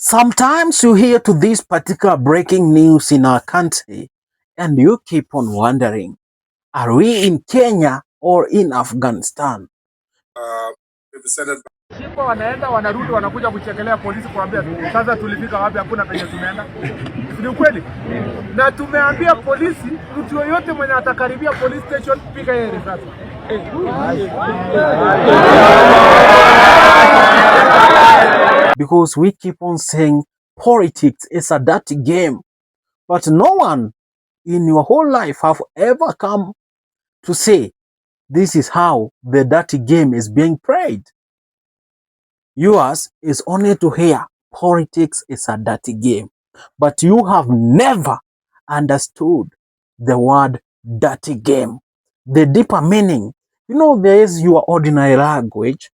Sometimes you hear to this particular breaking news in our country and you keep on wondering, are we in Kenya or in Afghanistan? Shimba wanaenda wanarudi wanakuja kuchekelea polisi kuambia sasa tulifika wapi, hakuna penye tumeenda. Ni kweli? Na tumeambia polisi mtu yoyote mwenye atakaribia police station piga yeye risasi. Because we keep on saying politics is a dirty game, but no one in your whole life have ever come to say this is how the dirty game is being played. Yours is only to hear politics is a dirty game, but you have never understood the word dirty game, the deeper meaning. You know, there is your ordinary language,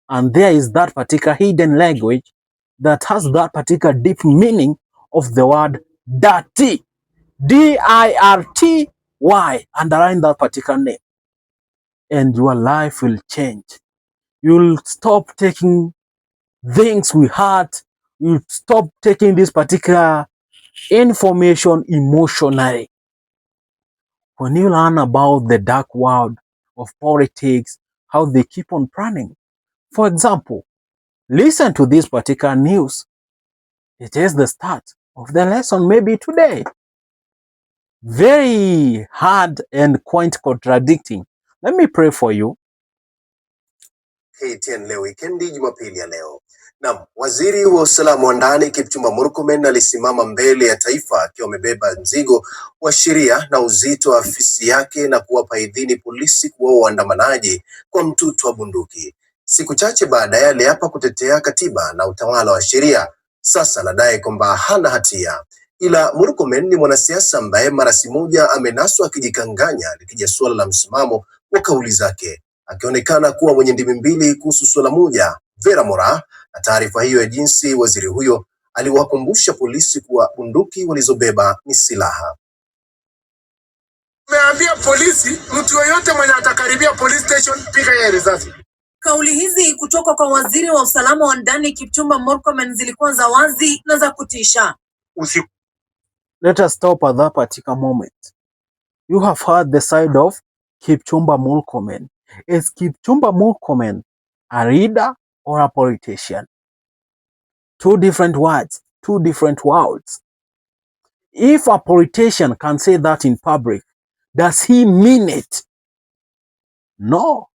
and there is that particular hidden language that has that particular deep meaning of the word dirty. D-I-R-T-Y. Underline that particular name, and your life will change. You'll stop taking things we heard. You stop taking this particular information emotionally. When you learn about the dark world of politics, how they keep on planning. For example, listen to this particular news. It is the start of the lesson maybe today. Very hard and quite contradicting. Let me pray for you. KTN leo wikendi, Jumapili ya leo. Naam, waziri wa usalama wa ndani Kipchumba Murkomen alisimama mbele ya taifa akiwa amebeba mzigo wa sheria na uzito wa afisi yake na kuwapa idhini polisi kuwaua waandamanaji kwa mtutu wa bunduki. Siku chache baadaye aliapa kutetea katiba na utawala wa sheria. Sasa anadai kwamba hana hatia. Ila Murkomen ni mwanasiasa ambaye mara si moja amenaswa akijikanganya likija suala la msimamo wa kauli zake, akionekana kuwa mwenye ndimi mbili kuhusu suala moja. Vera Mora na taarifa hiyo ya jinsi waziri huyo aliwakumbusha polisi kuwa bunduki walizobeba ni silaha. Tumeambia polisi mtu yoyote mwenye atakaribia police station piga yeye risasi. Kauli hizi kutoka kwa waziri wa usalama wa ndani Kipchumba Murkomen zilikuwa za wazi na za kutisha. Let us stop at that particular moment. You have heard the side of Kipchumba Murkomen. Is Kipchumba Murkomen a leader or a politician? Two different words, two different worlds. If a politician can say that in public, does he mean it? No.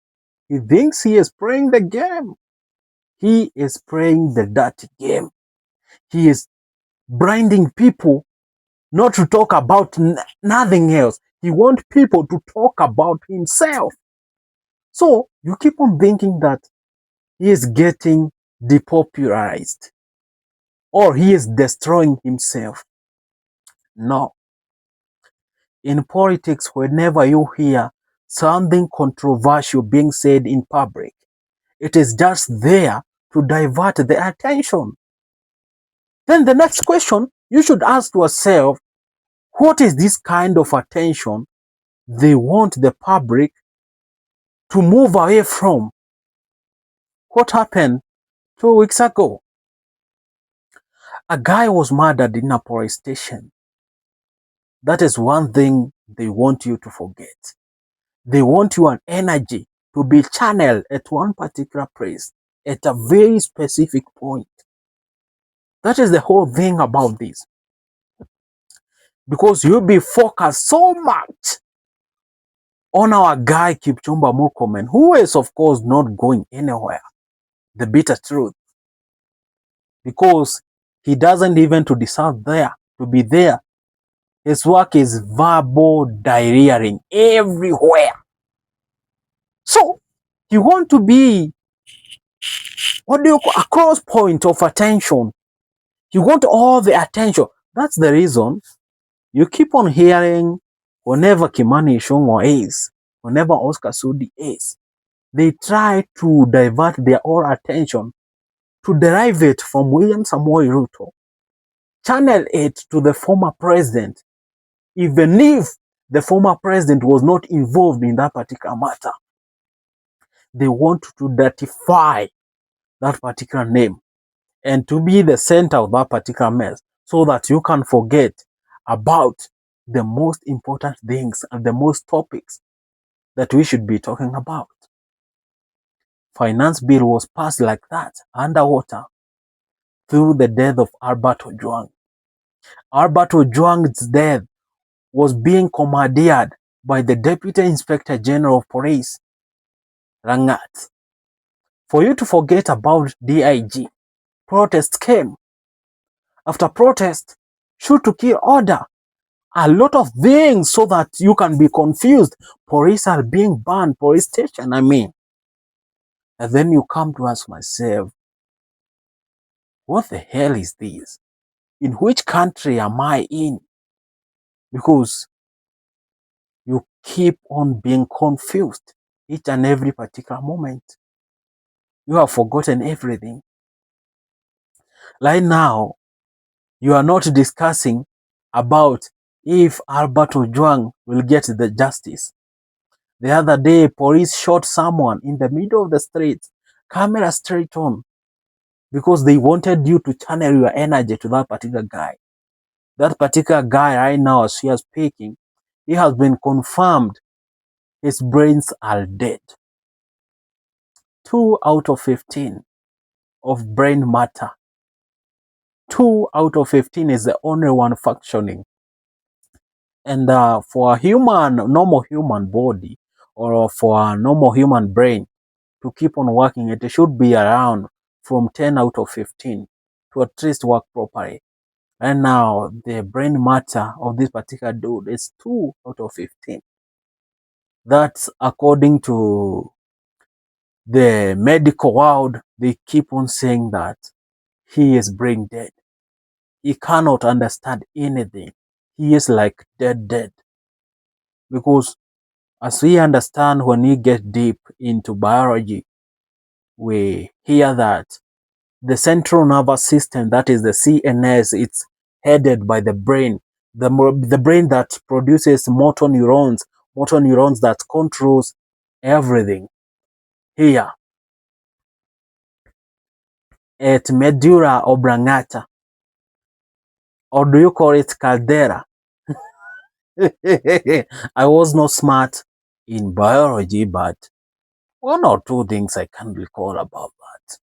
He thinks he is playing the game. He is playing the dirty game. He is blinding people not to talk about nothing else. He wants people to talk about himself. So you keep on thinking that he is getting depopularized or he is destroying himself. No. In politics, whenever you hear something controversial being said in public, it is just there to divert the attention. Then the next question you should ask yourself, what is this kind of attention they want the public to move away from? What happened 2 weeks ago? A guy was murdered in a police station. That is one thing they want you to forget. They want your energy to be channeled at one particular place at a very specific point. That is the whole thing about this. Because you'll be focused so much on our guy Kipchumba Murkomen, who is of course not going anywhere. The bitter truth. Because he doesn't even to deserve there, to be there. His work is verbal diarrheaing everywhere. So, you want to be, what do you call, a cross point of attention. You want all the attention. That's the reason you keep on hearing whenever Kimani Ichung'wah is, whenever Oscar Sudi is, they try to divert their all attention to derive it from William Samoei Ruto, channel it to the former president, even if the former president was not involved in that particular matter. They want to dirtify that particular name. and to be the center of that particular mess so that you can forget about the most important things and the most topics that we should be talking about. Finance bill was passed like that, underwater, through the death of Albert Ojwang. Albert Ojwang's death was being commandeered by the Deputy Inspector General of Police, Rangat. For you to forget about DIG, protests came. After protest, shoot to kill order, a lot of things so that you can be confused. Police are being banned, police station, I mean. And then you come to ask myself, what the hell is this? In which country am I in? Because you keep on being confused each and every particular moment. You have forgotten everything. Right now, you are not discussing about if Albert Ojwang will get the justice. The other day, police shot someone in the middle of the street, camera straight on, because they wanted you to channel your energy to that particular guy. That particular guy right now, as we are speaking, he has been confirmed his brains are dead. 2 out of 15 of brain matter. 2 out of 15 is the only one functioning. And for a normal human body, or for a normal human brain to keep on working, it should be around from 10 out of 15 to at least work properly. And now the brain matter of this particular dude is 2 out of 15. That's according to the medical world. They keep on saying that he is brain dead. He cannot understand anything. He is like dead. Because as we understand, when we get deep into biology, we hear that the central nervous system, that is the CNS, it's headed by the brain. The brain that produces motor neurons that controls everything. Here, at medulla oblongata, or do you call it caldera? I was not smart in biology, but one or two things I can recall about that.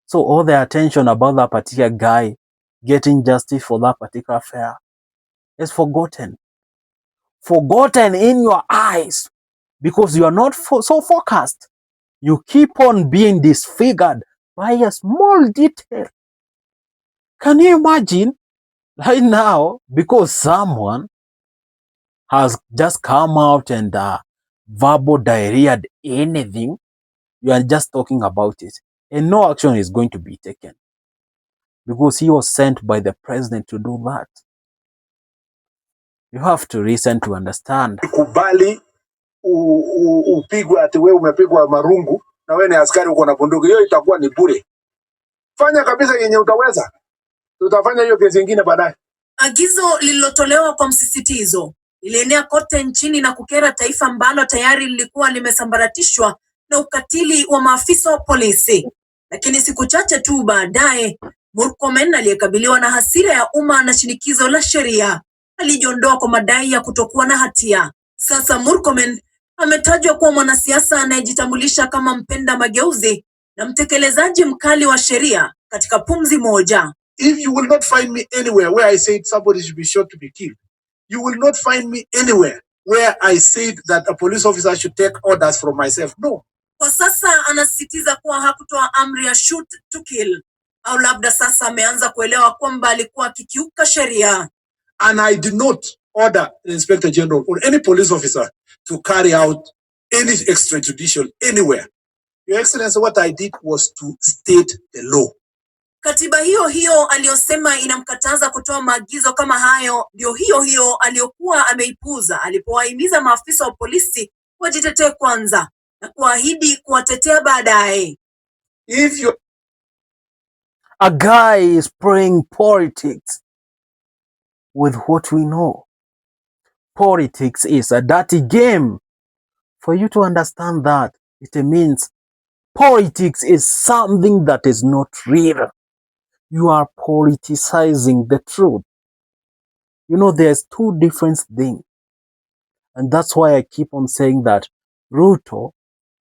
So all the attention about that particular guy getting justice for that particular affair is forgotten. Forgotten in your eyes, because you are not so focused. You keep on being disfigured by a small detail. Can you imagine right now, because someone has just come out and verbal diarrhea anything, you are just talking about it, and no action is going to be taken because he was sent by the president to do that. You have to listen to understand. Kubali upigwe ati wewe umepigwa marungu na wewe ni askari uko na bunduki, hiyo itakuwa ni bure. Fanya kabisa yenye utaweza, tutafanya hiyo kesi nyingine baadaye. Agizo lililotolewa kwa msisitizo lilienea kote nchini na kukera taifa ambalo tayari lilikuwa limesambaratishwa na ukatili wa maafisa wa polisi. Lakini siku chache tu baadaye, Murkomen aliyekabiliwa na hasira ya umma na shinikizo la sheria alijiondoa kwa madai ya kutokuwa na hatia. Sasa Murkomen ametajwa kuwa mwanasiasa anayejitambulisha kama mpenda mageuzi na mtekelezaji mkali wa sheria katika pumzi moja. If you will not find me anywhere where I said somebody should be shot to be killed, you will not find me anywhere where I said that a police officer should take orders from myself. No. Kwa sasa anasisitiza kuwa hakutoa amri ya shoot to kill, au labda sasa ameanza kuelewa kwamba alikuwa akikiuka sheria. And I did not order the Inspector General or any police officer to carry out any extrajudicial anywhere. Your Excellency, what I did was to state the law. Katiba hiyo aliyosema inamkataza kutoa maagizo kama hayo ndio hiyo aliyokuwa ameipuza alipowahimiza maafisa wa polisi wajitetee kwanza na kuahidi kuwatetea baadaye. A guy is playing politics with what we know. Politics is a dirty game. For you to understand that, it means Politics is something that is not real. You are politicizing the truth. You know, there's two different things. And that's why I keep on saying that Ruto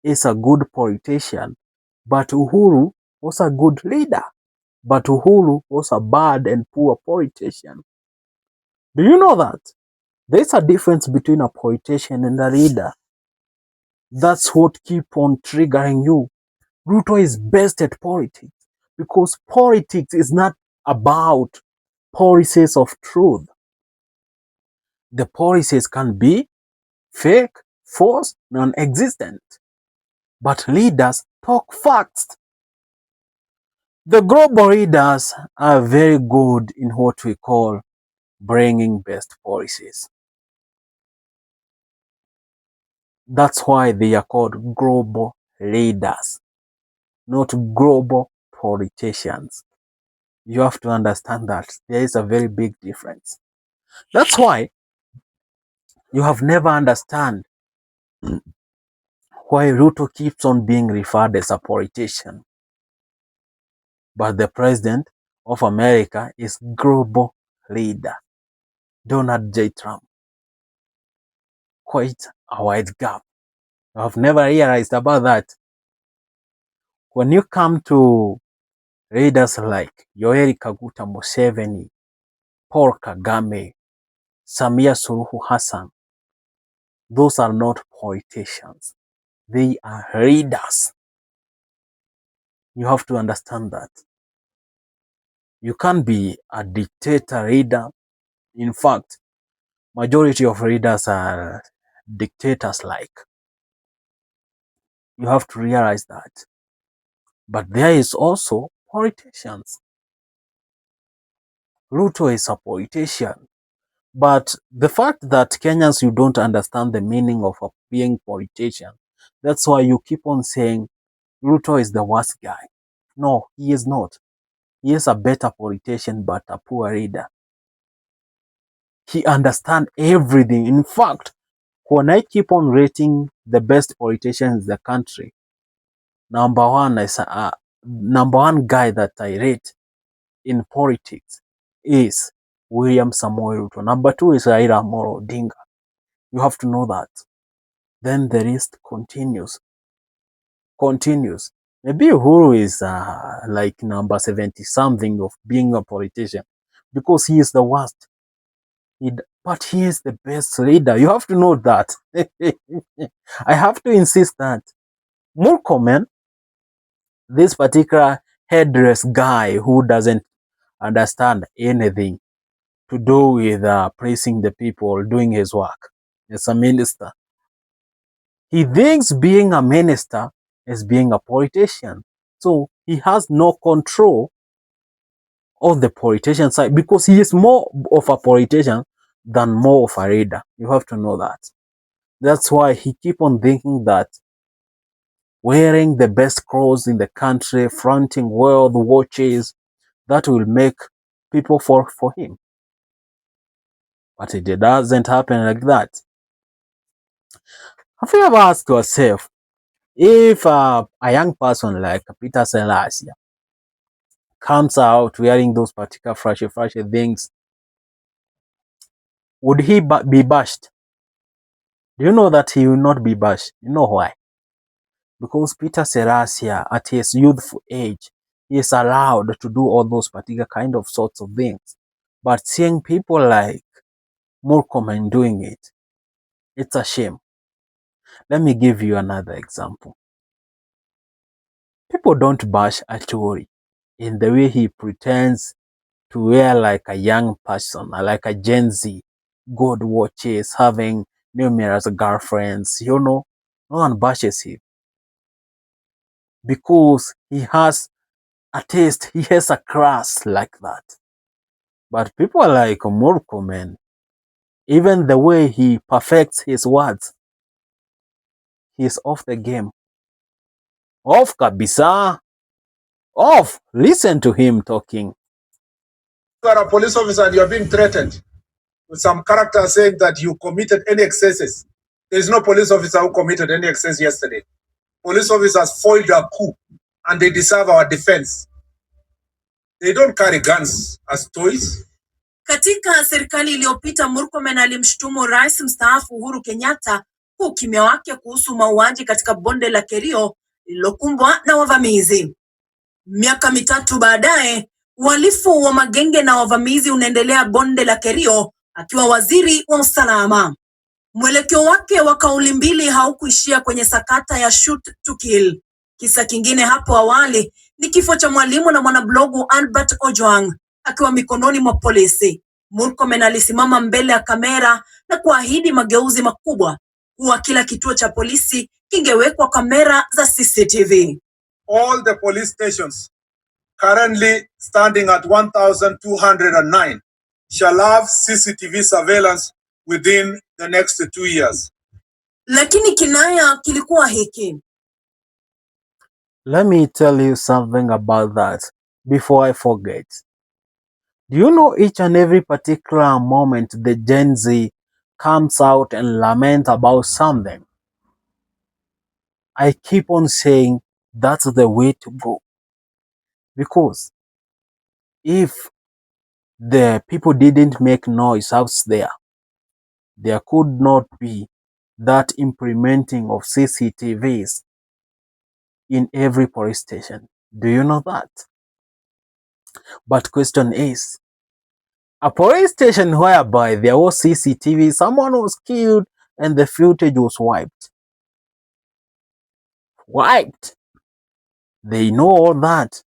is a good politician, but Uhuru was a good leader. But Uhuru was a bad and poor politician. Do you know that? There's a difference between a politician and a leader. That's what keep on triggering you. Ruto is best at politics because politics is not about policies of truth. The policies can be fake, false, non-existent. But leaders talk facts. The global leaders are very good in what we call bringing best policies. That's why they are called global leaders, not global politicians. You have to understand that there is a very big difference. That's why you have never understand why Ruto keeps on being referred as a politician. But the president of America is global leader, Donald J. Trump. Quite a wide gap. You have never realized about that. When you come to leaders like Yoweri Kaguta Museveni, Paul Kagame, Samia Suluhu Hassan, those are not politicians. They are leaders. You have to understand that. You can't be a dictator leader. In fact, majority of leaders are dictators like. You have to realize that. But there is also politicians. Ruto is a politician. But the fact that Kenyans, you don't understand the meaning of being politician, that's why you keep on saying Ruto is the worst guy. No, he is not. He is a better politician, but a poor leader. He understands everything. In fact, when I keep on rating the best politicians in the country, number one guy that I rate in politics is William Samoei Ruto. Number two is Raila Amolo Odinga. You have to know that. Then the list continues. Maybe Uhuru is like number 70 something of being a politician because he is the worst. But he is the best leader. You have to know that. I have to insist that Murkomen, this particular headdress guy who doesn't understand anything to do with praising the people, doing his work as a minister. He thinks being a minister is being a politician. So he has no control of the politician side because he is more of a politician than more of a leader. You have to know that. That's why he keep on thinking that wearing the best clothes in the country, flaunting world watches, that will make people fall for him. But it doesn't happen like that. Have you ever asked yourself, if a young person like Peter Selassie comes out wearing those particular flashy things, would he be bashed? Do you know that he will not be bashed? You know why? Because Peter Selassie, at his youthful age, he is allowed to do all those particular kind of sorts of things. But seeing people like Murkomen doing it, it's a shame. Let me give you another example. People don't bash Achori in the way he pretends to wear like a young person, like a Gen Z, gold watches, having numerous girlfriends, you know. No one bashes him because he has a taste, he has a class like that. But people like Murkomen, even the way he perfects his words, he's off the game. Off kabisa. Off. Listen to him talking. You are a police officer and you are being threatened with some character saying that you committed any excesses. There is no police officer who committed any excess yesterday. police officers foiled a coup and they deserve our defense. They don't carry guns as toys. Katika serikali iliyopita, Murkomen alimshutumu rais mstaafu Uhuru Kenyatta kwa ukimya wake kuhusu mauaji katika bonde la Kerio lililokumbwa na wavamizi. Miaka mitatu baadaye, uhalifu wa magenge na wavamizi unaendelea bonde la Kerio akiwa waziri wa usalama. Mwelekeo wake wa kauli mbili haukuishia kwenye sakata ya shoot to kill. Kisa kingine hapo awali ni kifo cha mwalimu na mwanablogu Albert Ojwang akiwa mikononi mwa polisi. Murkomen alisimama mbele ya kamera na kuahidi mageuzi makubwa, kuwa kila kituo cha polisi kingewekwa kamera za CCTV. All the police stations currently standing at 1,209 shall have CCTV surveillance within the next 2 years. Lakini kinaya kilikuwa hiki. Let me tell you something about that before I forget. Do you know each and every particular moment the Gen Z comes out and laments about something? I keep on saying that's the way to go. Because if the people didn't make noise out there could not be that implementing of CCTVs in every police station. Do you know that? But question is, a police station whereby there was CCTV, someone was killed and the footage was wiped. Wiped. They know all that.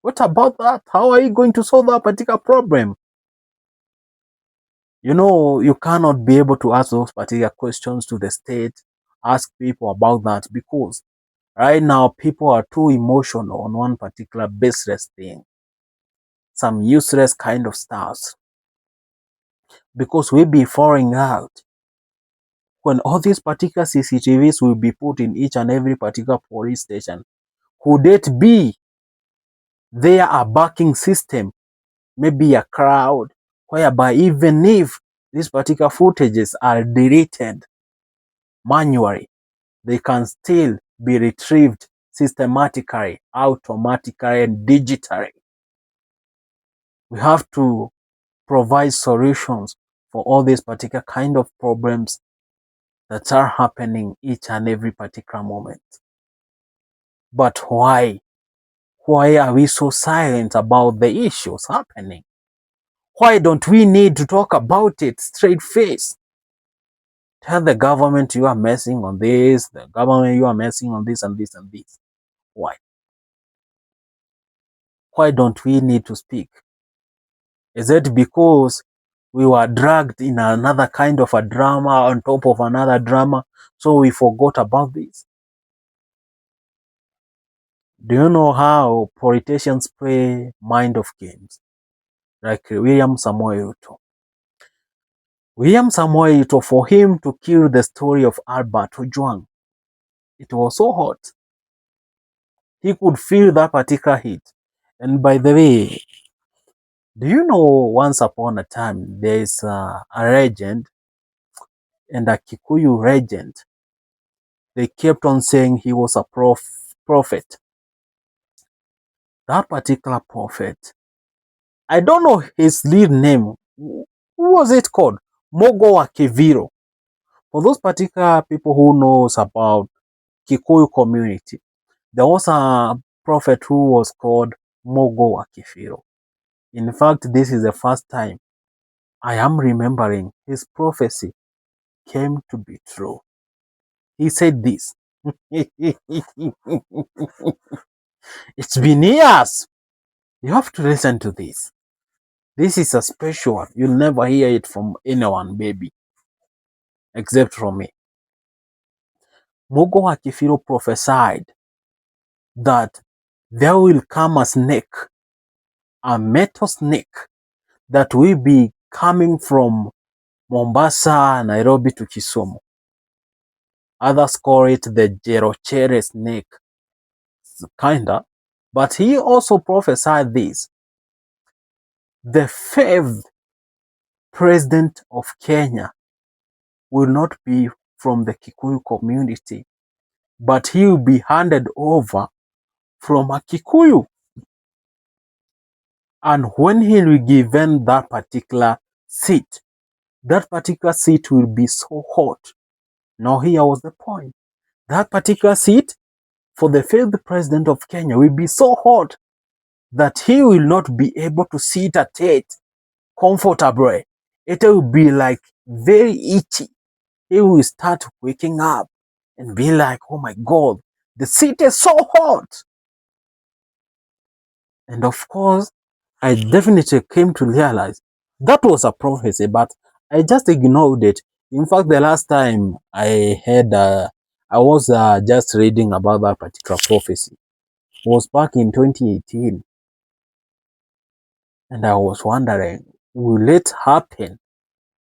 What about that? How are you going to solve that particular problem? You know, you cannot be able to ask those particular questions to the state, ask people about that, because right now people are too emotional on one particular baseless thing. Some useless kind of stuff. Because we'll be falling out when all these particular CCTVs will be put in each and every particular police station. Could it be there a backing system, maybe a crowd, whereby even if these particular footages are deleted manually, they can still be retrieved systematically, automatically, and digitally? We have to provide solutions for all these particular kind of problems that are happening each and every particular moment. But why? Why are we so silent about the issues happening? Why don't we need to talk about it straight face? Tell the government you are messing on this, the government you are messing on this and this and this. Why? Why don't we need to speak? Is it because we were dragged in another kind of a drama on top of another drama, so we forgot about this? Do you know how politicians play mind of games? Like William Samoei Ruto. William Samoei Ruto, for him to kill the story of Albert Ojwang, it was so hot. He could feel that particular heat. And by the way, do you know once upon a time there is a legend, and a Kikuyu legend. They kept on saying he was a prophet. That particular prophet, I don't know his real name. Who was it called? Mogo wa Kiviro. For those particular people who knows about Kikuyu community, there was a prophet who was called Mogo wa Kiviro. In fact, this is the first time I am remembering his prophecy came to be true. He said this. It's been years. You have to listen to this. This is a special one. You'll never hear it from anyone, baby, except from me. Mogo Hakifiro prophesied that there will come a snake, a metal snake, that will be coming from Mombasa, Nairobi to Kisumu. Others call it the Jerochere snake, kinda. But he also prophesied this. The fifth president of Kenya will not be from the Kikuyu community. but he will be handed over from a Kikuyu. And when he will be given that particular seat will be so hot. Now here was the point. That particular seat for the fifth president of Kenya will be so hot that he will not be able to sit at it comfortably. It will be like very itchy. He will start waking up and be like, oh my God, the seat is so hot. And of course, I definitely came to realize that was a prophecy, but I just ignored it. In fact, the last time I heard, I was just reading about that particular prophecy. It was back in 2018. And I was wondering, will it happen?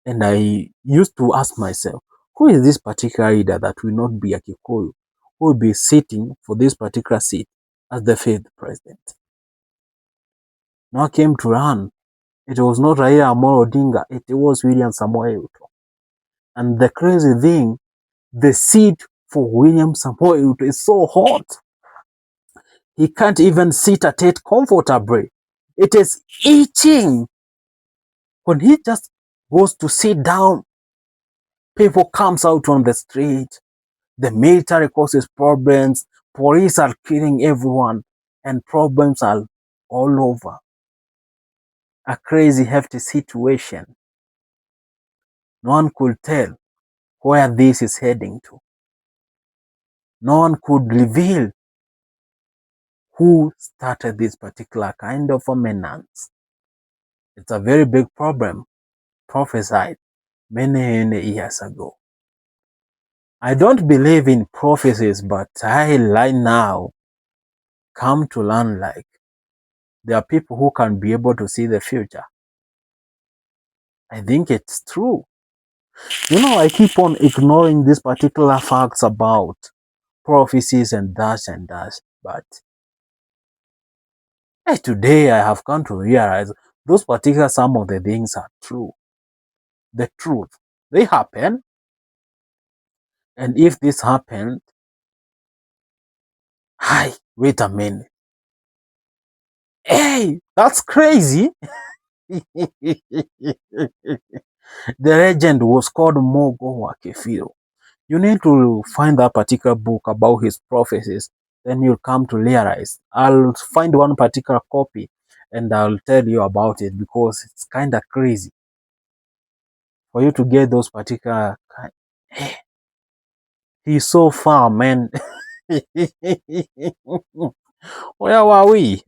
And I used to ask myself, who is this particular leader that will not be a Kikuyu, who will be sitting for this particular seat as the fifth president? Now I came to learn, it was not Raila Amolo Odinga, it was William Samoei Ruto. And the crazy thing, the seat for William Samoei Ruto is so hot. He can't even sit at it comfortably. It is itching. When he just goes to sit down, people comes out on the street. The military causes problems. Police are killing everyone. And problems are all over. A crazy, hefty situation. No one could tell where this is heading to. No one could reveal who started this particular kind of a menace. It's a very big problem, prophesied many years ago. I don't believe in prophecies, but I right now come to learn like there are people who can be able to see the future. I think it's true. You know, I keep on ignoring these particular facts about prophecies and that, but today I have come to realize those particular some of the things are true. The truth. They happen. And if this happened, hi, wait a minute. Hey, that's crazy. The legend was called Mogo Wakefiro. You need to find that particular book about his prophecies. Then you'll come to realize. I'll find one particular copy and I'll tell you about it because it's kind of crazy for you to get those particular. Hey, he's so far, man. Where were we?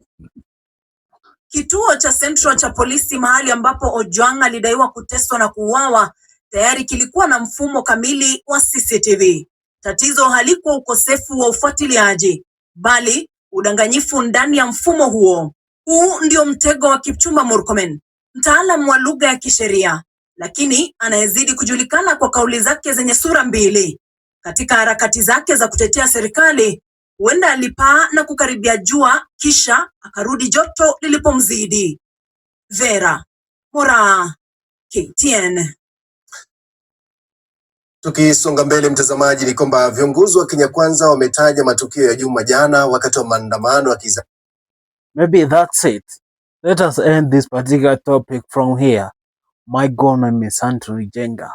Kituo cha Central cha polisi, mahali ambapo Ojwang alidaiwa kuteswa na kuuawa, tayari kilikuwa na mfumo kamili wa CCTV. Tatizo halikuwa ukosefu wa ufuatiliaji, bali udanganyifu ndani ya mfumo huo. Huu ndio mtego wa Kipchumba Murkomen, mtaalamu wa lugha ya kisheria, lakini anayezidi kujulikana kwa kauli zake zenye sura mbili. Katika harakati zake za kutetea serikali, huenda alipaa na kukaribia jua kisha akarudi joto lilipomzidi. Vera Mora, KTN. Tukisonga mbele mtazamaji, ni kwamba viongozi wa Kenya Kwanza wametaja matukio ya juma jana wakati wa maandamano ya Maybe that's it. Let us end this particular topic from here. My God name is Anthony Jenga,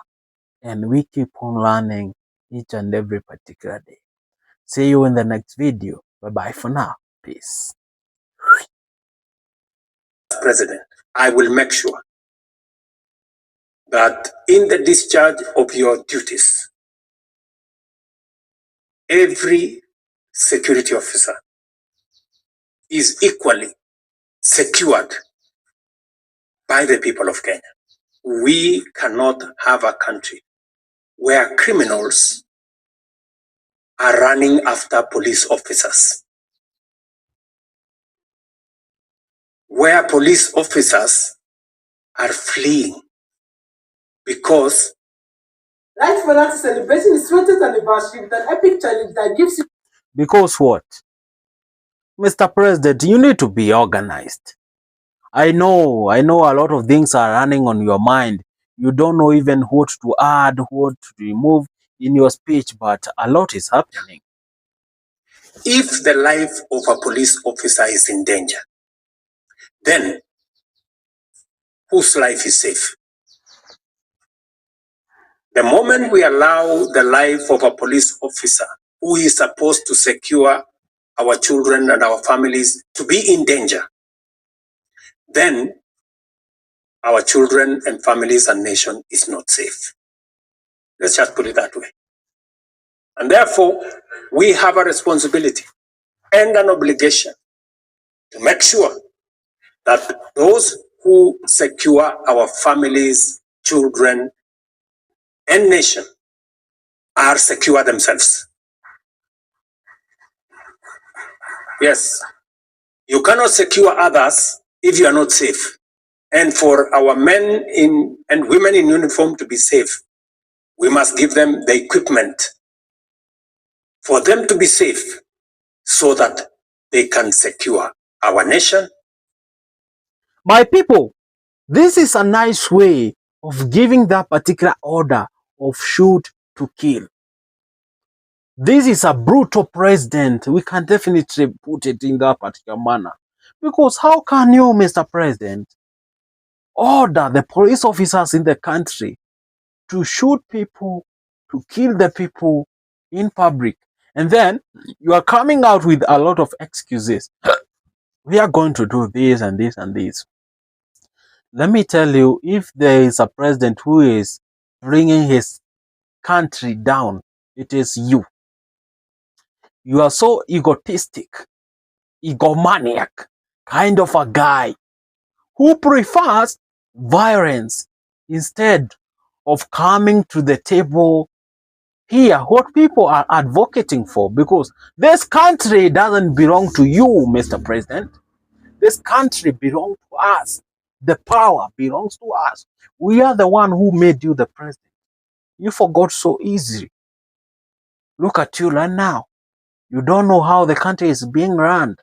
and we keep on learning each and every particular day. See you in the next video. Bye-bye for now. Peace. President, I will make sure that in the discharge of your duties, every security officer is equally secured by the people of Kenya. We cannot have a country where criminals are running after police officers, where police officers are fleeing because Right for that celebration is 20th anniversary with an epic challenge that gives you. Because what? Mr. President, you need to be organized. I know a lot of things are running on your mind. You don't know even what to add, what to remove in your speech, but a lot is happening. If the life of a police officer is in danger, then whose life is safe? The moment we allow the life of a police officer who is supposed to secure our children and our families to be in danger, then our children and families and nation is not safe. Let's just put it that way. And therefore, we have a responsibility and an obligation to make sure that those who secure our families, children, and nation are secure themselves. Yes, you cannot secure others if you are not safe. And for our men and women in uniform to be safe, we must give them the equipment for them to be safe so that they can secure our nation. My people, this is a nice way of giving that particular order of shoot to kill. This is a brutal president. We can definitely put it in that particular manner. Because how can you, Mr. President, order the police officers in the country to shoot people, to kill the people in public, and then you are coming out with a lot of excuses? We are going to do this and this and this. Let me tell you, if there is a president who is bringing his country down, it is you. You are so egotistic, egomaniac kind of a guy who prefers violence instead of coming to the table here what people are advocating for, because this country doesn't belong to you, Mr. President. This country belongs to us. The power belongs to us. We are the one who made you the president. You forgot so easily. Look at you right now. You don't know how the country is being run.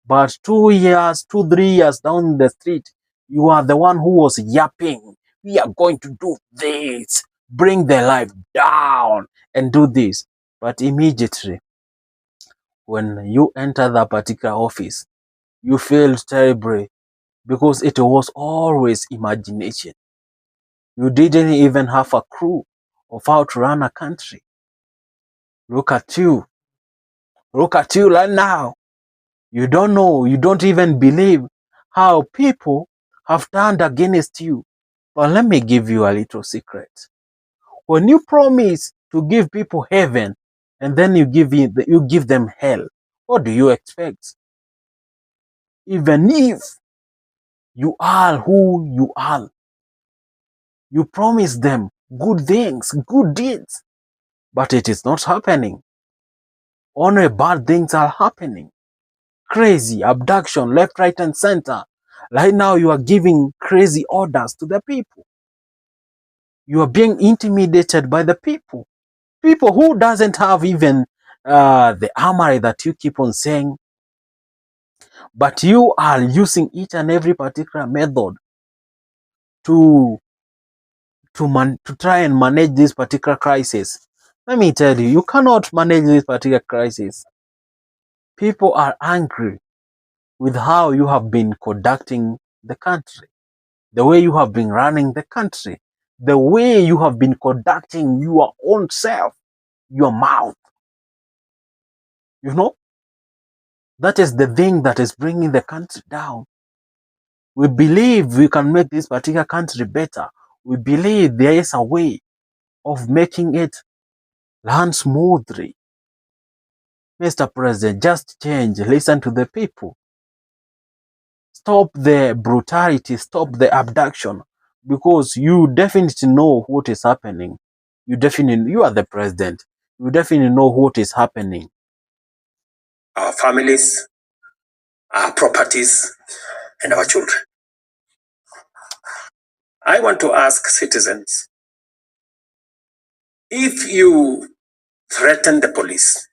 But 3 years down the street, you are the one who was yapping. We are going to do this, bring their life down and do this. But immediately, when you enter that particular office, you failed terribly because it was always imagination. You didn't even have a clue of how to run a country. Look at you. Look at you right now. You don't know, you don't even believe how people have turned against you. But let me give you a little secret. When you promise to give people heaven and then you give them hell, what do you expect? Even if you are who you are, you promise them good things, good deeds, but it is not happening. Only bad things are happening. Crazy abduction left, right, and center. Right now, you are giving crazy orders to the people. You are being intimidated by the people. People who doesn't have even the armory that you keep on saying, but you are using each and every particular method to try and manage this particular crisis. Let me tell you, you cannot manage this particular crisis. People are angry with how you have been conducting the country, the way you have been running the country, the way you have been conducting your own self, your mouth. You know, that is the thing that is bringing the country down. We believe we can make this particular country better. We believe there is a way of making it run smoothly. Mr. President, just change, listen to the people. Stop the brutality, stop the abduction, because you definitely know what is happening. You are the president. You definitely know what is happening. Our families, our properties, and our children. I want to ask citizens, if you threaten the police,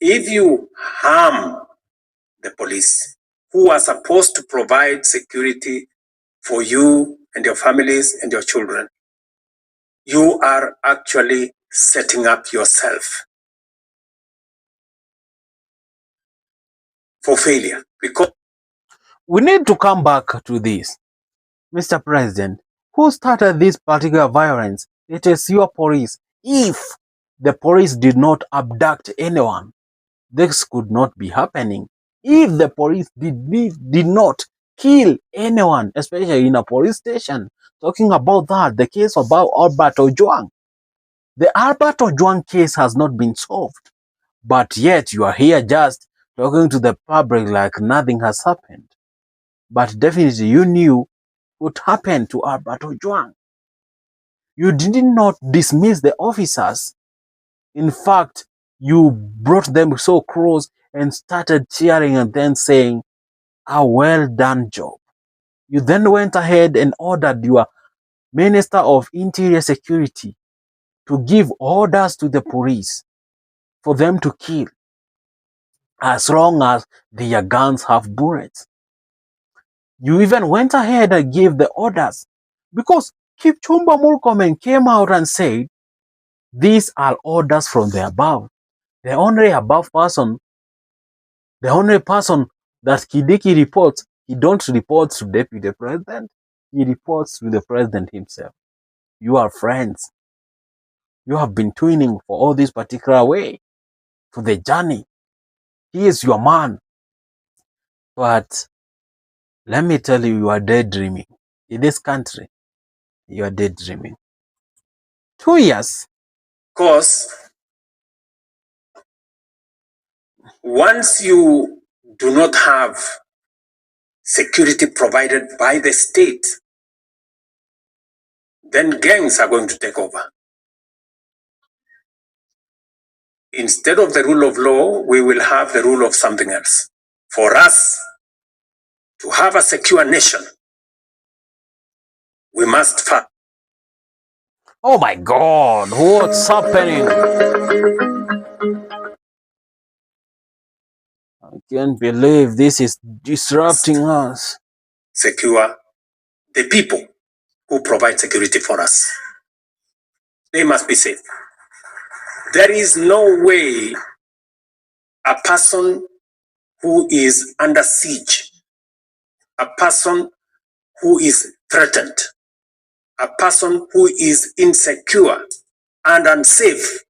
if you harm the police, who are supposed to provide security for you and your families and your children, you are actually setting up yourself for failure. Because we need to come back to this. Mr. President, who started this particular violence? It is your police. If the police did not abduct anyone, this could not be happening. If the police did not kill anyone, especially in a police station, talking about that, the case about Albert Ojwang. The Albert Ojwang case has not been solved, but yet you are here just talking to the public like nothing has happened. But definitely you knew what happened to Albert Ojwang. You did not dismiss the officers. In fact, you brought them so close and started cheering and then saying, a well done job. You then went ahead and ordered your Minister of Interior Security to give orders to the police for them to kill as long as their guns have bullets. You even went ahead and gave the orders because Kipchumba Murkomen came out and said, these are orders from the above. The only person that Kidiki reports, he don't report to Deputy President, he reports to the President himself. You are friends. You have been twinning for all this particular way, for the journey. He is your man. But let me tell you, you are daydreaming. In this country, you are daydreaming. 2 years. because once you do not have security provided by the state, then gangs are going to take over. Instead of the rule of law, we will have the rule of something else. For us to have a secure nation, we must fight. Oh my God, what's happening? I can't believe this is disrupting us. Secure the people who provide security for us. They must be safe. There is no way a person who is under siege, a person who is threatened, a person who is insecure and unsafe,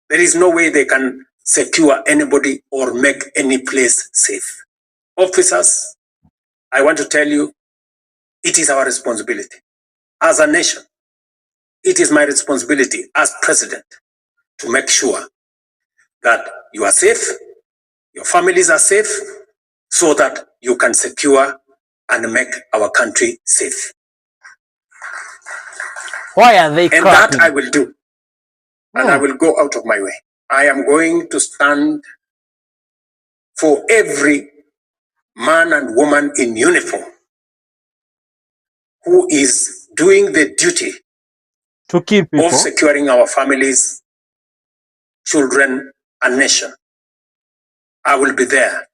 there is no way they can secure anybody or make any place safe. Officers, I want to tell you, it is our responsibility as a nation. It is my responsibility as president to make sure that you are safe, your families are safe, so that you can secure and make our country safe. Why are they And cracking? that I will do. And I will go out of my way. I am going to stand for every man and woman in uniform who is doing the duty To kill people? of securing our families, children, and nation. I will be there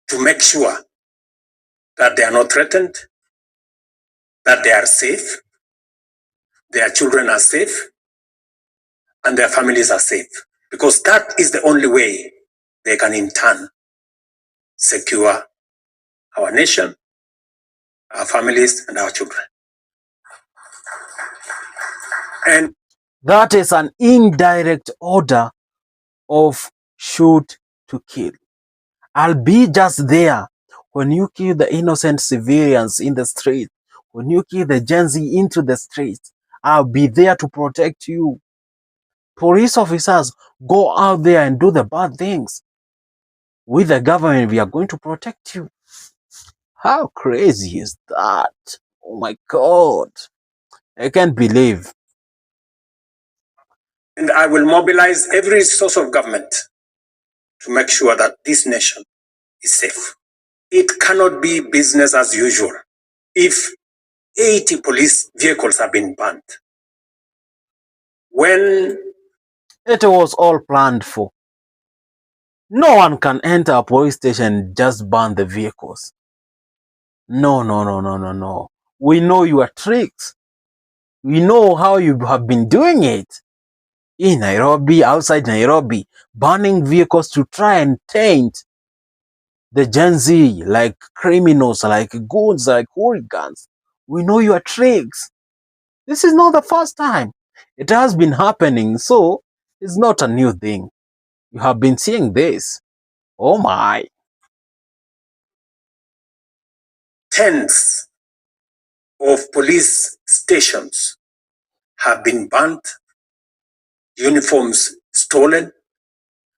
to make sure that they are not threatened, that they are safe, their children are safe, and their families are safe. Because that is the only way they can in turn secure our nation, our families, and our children. And that is an indirect order of shoot to kill. I'll be just there when you kill the innocent civilians in the street, when you kill the Gen Z into the streets. I'll be there to protect you. Police officers, go out there and do the bad things. With the government, we are going to protect you. How crazy is that? Oh my God. I can't believe. And I will mobilize every resource of government to make sure that this nation is safe. It cannot be business as usual if 80 police vehicles have been banned. When it was all planned for. No one can enter a police station and just burn the vehicles. No, no, no, no, no, no. We know your tricks. We know how you have been doing it. In Nairobi, outside Nairobi, burning vehicles to try and taint the Gen Z, like criminals, like goons, like hooligans. We know your tricks. This is not the first time. It has been happening, so it's not a new thing. You have been seeing this. Oh my. Tens of police stations have been burnt, uniforms stolen,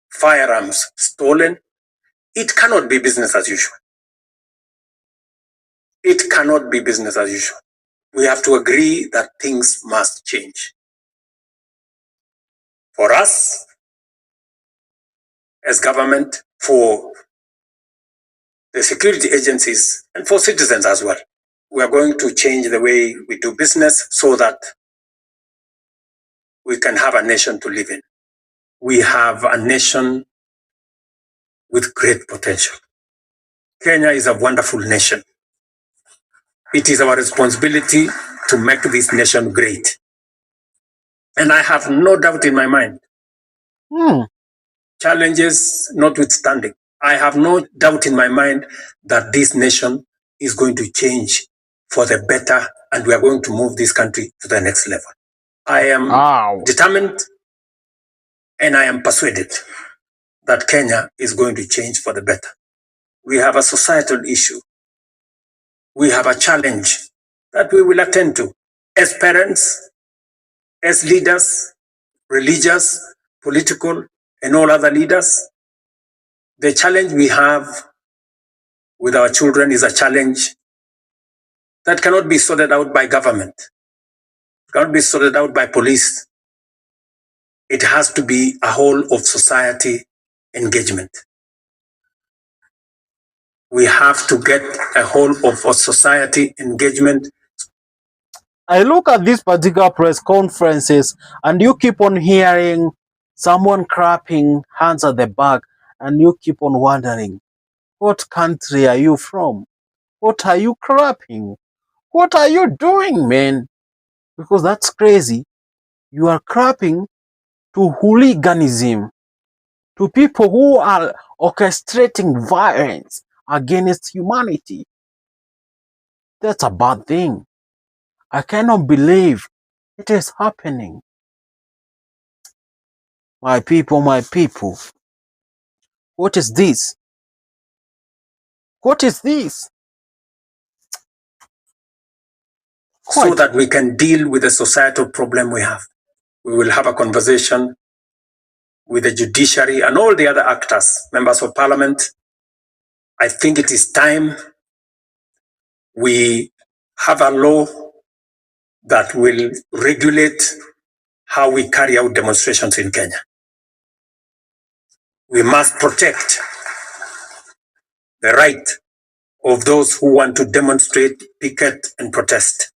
firearms stolen. It cannot be business as usual. It cannot be business as usual. We have to agree that things must change. For us, as government, for the security agencies, and for citizens as well. We are going to change the way we do business so that we can have a nation to live in. We have a nation with great potential. Kenya is a wonderful nation. It is our responsibility to make this nation great. And I have no doubt in my mind, challenges notwithstanding, I have no doubt in my mind that this nation is going to change for the better, and we are going to move this country to the next level. I am determined and I am persuaded that Kenya is going to change for the better. We have a societal issue. We have a challenge that we will attend to as parents, as leaders, religious, political, and all other leaders. The challenge we have with our children is a challenge that cannot be sorted out by government, cannot be sorted out by police. It has to be a whole of society engagement. We have to get a whole of a society engagement. I look at these particular press conferences and you keep on hearing someone clapping hands at the back and you keep on wondering, what country are you from? What are you clapping? What are you doing, man? Because that's crazy. You are clapping to hooliganism, to people who are orchestrating violence against humanity. That's a bad thing. I cannot believe it is happening. My people, what is this? What is this? So that we can deal with the societal problem we have. We will have a conversation with the judiciary and all the other actors, members of parliament. I think it is time we have a law that will regulate how we carry out demonstrations in Kenya. We must protect the right of those who want to demonstrate, picket, and protest.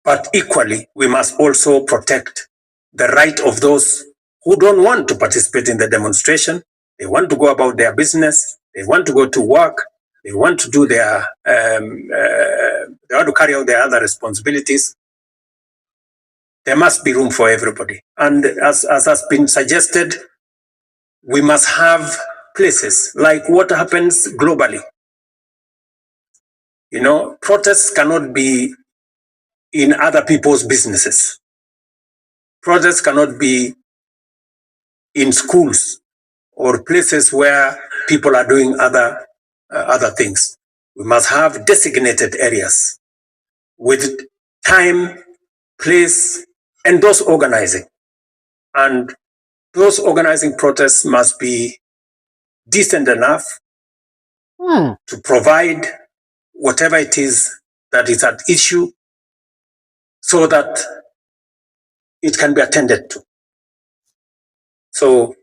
But equally, we must also protect the right of those who don't want to participate in the demonstration. They want to go about their business. They want to go to work. They want to do their, they want to carry out their other responsibilities. There must be room for everybody. And as has been suggested, we must have places like what happens globally. You know, protests cannot be in other people's businesses. Protests cannot be in schools or places where people are doing other things. We must have designated areas with time, place, and those organizing. And those organizing protests must be decent enough to provide whatever it is that is at issue so that it can be attended to. So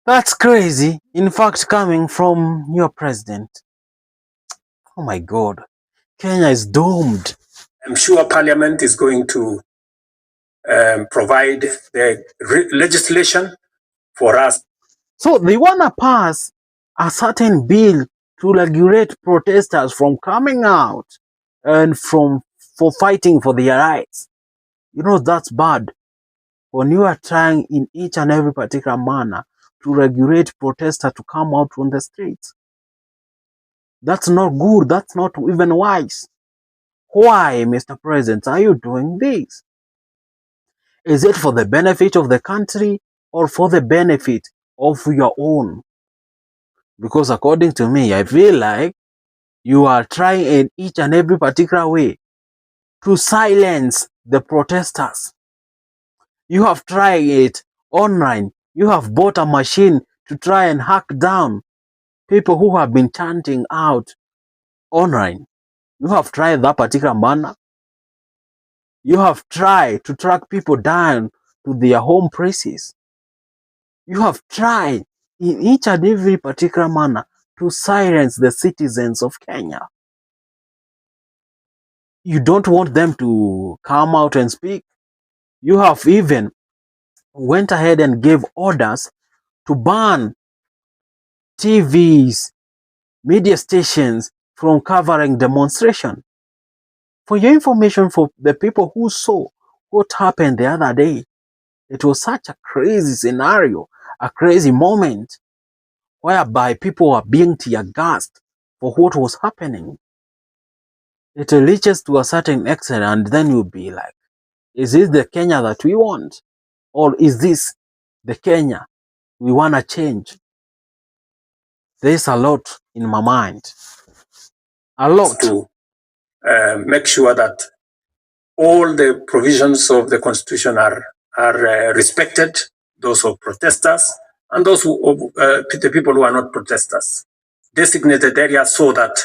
That's crazy. In fact, coming from your president. Oh my God. Kenya is doomed. I'm sure Parliament is going to provide the legislation for us. So they want to pass a certain bill to regulate protesters from coming out and for fighting for their rights. You know, that's bad. When you are trying in each and every particular manner to regulate protesters to come out on the streets. That's not good. That's not even wise. Why, Mr. President, are you doing this? Is it for the benefit of the country or for the benefit of your own? Because according to me, I feel like you are trying in each and every particular way to silence the protesters. You have tried it online. You have bought a machine to try and hack down people who have been chanting out online. You have tried that particular manner. You have tried to track people down to their home places. You have tried in each and every particular manner to silence the citizens of Kenya. You don't want them to come out and speak. You have even went ahead and gave orders to ban TVs, media stations from covering demonstration. For your information, for the people who saw what happened the other day, it was such a crazy scenario, a crazy moment, whereby people were being tear gassed for what was happening. It reaches to a certain extent, and then you'll be like, is this the Kenya that we want? Or is this the Kenya we want to change? There's a lot in my mind. A lot. To make sure that all the provisions of the Constitution are respected, those of protesters and those who, the people who are not protesters. Designated areas so that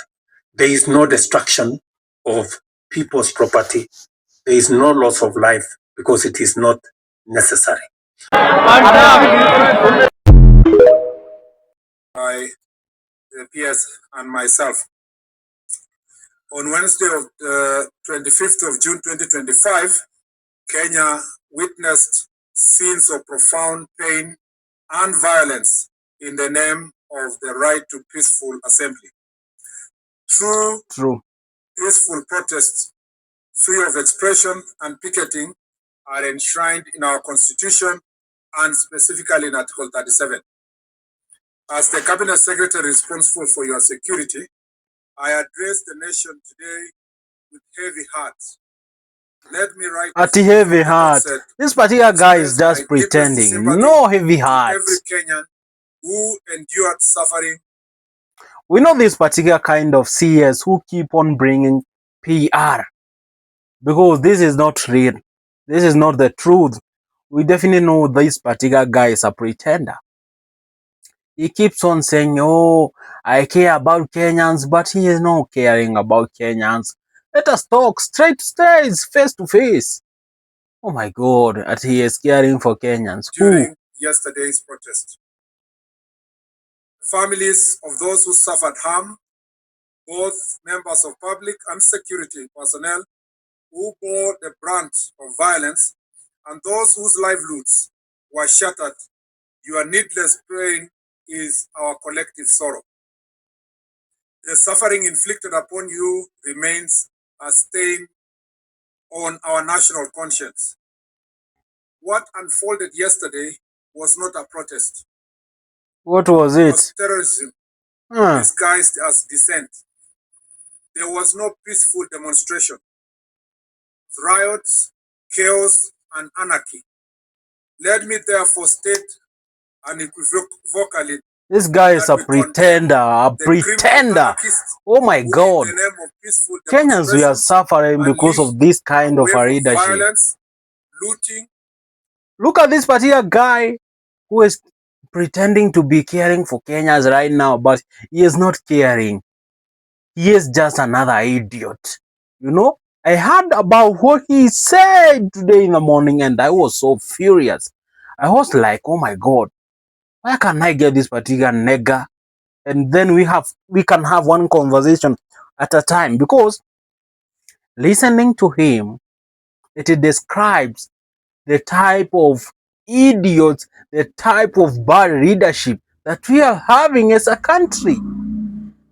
there is no destruction of people's property, there is no loss of life because it is not necessary. My peers and myself. On Wednesday of the 25th of June 2025, Kenya witnessed scenes of profound pain and violence in the name of the right to peaceful assembly. True peaceful protests, free of expression and picketing, are enshrined in our Constitution and specifically in Article 37. As the Cabinet Secretary responsible for your security, I address the nation today with heavy hearts. Let me write at heavy heart. This particular guy is just pretending. No heavy heart. Every Kenyan who endured suffering. We know this particular kind of CS who keep on bringing PR, because this is not real. This is not the truth. We definitely know this particular guy is a pretender. He keeps on saying, oh, I care about Kenyans, but he is not caring about Kenyans. Let us talk straight, face to face. Oh my God, that he is caring for Kenyans. During yesterday's protest, families of those who suffered harm, both members of public and security personnel who bore the brunt of violence, and those whose livelihoods were shattered, your needless pain is our collective sorrow. The suffering inflicted upon you remains a stain on our national conscience. What unfolded yesterday was not a protest. What was it? It was terrorism disguised as dissent. There was no peaceful demonstration. Riots, chaos, and anarchy. Let me therefore state unequivocally, this guy is a pretender, Oh my God. Kenyans, we are suffering because of this kind of a leadership. Violence, looting. Look at this particular guy who is pretending to be caring for Kenyans right now, but he is not caring. He is just another idiot. You know, I heard about what he said today in the morning and I was so furious. I was like, oh my God, where can I get this particular nigger? And then we can have one conversation at a time, because listening to him, it describes the type of idiots, the type of bad leadership that we are having as a country.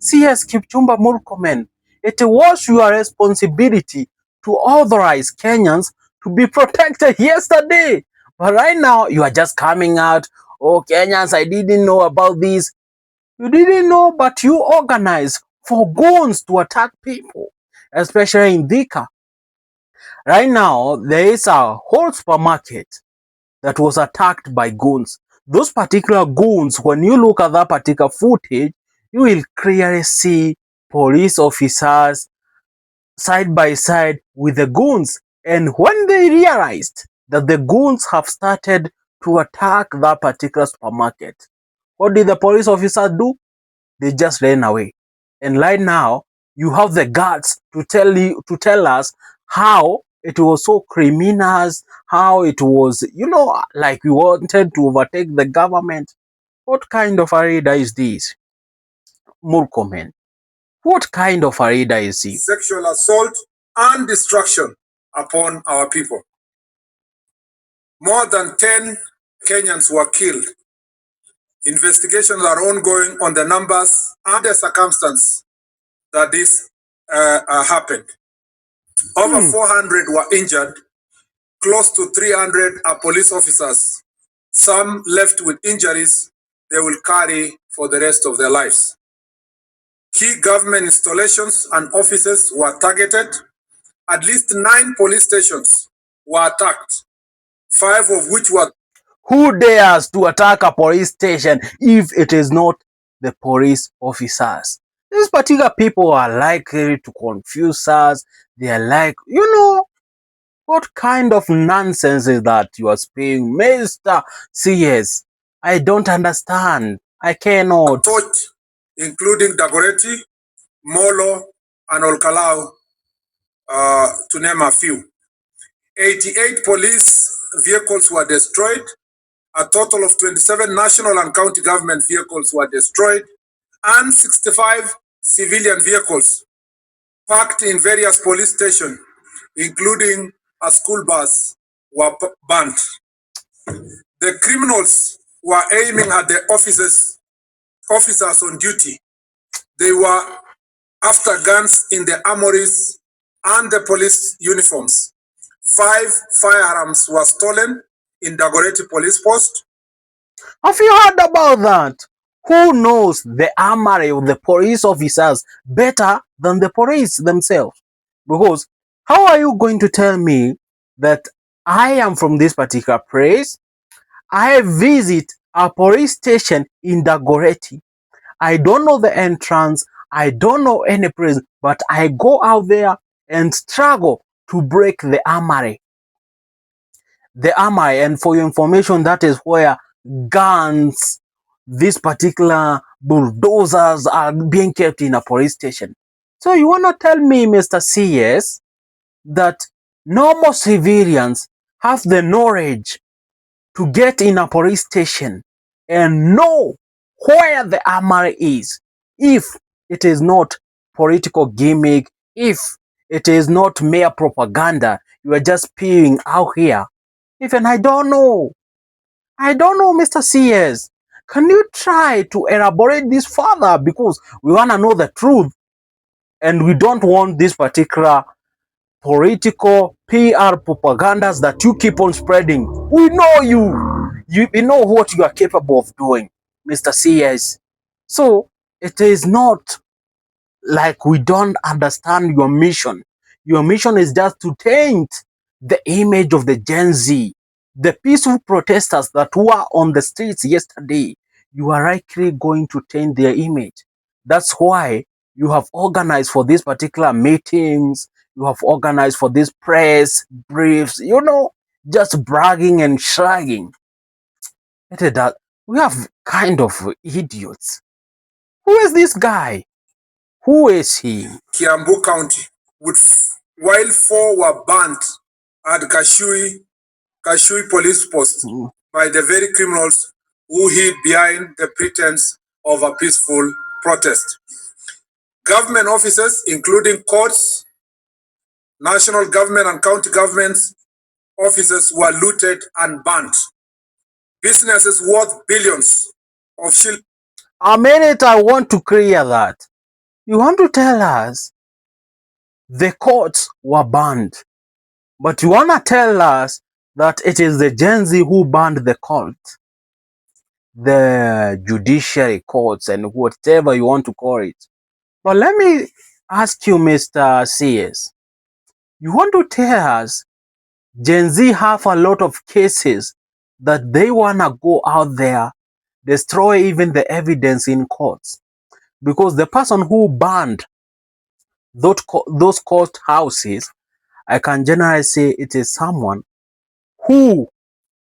CS Kipchumba Murkomen, it was your responsibility to authorize Kenyans to be protected yesterday. But right now, you are just coming out oh, Kenyans, I didn't know about this. You didn't know, but you organized for goons to attack people, especially in Thika. Right now, there is a whole supermarket that was attacked by goons. Those particular goons, when you look at that particular footage, you will clearly see police officers side by side with the goons. And when they realized that the goons have started to attack that particular supermarket, what did the police officers do? They just ran away. And right now, you have the guts to tell us how it was so criminals, how it was, like we wanted to overtake the government. What kind of a leader is this, Murkomen? What kind of a leader is he? Sexual assault and destruction upon our people. More than 10 Kenyans were killed. Investigations are ongoing on the numbers and the circumstance that this happened. Over 400 were injured. Close to 300 are police officers. Some left with injuries they will carry for the rest of their lives. Key government installations and offices were targeted. At least 9 police stations were attacked, 5 of which were... Who dares to attack a police station if it is not the police officers? These particular people are likely to confuse us. They are like, what kind of nonsense is that you are speaking, Mr. CS? I don't understand. I cannot. Torch, including Dagoretti, Molo, and Olkalau, to name a few. 88 police vehicles were destroyed. A total of 27 national and county government vehicles were destroyed, and 65 civilian vehicles parked in various police stations, including a school bus, were burnt. The criminals were aiming at the officers on duty. They were after guns in the armories and the police uniforms. 5 firearms were stolen in Dagoretti police post. Have you heard about that? Who knows the armory of the police officers better than the police themselves? Because how are you going to tell me that I am from this particular place, I visit a police station in Dagoretti, I don't know the entrance, I don't know any place, but I go out there and struggle to break the armory. And for your information, that is where guns, these particular bulldozers are being kept in a police station. So you want to tell me, Mr. CS, that normal civilians have the knowledge to get in a police station and know where the armory is, if it is not political gimmick, if it is not mere propaganda, you are just peeing out here. Even I don't know, Mr. CS. Can you try to elaborate this further? Because we want to know the truth and we don't want this particular political PR propagandas that you keep on spreading. We know we know what you are capable of doing, Mr. CS. So it is not like we don't understand your mission. Your mission is just to taint the image of the Gen Z, the peaceful protesters that were on the streets yesterday. You are likely going to taint their image. That's why you have organized for these particular meetings. You have organized for these press briefs, just bragging and shagging. We have kind of idiots. Who is this guy? Who is he? Kiambu County, while 4 were burnt at Kashui police post by the very criminals who hid behind the pretense of a peaceful protest. Government offices, including courts, national government and county governments offices, were looted and burnt. Businesses worth billions of shillings. A minute, I want to clear that. You want to tell us the courts were banned, but you want to tell us that it is the Gen Z who banned the court. the judiciary courts and whatever you want to call it. But let me ask you, Mr. CS, you want to tell us Gen Z have a lot of cases that they wanna go out there, destroy even the evidence in courts, because the person who banned those court houses, I can generally say it is someone who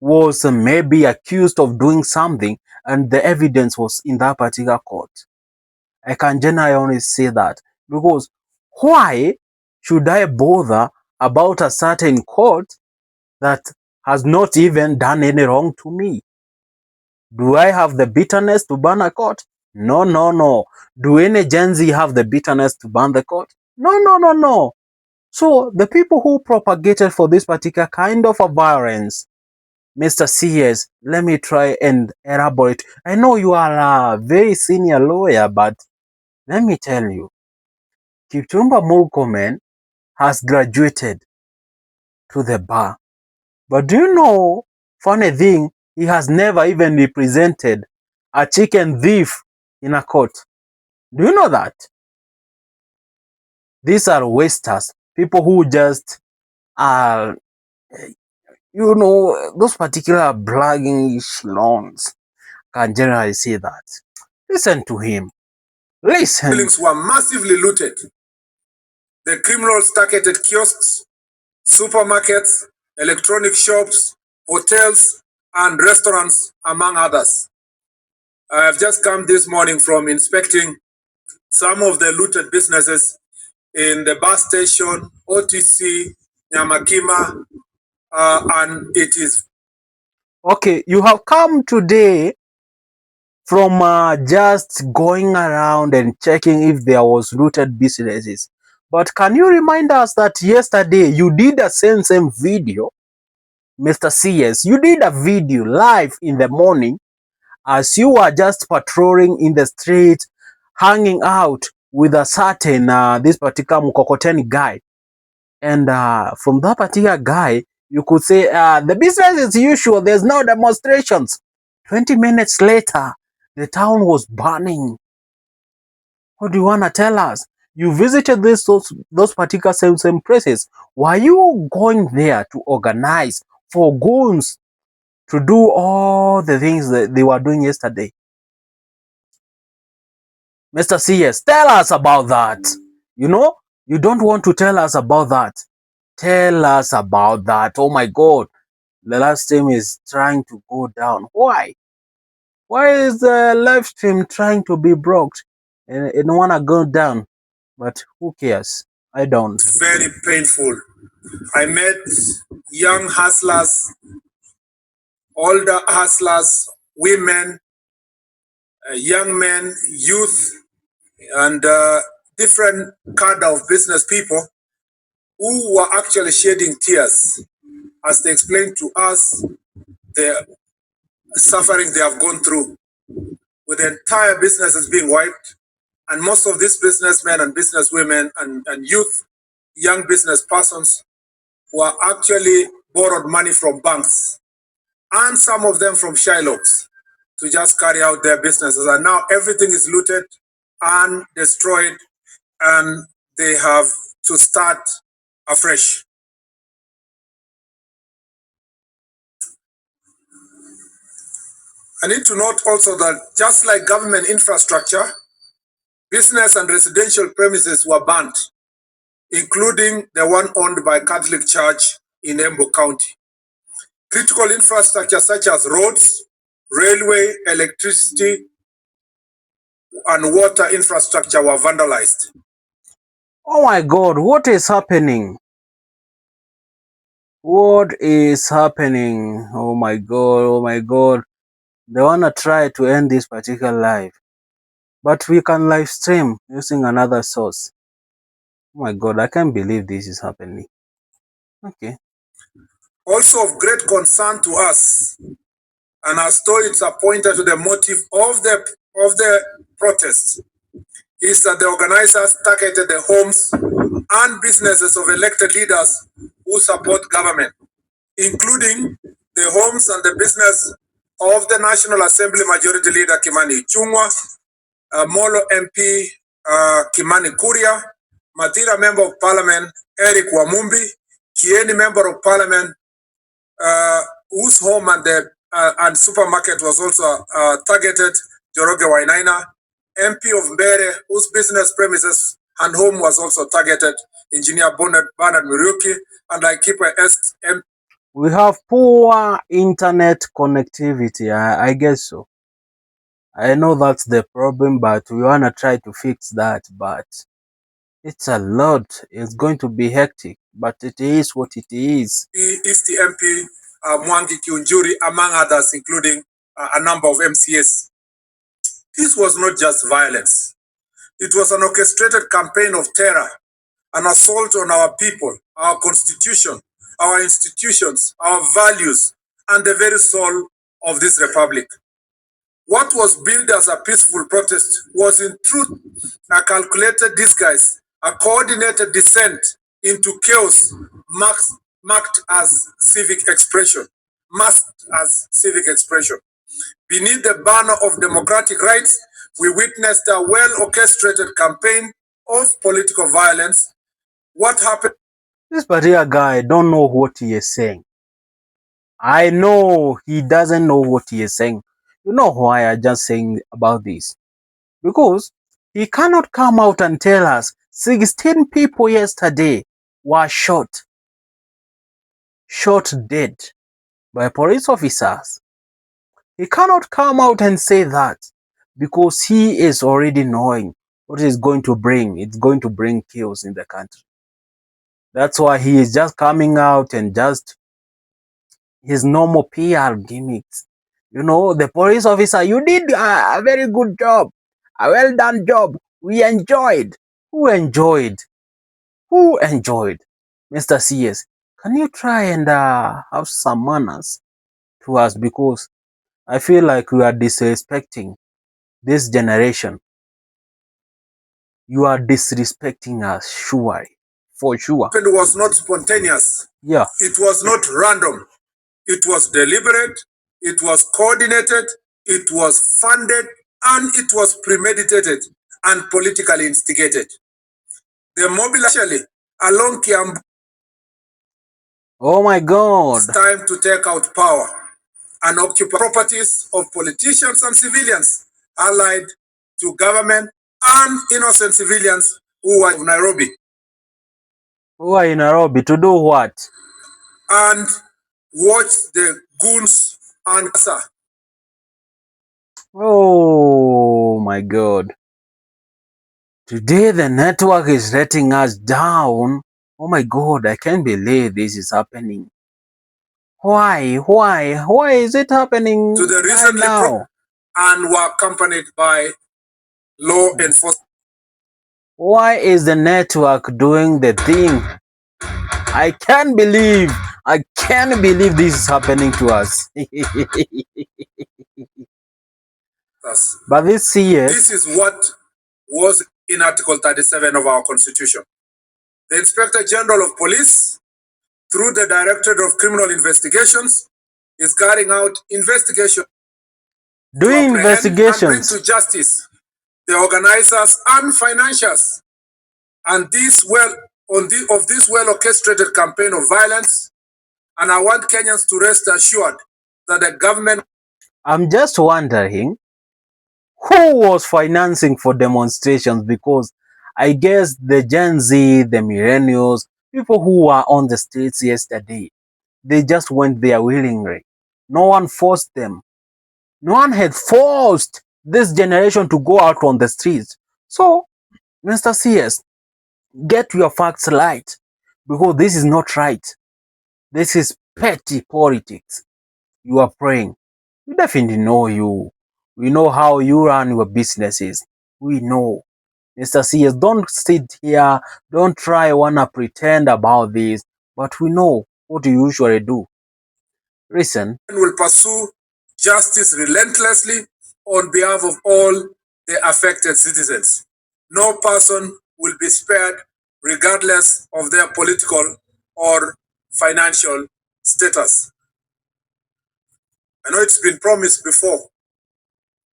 was maybe accused of doing something and the evidence was in that particular court. I can generally only say that because why should I bother about a certain court that has not even done any wrong to me? Do I have the bitterness to burn a court? No, no, no. Do any Gen Z have the bitterness to burn the court? No, no, no, no. So the people who propagated for this particular kind of a violence, Mr. CS, let me try and elaborate. I know you are a very senior lawyer, but let me tell you, Kipchumba Murkomen has graduated to the bar. But do you know, funny thing, he has never even represented a chicken thief in a court. Do you know that? These are wasters, people who just are, those particular bragging loans. Can generally say that. Listen to him. Listen. Buildings were massively looted. The criminals targeted kiosks, supermarkets, electronic shops, hotels, and restaurants, among others. I have just come this morning from inspecting some of the looted businesses in the bus station, OTC, Nyamakima, and it is... Okay, you have come today from just going around and checking if there was looted businesses. But can you remind us that yesterday you did the same video, Mr. CS? You did a video live in the morning as you were just patrolling in the street, hanging out with a certain, this particular Mkokoteni guy. And from that particular guy, you could say, the business is usual, there's no demonstrations. 20 minutes later, the town was burning. What do you want to tell us? You visited those particular same places. Were you going there to organize for goons to do all the things that they were doing yesterday? Mr. CS, tell us about that. You don't want to tell us about that. Tell us about that. Oh my God. The live stream is trying to go down. Why? Why is the live stream trying to be blocked and it don't want to go down? But who cares? I don't. very painful. I met young hustlers, older hustlers, women, young men, youth, and different kind of business people who were actually shedding tears as they explained to us the suffering they have gone through, with the entire businesses being wiped. And most of these businessmen and businesswomen and youth, young business persons, were actually borrowed money from banks, and some of them from Shylocks, to just carry out their businesses. And now everything is looted and destroyed, and they have to start afresh. I need to note also that just like government infrastructure, business and residential premises were burnt, including the one owned by Catholic Church in Embu County. Critical infrastructure such as roads, railway, electricity, and water infrastructure were vandalized. Oh my God, what is happening? What is happening? Oh my God, oh my God. They want to try to end this particular live. But we can live stream using another source. Oh my God, I can't believe this is happening. Okay. Also of great concern to us, and as though it's pointed to the motive of the protest, is that the organizers targeted the homes and businesses of elected leaders who support government, including the homes and the business of the National Assembly Majority Leader Kimani Ichung'wah, Molo MP Kimani Kuria, Mathira Member of Parliament Eric Wamumbi, Kieni Member of Parliament whose home and supermarket was also targeted, Joroge Wainaina, MP of Mbere, whose business premises and home was also targeted, Engineer Bernard Muriuki, and I keep a MP. We have poor internet connectivity, I guess so. I know that's the problem, but we want to try to fix that, but it's a lot. It's going to be hectic, but it is what it is. East MP Mwangi Kiunjuri, among others, including a number of MCAs. This was not just violence. It was an orchestrated campaign of terror, an assault on our people, our constitution, our institutions, our values, and the very soul of this republic. What was billed as a peaceful protest was in truth a calculated disguise, a coordinated descent into chaos marked as civic expression, masked as civic expression. Beneath the banner of democratic rights, we witnessed a well-orchestrated campaign of political violence. What happened? This particular guy don't know what he is saying. I know he doesn't know what he is saying. You know why I'm just saying about this? Because he cannot come out and tell us 16 people yesterday were shot dead by police officers. He cannot come out and say that because he is already knowing what it's going to bring. It's going to bring chaos in the country. That's why he is just coming out and just his normal PR gimmicks. You know, the police officer, you did a very good job, a well done job. We enjoyed. Who enjoyed? Who enjoyed? Mr. CS, can you try and have some manners to us, because I feel like we are disrespecting this generation. You are disrespecting us, surely, for sure. It was not spontaneous. Yeah. It was not random. It was deliberate. It was coordinated. It was funded, and it was premeditated and politically instigated. The mobilization along Kiambu. Oh my God. It's time to take out power and occupy properties of politicians and civilians allied to government and innocent civilians who are in Nairobi. Who are in Nairobi to do what? And watch the goons and Oh my God. Today the network is letting us down. Oh my God, I can't believe this is happening. Why? Why is it happening to the right recently now? And were accompanied by law enforcement. Why is the network doing the thing? I can't believe this is happening to us. But this CS, this is what was in Article 37 of our Constitution. The Inspector General of Police, through the Directorate of Criminal Investigations, is carrying out investigations doing to investigations and bring to justice the organizers and financiers, and this of this well-orchestrated campaign of violence. And I want Kenyans to rest assured that the government. I'm just wondering who was financing for demonstrations, because I guess the Gen Z, the millennials, people who were on the streets yesterday, they just went there willingly. No one forced them. No one had forced this generation to go out on the streets. So, Mr. CS, get your facts right, because this is not right. This is petty politics. You are praying. We definitely know you. We know how you run your businesses. We know. Mr. CS, don't sit here. Don't try wanna pretend about this. But we know what you usually do. Listen. Will pursue justice relentlessly on behalf of all the affected citizens. No person will be spared regardless of their political or financial status. I know it's been promised before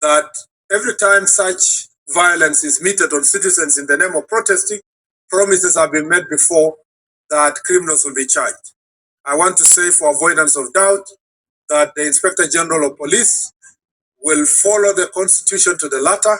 that every time such violence is meted on citizens in the name of protesting, promises have been made before that criminals will be charged. I want to say, for avoidance of doubt, that the Inspector General of Police will follow the Constitution to the letter,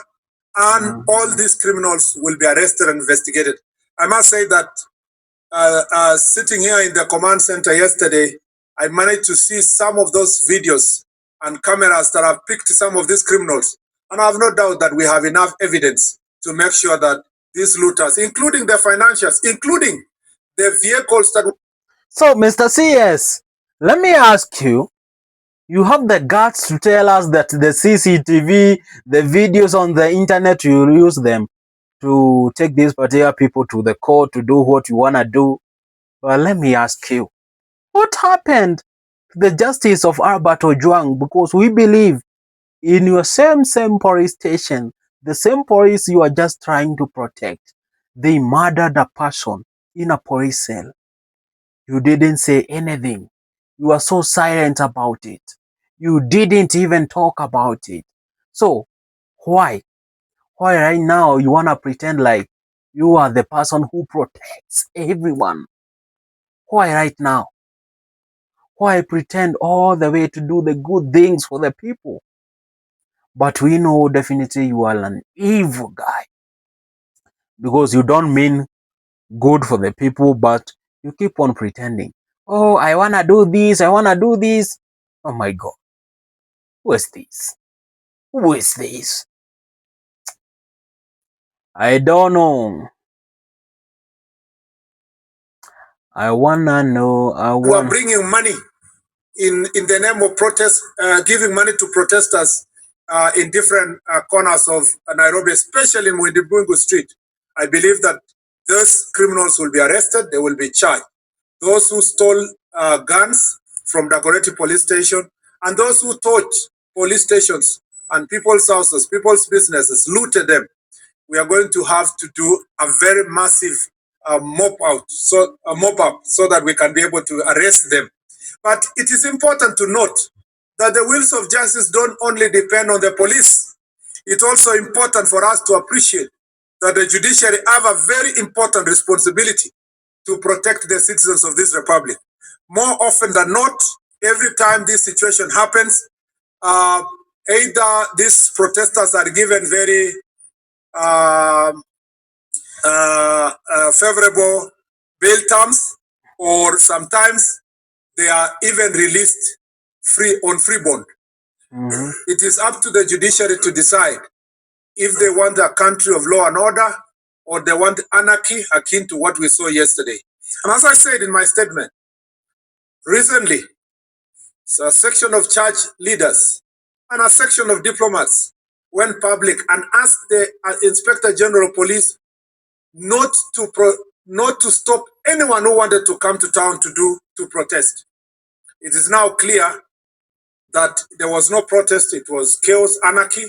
and all these criminals will be arrested and investigated. I must say that sitting here in the command center yesterday, I managed to see some of those videos and cameras that have picked some of these criminals. And I have no doubt that we have enough evidence to make sure that these looters, including the financials, including the vehicles that... So, Mr. CS, let me ask you, you have the guts to tell us that the CCTV, the videos on the internet, you use them to take these particular people to the court to do what you want to do. Well, let me ask you, what happened to the justice of Albert Ojwang? Because we believe in your same police station, the same police you are just trying to protect, they murdered a person in a police cell. You didn't say anything. You were so silent about it. You didn't even talk about it. So, why? Why right now you want to pretend like you are the person who protects everyone? Why right now? Why pretend all the way to do the good things for the people? But we know definitely you are an evil guy because you don't mean good for the people, but you keep on pretending. Oh, I want to do this. I want to do this. Oh my God. Who is this? Who is this? I don't know. I want to know. who are bringing money in the name of protest, giving money to protesters in different corners of Nairobi, especially in Mwindibungu Street. I believe that those criminals will be arrested, they will be charged. Those who stole guns from Dagoretti police station, and those who torched police stations and people's houses, people's businesses, looted them, we are going to have to do a very massive mop up so that we can be able to arrest them. But it is important to note that the wheels of justice don't only depend on the police. It's also important for us to appreciate that the judiciary have a very important responsibility to protect the citizens of this republic. More often than not, every time this situation happens, either these protesters are given very favorable bail terms, or sometimes they are even released on free bond. It is up to the judiciary to decide if they want a country of law and order or they want anarchy akin to what we saw yesterday. And as I said in my statement, recently, a section of church leaders and a section of diplomats went public and asked the Inspector General of Police not to stop anyone who wanted to come to town to protest. It is now clear that there was no protest, it was chaos, anarchy.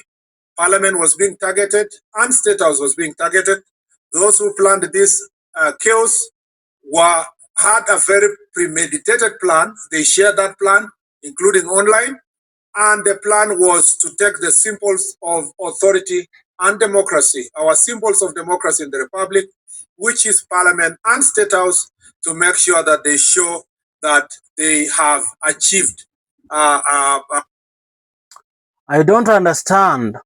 Parliament was being targeted and State House was being targeted. Those who planned this chaos had a very premeditated plan. They shared that plan, including online, and the plan was to take the symbols of authority and democracy, our symbols of democracy in the Republic, which is Parliament and State House, to make sure that they show that they have achieved. I don't understand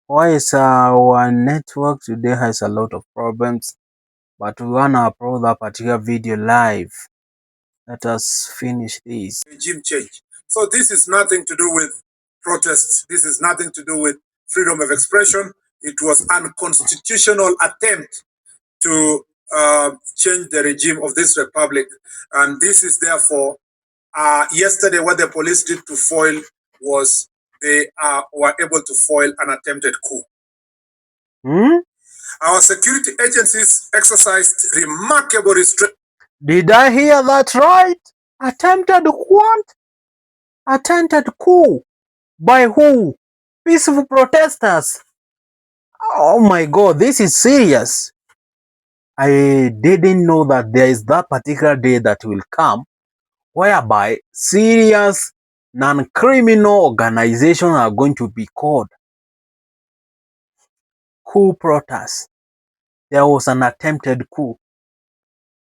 why is our network today has a lot of problems, but we want to upload that particular video live. Let us finish this. Regime change. So this is nothing to do with protests. This is nothing to do with freedom of expression. It was an unconstitutional attempt to change the regime of this republic. And this is therefore, yesterday what the police did to foil was they were able to foil an attempted coup. Our security agencies exercised remarkable restraint. Did I hear that right? Attempted what? Attempted coup. By who? Peaceful protesters. Oh my God, this is serious. I didn't know that there is that particular day that will come whereby serious non-criminal organizations are going to be called coup protests. There was an attempted coup.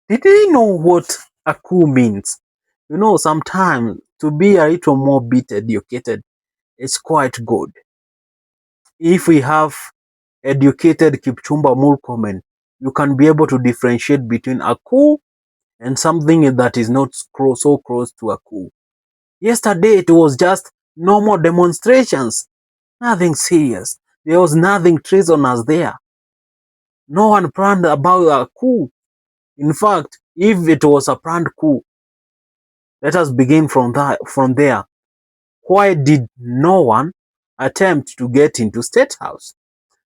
Did they know what a coup means? You know, sometimes to be a little more bit educated is quite good. If we have educated Kipchumba Murkomen, you can be able to differentiate between a coup and something that is not so close to a coup. Yesterday, it was just normal demonstrations, nothing serious. There was nothing treasonous there. No one planned about a coup. In fact, if it was a planned coup, let us begin from there. Why did no one attempt to get into State House?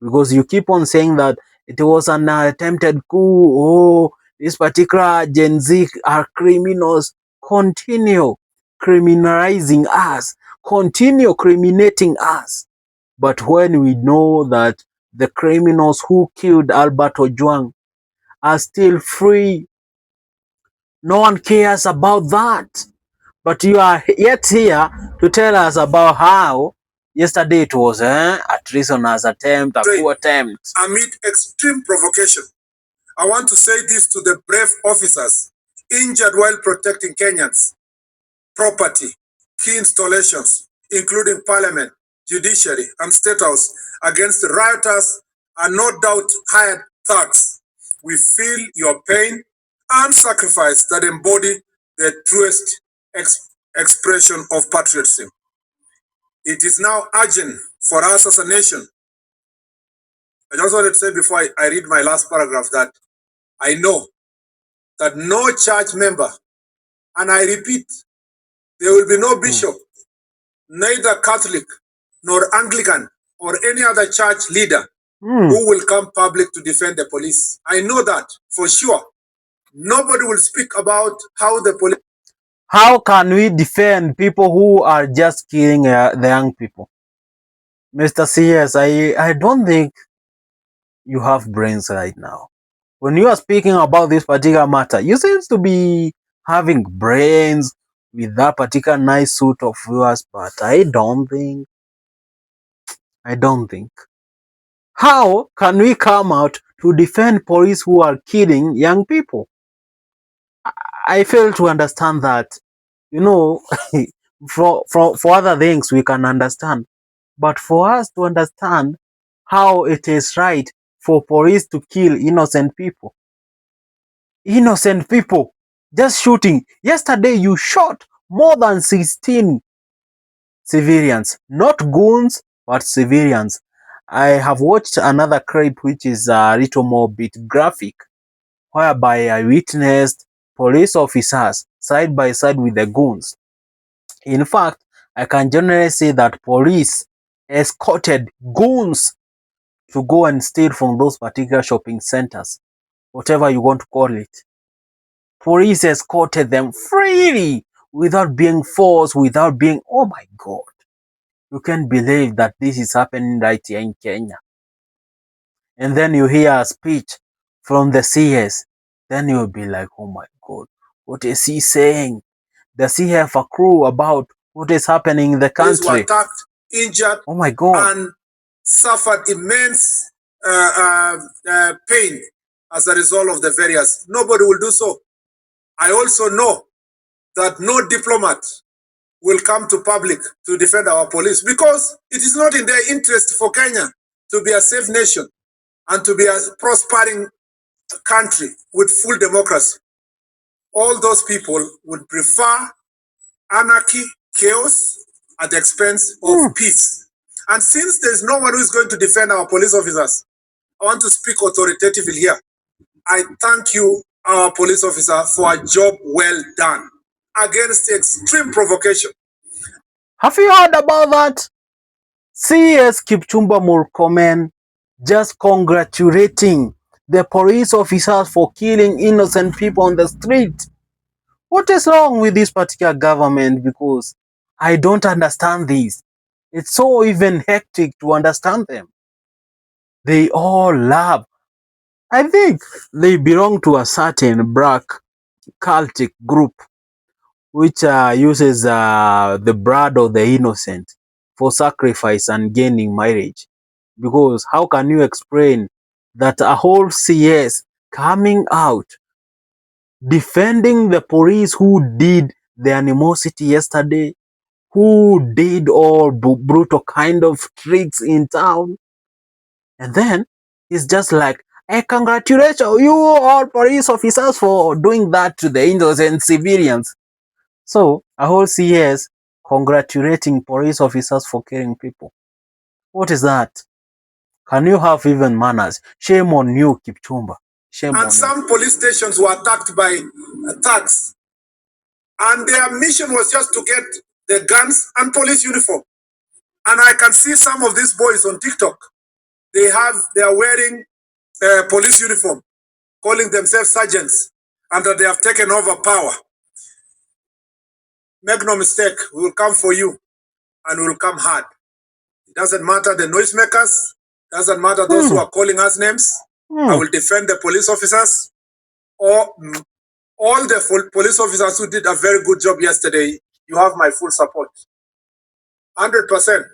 Because you keep on saying that it was an attempted coup. Oh, this particular Gen Z are criminals. Continue criminalizing us. Continue criminating us. But when we know that the criminals who killed Albert Ojwang are still free, no one cares about that. But you are yet here to tell us about how yesterday it was a treasonous attempt, a coup attempt. Amid extreme provocation, I want to say this to the brave officers injured while protecting Kenyans' property, key installations, including parliament, judiciary, and state house, against rioters and no doubt hired thugs. We feel your pain and sacrifice that embody the truest expression of patriotism. It is now urgent for us as a nation. I just wanted to say before I read my last paragraph that I know that no church member, and I repeat, there will be no bishop, neither Catholic nor Anglican or any other church leader who will come public to defend the police. I know that for sure. Nobody will speak about how the police. How can we defend people who are just killing the young people? Mr. CS, I don't think you have brains right now. When you are speaking about this particular matter, you seem to be having brains with that particular nice suit of yours, but I don't think. How can we come out to defend police who are killing young people? I fail to understand that. You know, for other things we can understand, but for us to understand how it is right for police to kill innocent people, just shooting. Yesterday you shot more than 16 civilians, not goons, but civilians. I have watched another clip which is a little more bit graphic, whereby I witnessed police officers side by side with the goons. In fact, I can generally say that police escorted goons to go and steal from those particular shopping centers, whatever you want to call it. Police escorted them freely without being forced, without being, oh my God. You can't believe that this is happening right here in Kenya. And then you hear a speech from the CS. Then you'll be like, oh my God, what is he saying? Does he have a clue about what is happening in the country? Were attacked, injured, oh my God, and suffered immense pain as a result of the various. Nobody will do so. I also know that no diplomat will come to public to defend our police because it is not in their interest for Kenya to be a safe nation and to be a prospering country with full democracy. All those people would prefer anarchy, chaos, at the expense of peace. And since there's no one who is going to defend our police officers, I want to speak authoritatively here. I thank you, our police officer, for a job well done against extreme provocation. Have you heard about that? CS Kipchumba Murkomen just congratulating the police officers for killing innocent people on the street. What is wrong with this particular government? Because I don't understand this. It's so even hectic to understand them. They all love. I think they belong to a certain black cultic group which uses the blood of the innocent for sacrifice and gaining marriage. Because how can you explain that a whole CS coming out defending the police who did the animosity yesterday, who did all brutal kind of tricks in town, and then it's just like, hey, congratulations you all police officers for doing that to the innocent civilians. So a whole CS congratulating police officers for killing people. What is that? Can you have even manners? Shame on you, Kipchumba. Shame on And you. some police stations were attacked by thugs. And their mission was just to get the guns and police uniform. And I can see some of these boys on TikTok. They are wearing police uniform, calling themselves sergeants, and that they have taken over power. Make no mistake, we will come for you, and we will come hard. It doesn't matter the noisemakers, doesn't matter those who are calling us names. I will defend the police officers, or all the police officers who did a very good job yesterday. You have my full support, 100%.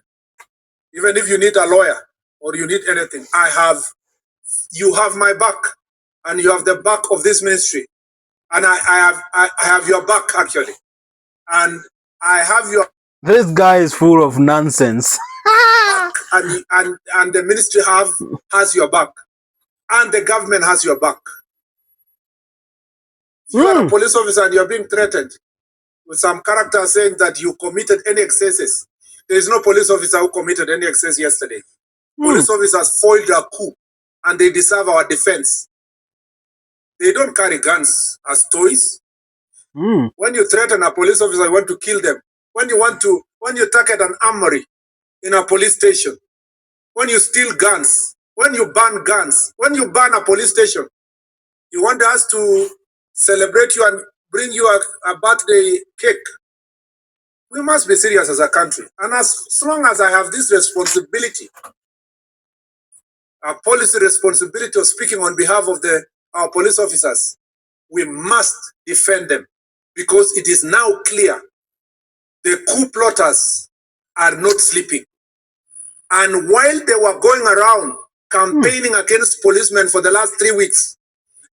Even if you need a lawyer or you need anything, you have my back, and you have the back of this ministry, and I have your back actually, and I have your This guy is full of nonsense. back, and the ministry has your back, and the government has your back. You are a police officer and you are being threatened with some character saying that you committed any excesses. There is no police officer who committed any excess yesterday. Police officers foiled a coup, and they deserve our defense. They don't carry guns as toys. When you threaten a police officer, you want to kill them. When you target an armory in a police station, when you steal guns, when you ban guns, when you ban a police station, you want us to celebrate you and bring you a birthday cake. We must be serious as a country. And as long as I have this responsibility, a policy responsibility of speaking on behalf of our police officers, we must defend them, because it is now clear the coup plotters are not sleeping. And while they were going around campaigning against policemen for the last 3 weeks,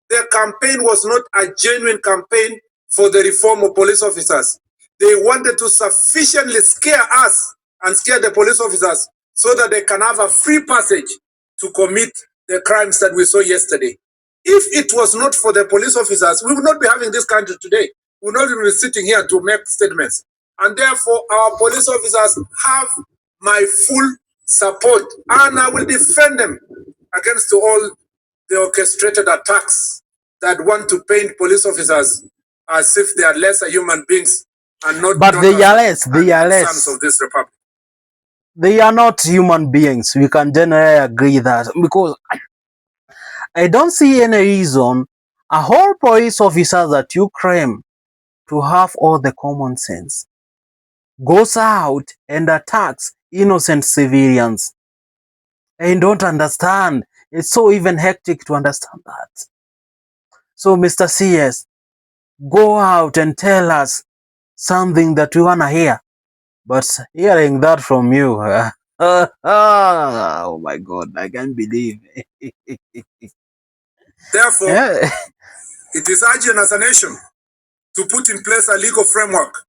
their campaign was not a genuine campaign for the reform of police officers. They wanted to sufficiently scare us and scare the police officers so that they can have a free passage to commit the crimes that we saw yesterday. If it was not for the police officers, we would not be having this country today. We would not be sitting here to make statements. And therefore, our police officers have my full support, and I will defend them against all the orchestrated attacks that want to paint police officers as if they are lesser human beings and not But they are less. sons of this republic. They are not human beings. We can generally agree that, because I don't see any reason a whole police officer that you claim to have all the common sense goes out and attacks innocent civilians. I don't understand. It's so even hectic to understand that. So, Mr. CS, go out and tell us something that we want to hear. But hearing that from you, oh my God, I can't believe it. Therefore, it is urgent as a nation to put in place a legal framework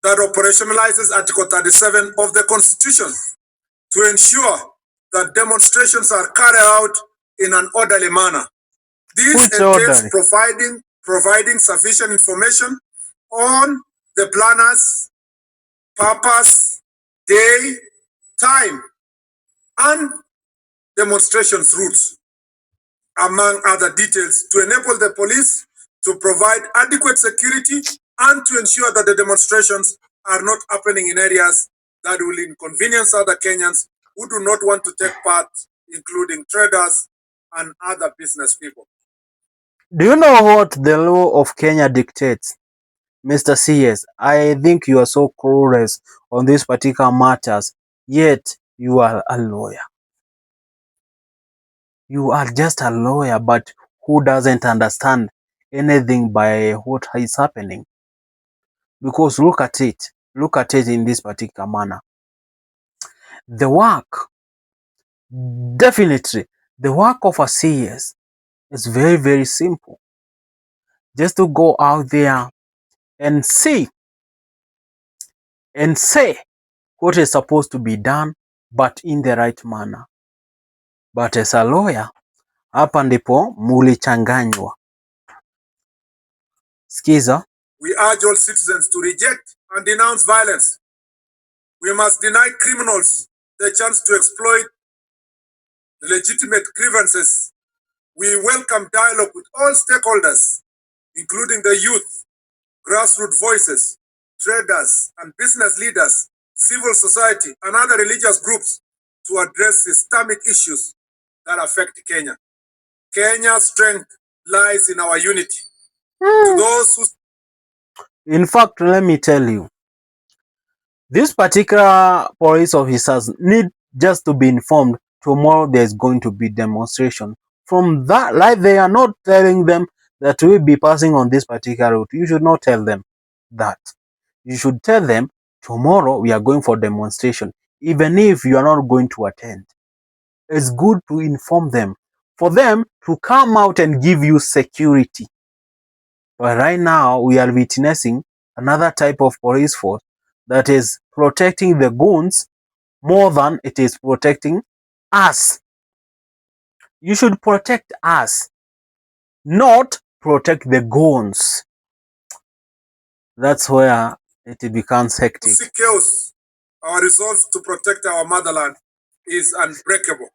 that operationalizes Article 37 of the Constitution to ensure that demonstrations are carried out in an orderly manner. This entails providing sufficient information on the planners, purpose, day, time, and demonstrations routes, among other details, to enable the police to provide adequate security and to ensure that the demonstrations are not happening in areas that will inconvenience other Kenyans who do not want to take part, including traders and other business people. Do you know what the law of Kenya dictates? Mr. CS, I think you are so clueless on these particular matters, yet you are a lawyer. You are just a lawyer, but who doesn't understand anything by what is happening? Because look at it in this particular manner. The work, definitely, the work of a CS is very, very simple. Just to go out there and see and say what is supposed to be done, but in the right manner. But as a lawyer, hapa ndipo mulichanganywa. Skiza. We urge all citizens to reject and denounce violence. We must deny criminals the chance to exploit legitimate grievances. We welcome dialogue with all stakeholders, including the youth, grassroots voices, traders and business leaders, civil society, and other religious groups to address systemic issues that affect Kenya. Kenya's strength lies in our unity. To those who... In fact, let me tell you, these particular police officers need just to be informed tomorrow there's going to be demonstration. From that, like they are not telling them that we'll be passing on this particular route. You should not tell them that. You should tell them tomorrow we are going for demonstration, even if you are not going to attend. It's good to inform them, for them to come out and give you security. But right now, we are witnessing another type of police force that is protecting the goons more than it is protecting us. You should protect us, not protect the goons. That's where it becomes hectic. Chaos. Our resolve to protect our motherland is unbreakable.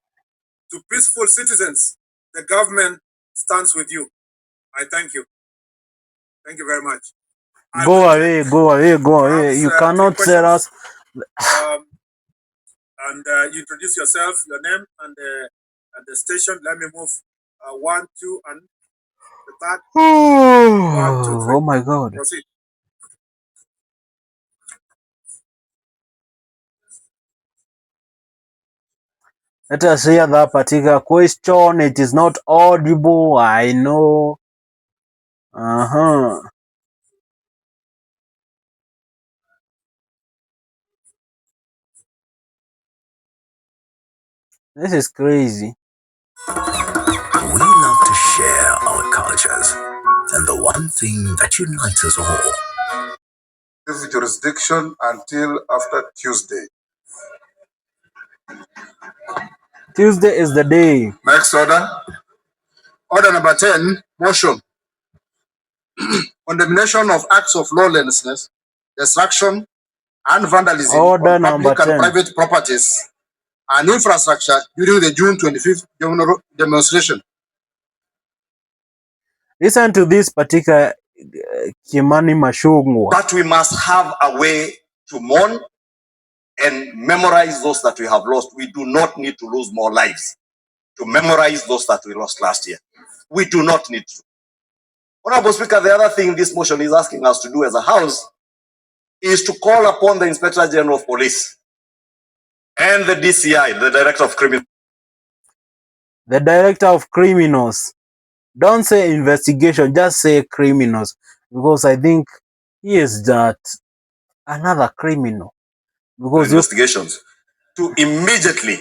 To peaceful citizens, the government stands with you. I thank you. Thank you very much. Go away, go away, go away. You cannot tell us. You introduce yourself, your name, and the station. Let me move 1, 2, and the third. 1, 2, 3. Oh my God. Proceed. Let us hear that particular question. It is not audible. I know. This is crazy. We love to share our cultures, and the one thing that unites us all. This jurisdiction until after Tuesday. Tuesday is the day. Next order. Order number 10, motion. Condemnation of acts of lawlessness, destruction, and vandalism Order on public number 10. and private properties and infrastructure during the June 25th general demonstration. Listen to this particular Kimani Mashungwa. But we must have a way to mourn and memorize those that we have lost. We do not need to lose more lives to memorize those that we lost last year. We do not need to. Honorable Speaker, the other thing this motion is asking us to do as a House is to call upon the Inspector General of Police and the DCI, the Director of Criminals. The Director of Criminals. Don't say investigation, just say criminals. Because I think he is that another criminal. Because investigations to immediately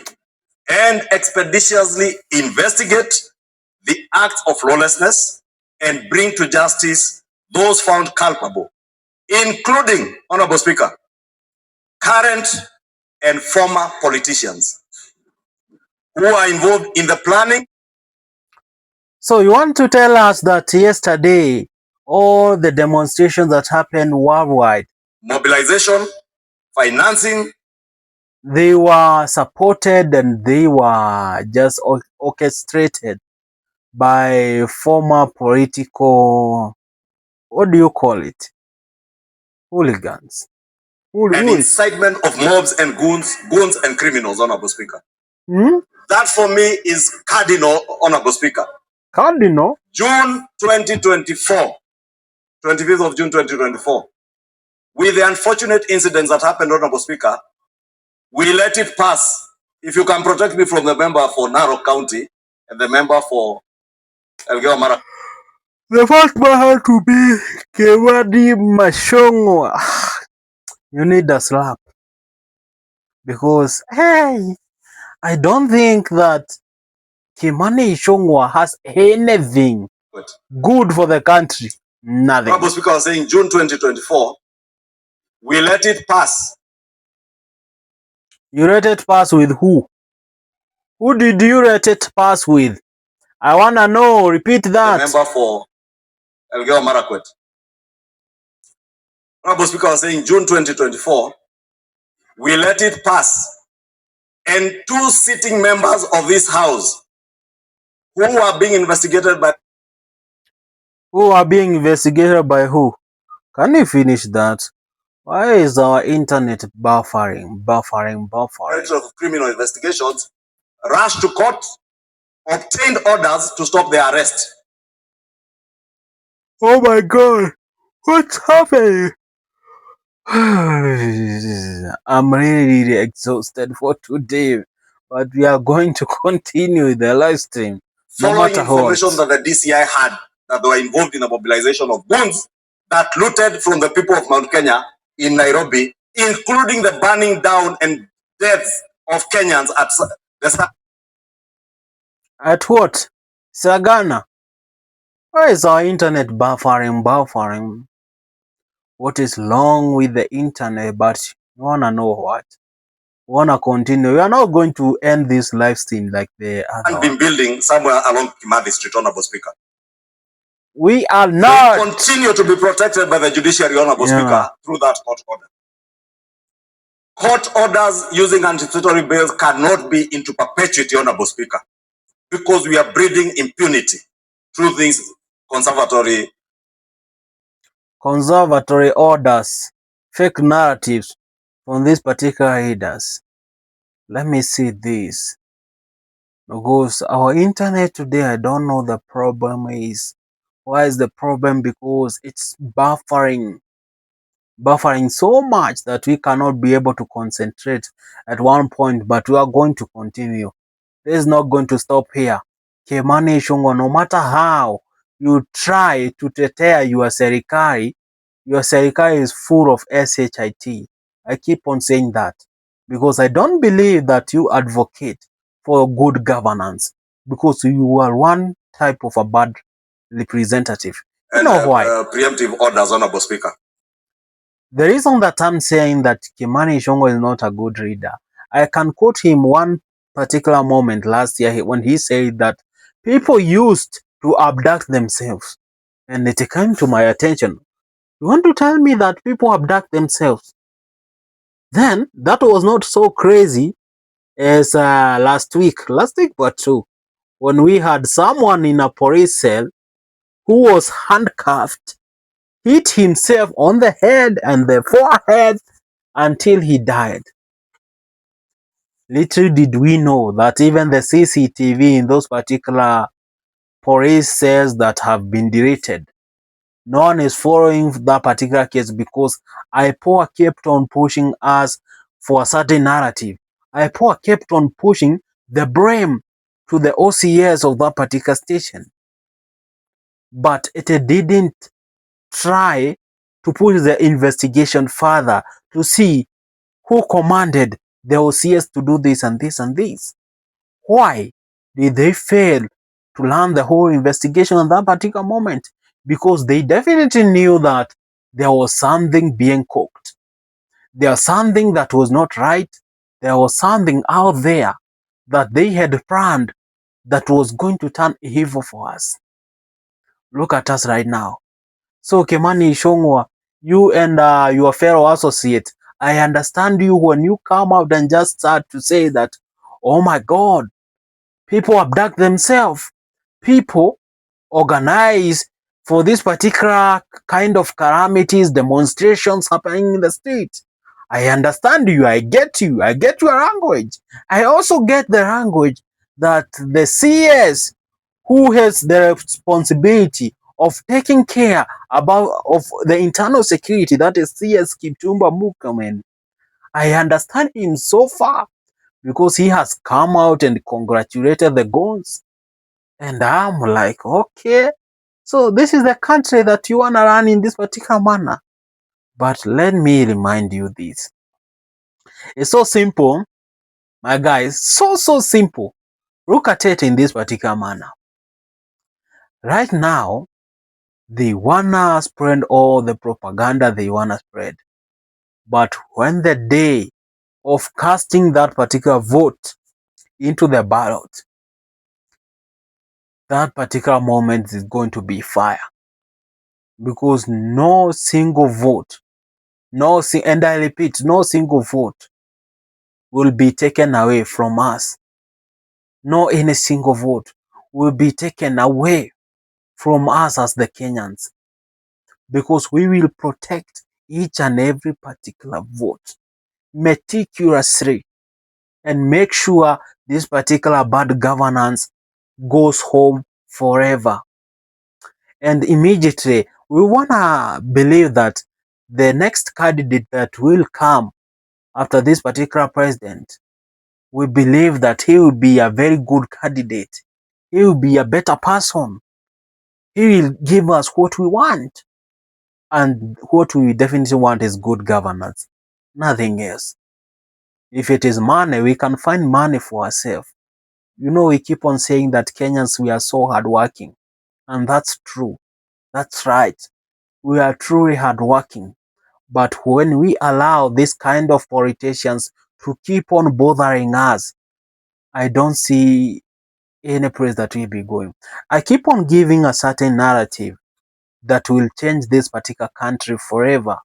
and expeditiously investigate the acts of lawlessness and bring to justice those found culpable, including, Honorable Speaker, current and former politicians who are involved in the planning. So you want to tell us that yesterday, all the demonstrations that happened worldwide, mobilization, financing, they were supported and they were just orchestrated by former political, what do you call it? Hooligans. And incitement of mobs and goons and criminals, Honorable Speaker. That for me is cardinal, Honorable Speaker. Cardinal? June 2024, 25th of June 2024. With the unfortunate incidents that happened, Honorable Speaker, we let it pass. If you can protect me from the member for Narok County and the member for Elgeyo Marakwet. The first one had to be Kimani Ichung'wah. You need a slap because, hey, I don't think that Kimani Ichung'wah has anything good for the country. Nothing. Honorable Speaker was saying June 2024, we let it pass. You rate it pass with who? Who did you rate it pass with? I wanna know. Repeat that. The member for Elgeyo Marakwet. Honorable Speaker was saying June 2024, we let it pass. And two sitting members of this house who are being investigated by... Who are being investigated by who? Can you finish that? Why is our internet buffering? Director of Criminal Investigations rushed to court, obtained orders to stop the arrest. Oh my God, what's happening? I'm really exhausted for today, but we are going to continue the live stream. Following information that the DCI had that they were involved in a mobilization of goons that looted from the people of Mount Kenya in Nairobi, including the burning down and deaths of Kenyans at the... At what? Sagana? Why is our internet buffering? What is wrong with the internet? But you wanna know what? Wanna continue? We are not going to end this live stream like the other been building somewhere along Kimathi Street, Honorable Speaker. We are not. They continue to be protected by the judiciary, Honorable Speaker, through that court order. Court orders using anticipatory bail cannot be into perpetuity, Honorable Speaker, because we are breeding impunity through these conservatory orders, fake narratives from these particular leaders. Let me see this. Because our internet today, I don't know the problem is. Why is the problem? Because it's buffering so much that we cannot be able to concentrate at one point, but we are going to continue. This is not going to stop here. Kimani Ichung'wah, no matter how you try to tetea your serikali is full of shit. I keep on saying that because I don't believe that you advocate for good governance because you are one type of a bad representative. You know why? Preemptive orders, Honorable Speaker. The reason that I'm saying that Kimani Ichung'wah is not a good reader, I can quote him one particular moment last year when he said that people used to abduct themselves. And it came to my attention. You want to tell me that people abduct themselves? Then that was not so crazy as last week but true, when we had someone in a police cell who was handcuffed, hit himself on the head and the forehead until he died. Little did we know that even the CCTV in those particular police cells that have been deleted, no one is following that particular case because IPOA kept on pushing us for a certain narrative. IPOA kept on pushing the blame to the OCS of that particular station. But it didn't try to push the investigation further to see who commanded the OCS to do this and this and this. Why did they fail to learn the whole investigation at that particular moment? Because they definitely knew that there was something being cooked. There was something that was not right. There was something out there that they had planned that was going to turn evil for us. Look at us right now. So Kimani Ichung'wah, you and your fellow associate, I understand you when you come out and just start to say that, oh my God, people abduct themselves. People organize for this particular kind of calamities, demonstrations happening in the street. I understand you. I get you. I get your language. I also get the language that the CS who has the responsibility of taking care of the internal security, that is CS Kipchumba Murkomen. I understand him so far because he has come out and congratulated the goons. And I'm like, okay, So this is the country that you want to run in this particular manner. But let me remind you this. It's so simple, my guys, so simple. Look at it in this particular manner. Right now, they wanna spread all the propaganda they wanna spread. But when the day of casting that particular vote into the ballot, that particular moment is going to be fire. Because no single vote, and I repeat, no single vote will be taken away from us. No any single vote will be taken away from us as the Kenyans. Because we will protect each and every particular vote meticulously and make sure this particular bad governance goes home forever. And immediately, we want to believe that the next candidate that will come after this particular president, we believe that he will be a very good candidate. He will be a better person. He will give us what we want. And what we definitely want is good governance. Nothing else. If it is money, we can find money for ourselves. You know, we keep on saying that Kenyans, we are so hardworking. And that's true. That's right. We are truly hardworking. But when we allow this kind of politicians to keep on bothering us, I don't see any place that we'll be going. I keep on giving a certain narrative that will change this particular country forever.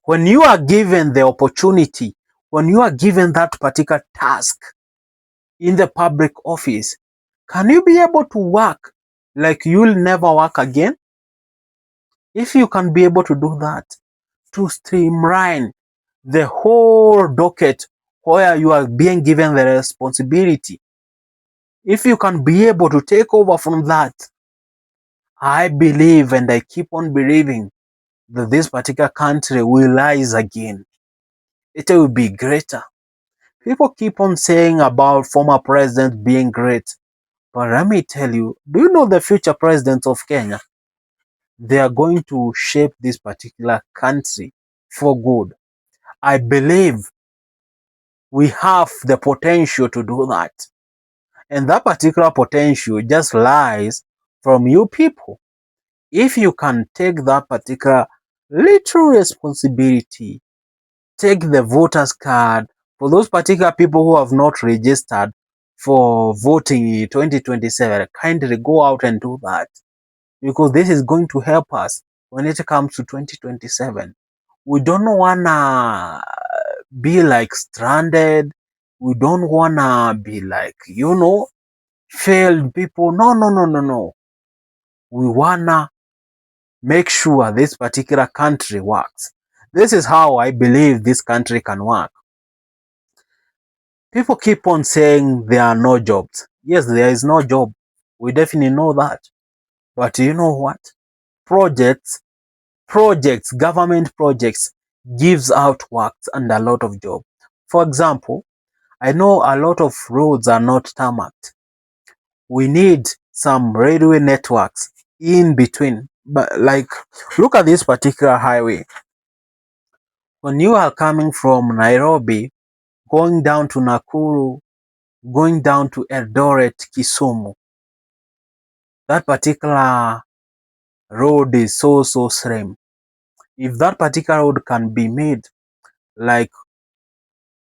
When you are given the opportunity, when you are given that particular task in the public office, can you be able to work like you'll never work again? If you can be able to do that, to streamline the whole docket where you are being given the responsibility, if you can be able to take over from that, I believe and I keep on believing that this particular country will rise again. It will be greater. People keep on saying about former presidents being great. But let me tell you, do you know the future presidents of Kenya? They are going to shape this particular country for good. I believe we have the potential to do that. And that particular potential just lies from you people. If you can take that particular little responsibility, take the voter's card for those particular people who have not registered for voting in 2027, kindly go out and do that. Because this is going to help us when it comes to 2027. We don't wanna be like stranded. We don't wanna be like, failed people. No. We wanna make sure this particular country works. This is how I believe this country can work. People keep on saying there are no jobs. Yes, there is no job. We definitely know that. But you know what? Projects, government projects gives out works and a lot of jobs. For example, I know a lot of roads are not tarmacked. We need some railway networks in between. But like, look at this particular highway. When you are coming from Nairobi, going down to Nakuru, going down to Eldoret, Kisumu, that particular road is so slim. If that particular road can be made like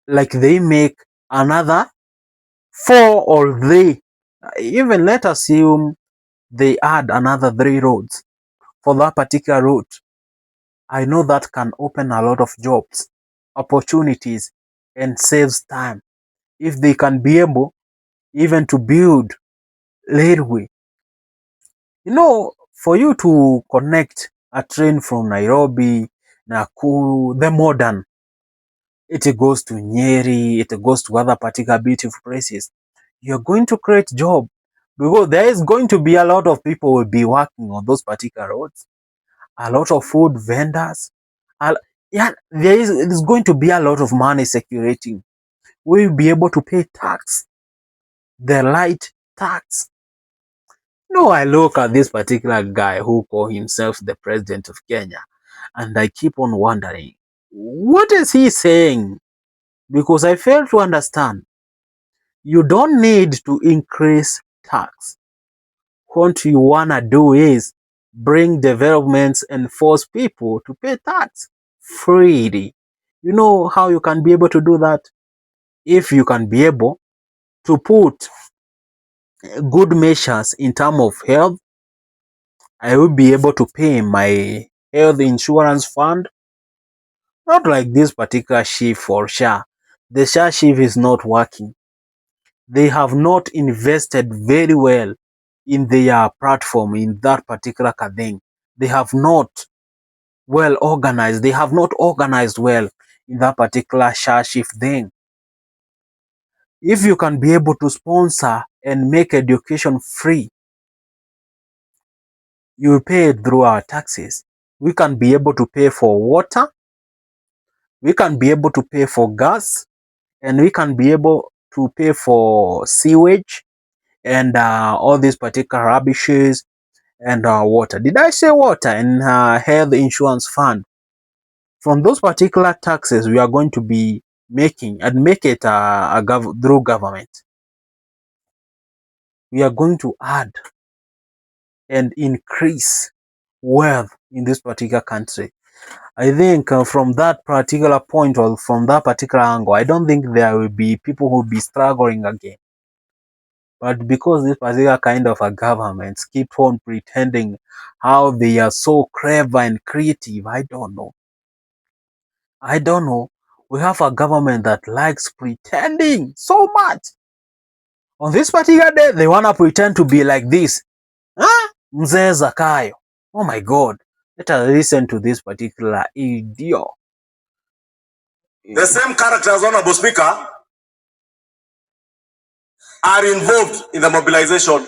they make another 4 or 3, even let us assume they add another 3 roads for that particular route, I know that can open a lot of jobs, opportunities, and saves time. If they can be able even to build railway. For you to connect a train from Nairobi, Nakuru, the modern, it goes to Nyeri, it goes to other particular beautiful places. You're going to create job because there is going to be a lot of people will be working on those particular roads. A lot of food vendors. Yeah, it is going to be a lot of money circulating. We'll be able to pay tax, the light tax. No, I look at this particular guy who call himself the president of Kenya, and I keep on wondering, what is he saying? Because I fail to understand. You don't need to increase tax. What you wanna do is bring developments and force people to pay tax freely. You know how you can be able to do that? If you can be able to put good measures in terms of health, I will be able to pay my health insurance fund. Not like this particular shift for SHA. The SHA shift is not working. They have not invested very well in their platform, in that particular thing. They have not well organized. They have not organized well in that particular SHA shift thing. If you can be able to sponsor and make education free, you pay it through our taxes. We can be able to pay for water, we can be able to pay for gas, and we can be able to pay for sewage and all these particular rubbishes and water. Did I say water? And health insurance fund. From those particular taxes, we are going to be making and make it through government. We are going to add and increase wealth in this particular country. I think from that particular point or from that particular angle, I don't think there will be people who will be struggling again. But because this particular kind of a government keep on pretending how they are so clever and creative, I don't know. I don't know. We have a government that likes pretending so much. On this particular day, they want to pretend to be like this. Huh? Mzee Zakayo. Oh my God. Let us listen to this particular idiot. The same characters, Honorable Speaker, are involved in the mobilization,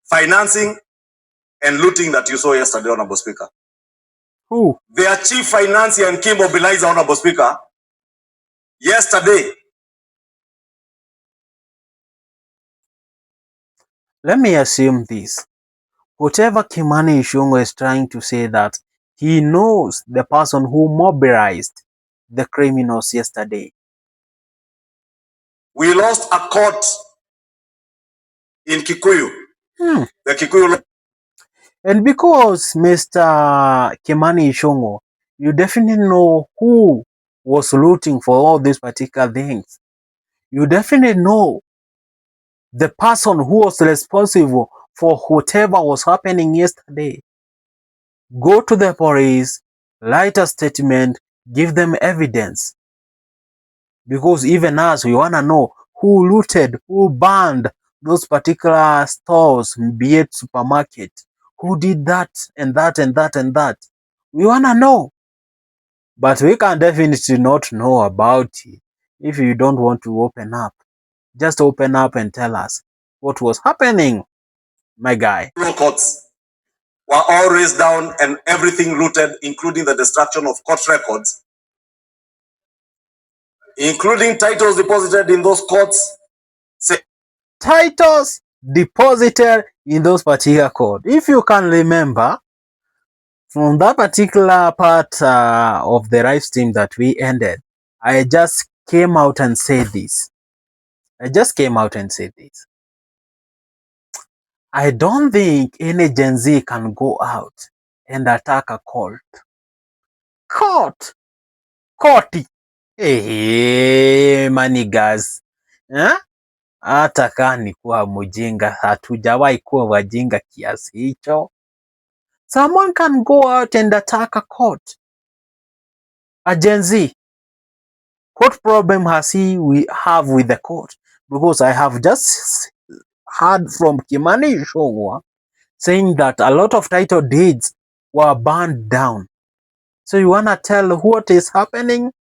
financing, and looting that you saw yesterday, Honorable Speaker. Who? Their chief financier and key mobilizer, Honorable Speaker, yesterday. Let me assume this. Whatever Kimani Ichung'wah is trying to say that he knows the person who mobilized the criminals yesterday. We lost a court in Kikuyu. The Kikuyu. And because Mr. Kimani Ichung'wah, you definitely know who was looting for all these particular things. You definitely know the person who was responsible for whatever was happening yesterday. Go to the police, write a statement, give them evidence. Because even us, we want to know who looted, who burned those particular stores, be it supermarket, who did that and that and that and that. We want to know. But we can definitely not know about it if you don't want to open up. Just open up and tell us what was happening, my guy. Courts were all raised down and everything looted, including the destruction of court records, including titles deposited in those courts. Titles deposited in those particular courts. If you can remember, from that particular part of the live stream that we ended, I just came out and said this. I don't think any Gen Z can go out and attack a court. Courty. Hey, manigas. Hata kaa ni kuwa mjinga, hatujawahi kuwa wajinga kiasi hicho. Someone can go out and attack a court. A Gen Z. What problem has we have with the court? Because I have just heard from Kimani Ichung'wah saying that a lot of title deeds were burned down. So you wanna tell what is happening?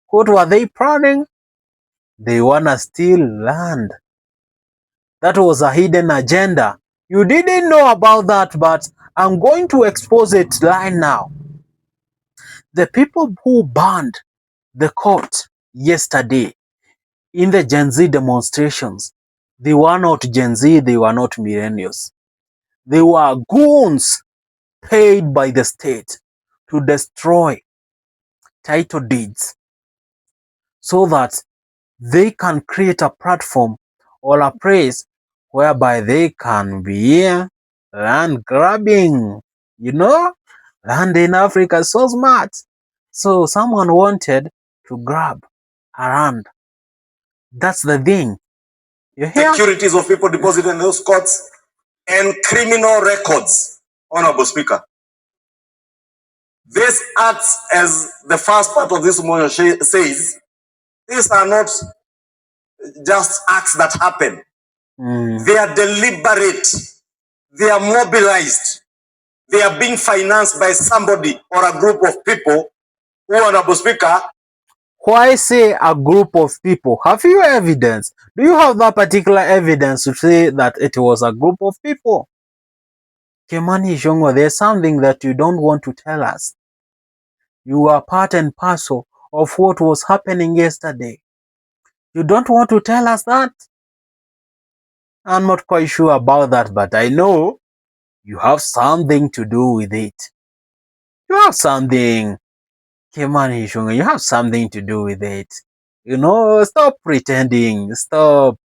What were they planning? They wanna steal land. That was a hidden agenda. You didn't know about that, but I'm going to expose it right now. The people who burned the court yesterday in the Gen Z demonstrations, they were not Gen Z, they were not millennials. They were goons paid by the state to destroy title deeds so that they can create a platform or a place whereby they can be land grabbing. You know, land in Africa is so smart. So someone wanted to grab a land. That's the thing. You hear? Securities of people deposited in those courts and criminal records, Honorable Speaker. This acts as the first part of this motion says, these are not just acts that happen. They are deliberate. They are mobilized. They are being financed by somebody or a group of people who, Honorable Speaker. Why say a group of people? Have you evidence? Do you have that particular evidence to say that it was a group of people? Kimani Ichung'wah, there's something that you don't want to tell us. You are part and parcel of what was happening yesterday. You don't want to tell us that? I'm not quite sure about that, but I know you have something to do with it. You have something, Kimani Ichung'wah, you have something to do with it. You know, stop pretending. Stop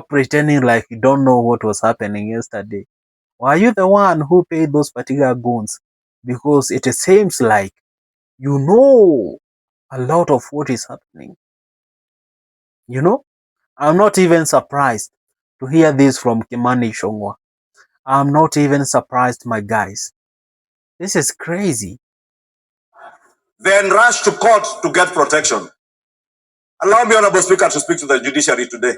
pretending like you don't know what was happening yesterday. Were you the one who paid those particular goons? Because it seems like you know a lot of what is happening. You know, I'm not even surprised to hear this from Kimani Ichung'wah. I'm not even surprised, my guys. This is crazy. Then rush to court to get protection. Allow me, Honorable Speaker, to speak to the judiciary today.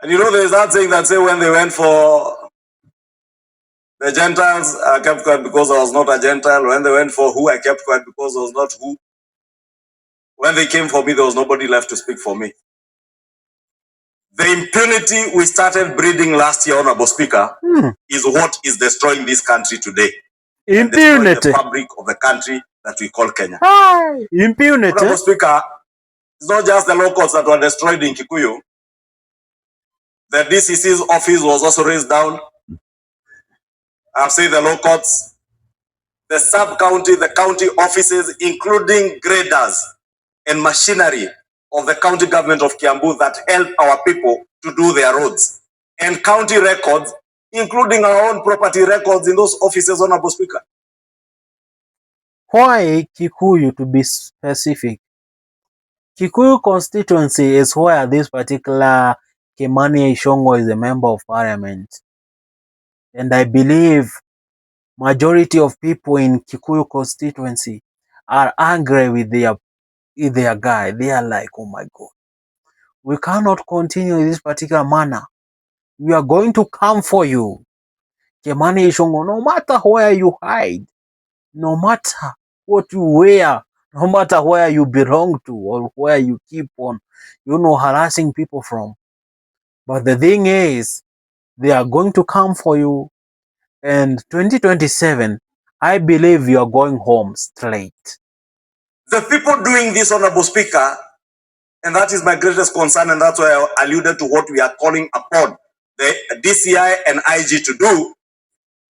And you know, there's that saying that say when they went for the Gentiles, I kept quiet because I was not a Gentile. When they went for who, I kept quiet because I was not who. When they came for me, there was nobody left to speak for me. The impunity we started breeding last year, Honorable Speaker, is what is destroying this country today. And destroying the fabric of the country that we call Kenya. Impunity. Honorable Speaker, it's not just the locals that were destroyed in Kikuyu. The DCC's office was also raised down. I've seen the law courts, the sub-county, the county offices, including graders and machinery of the county government of Kiambu that help our people to do their roads. And county records, including our own property records in those offices, Honorable Speaker. Why Kikuyu, to be specific? Kikuyu constituency is where this particular Kimani Ichung'wah is a member of parliament. And I believe majority of people in Kikuyu constituency are angry with their guy. They are like, oh my God, we cannot continue in this particular manner. We are going to come for you. Kimani Ichung'wah, no matter where you hide, no matter what you wear, no matter where you belong to or where you keep on, harassing people from. But the thing is, they are going to come for you. And 2027, I believe you are going home straight. The people doing this, Honorable Speaker, and that is my greatest concern, and that's why I alluded to what we are calling upon the DCI and IG to do,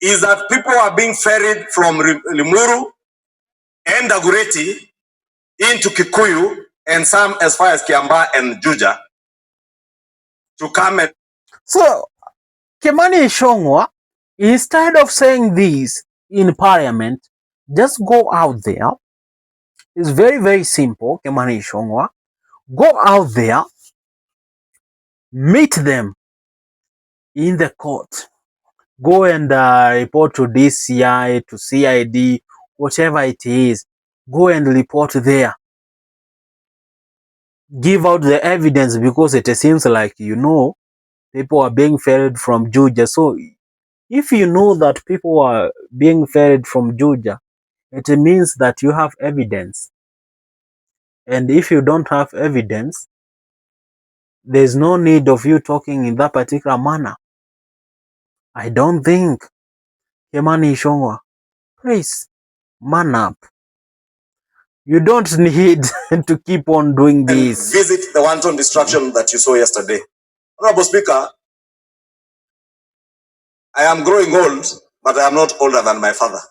is that people are being ferried from Limuru and Dagoretti into Kikuyu and some as far as Kiambaa and Juja to come and... So, Kimani Ichung'wah, instead of saying this in parliament, just go out there. It's very, very simple, Kimani Ichung'wah. Go out there, meet them in the court. Go and report to DCI, to CID, whatever it is. Go and report there. Give out the evidence, because it seems like, people are being ferried from Juja. So if you know that people are being ferried from Juja, it means that you have evidence. And if you don't have evidence, there's no need of you talking in that particular manner. I don't think. Kimani Ichung'wah, please, man up. You don't need to keep on doing this. Visit the wanton destruction that you saw yesterday. Honorable Speaker, I am growing old, but I am not older than my father.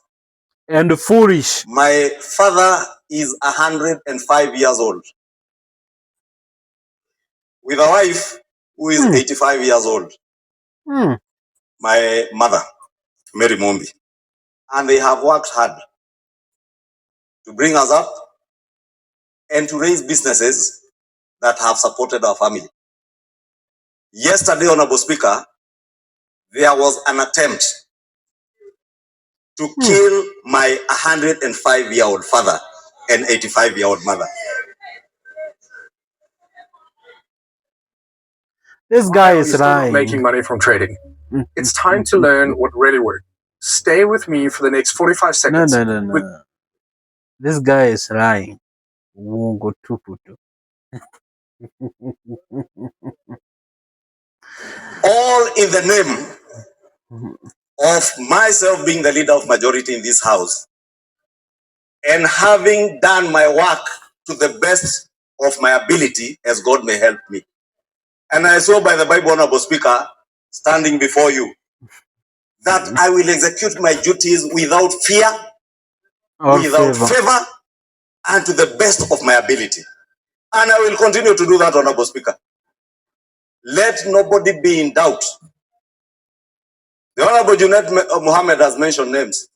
And foolish. My father is 105 years old, with a wife who is 85 years old. My mother, Mary Mombi. And they have worked hard to bring us up and to raise businesses that have supported our family. Yesterday, Honorable Speaker, there was an attempt to kill my 105-year-old father and 85-year-old mother. This guy is lying. Making money from trading. It's time to learn what really works. Stay with me for the next 45 seconds. No. This guy is lying. Uongo tupu tu. All in the name of myself being the leader of majority in this house and having done my work to the best of my ability as God may help me. And I saw by the Bible, Honorable Speaker, standing before you, that I will execute my duties without fear, without favor, and to the best of my ability. And I will continue to do that, Honorable Speaker. Let nobody be in doubt. The Honorable Junet Mohammed has mentioned names.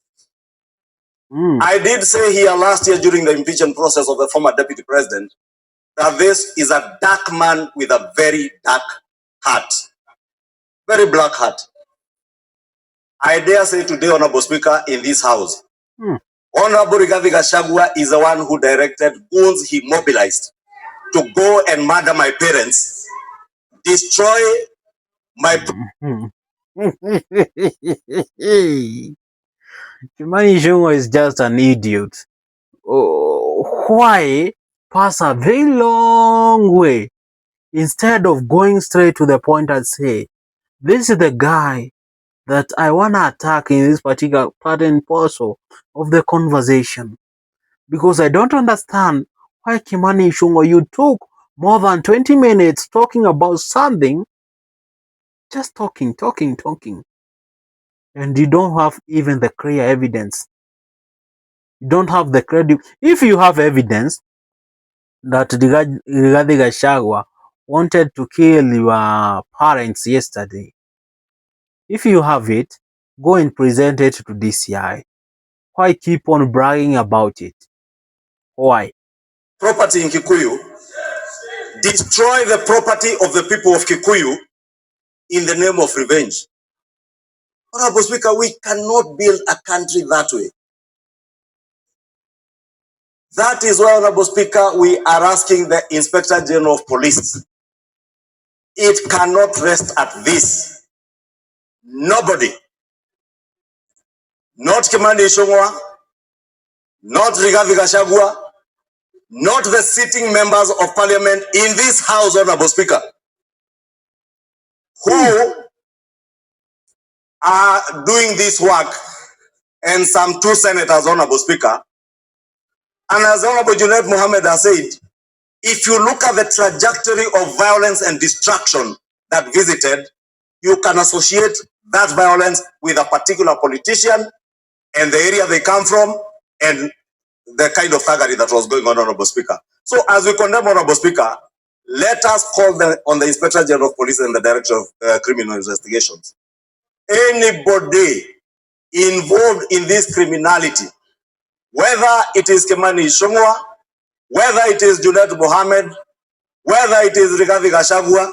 I did say here last year during the impeachment process of the former deputy president that this is a dark man with a very dark heart. Very black heart. I dare say today, Honorable Speaker, in this house, Honorable Rigathi Gachagua is the one who directed goons he mobilized to go and murder my parents, destroy my... Kimani Ichung'wah is just an idiot. Why pass a very long way instead of going straight to the point and say, this is the guy that I want to attack in this particular part and parcel of the conversation? Because I don't understand why Kimani Ichung'wah, you took more than 20 minutes talking about something, just talking. And you don't have even the clear evidence. You don't have the credit. If you have evidence that Rigathi Gachagua wanted to kill your parents yesterday, if you have it, go and present it to DCI. Why keep on bragging about it? Why? Property in Kikuyu, destroy the property of the people of Kikuyu in the name of revenge. Honorable Speaker, we cannot build a country that way. That is why, Honorable Speaker, we are asking the Inspector General of Police. It cannot rest at this. Nobody, not Kimani Ichung'wah, not Rigathi Gachagua, not the sitting members of parliament in this house, Honorable Speaker, who are doing this work, and some 2 senators, Honorable Speaker. And as Honorable Junet Mohammed has said, if you look at the trajectory of violence and destruction that visited, you can associate that violence with a particular politician and the area they come from and the kind of thuggery that was going on, Honorable Speaker. So as we condemn, Honorable Speaker, let us call on the Inspector General of Police and the Director of Criminal Investigations. Anybody involved in this criminality, whether it is Kimani Ichung'wah, whether it is Junet Mohammed, whether it is Rigathi Gachagua,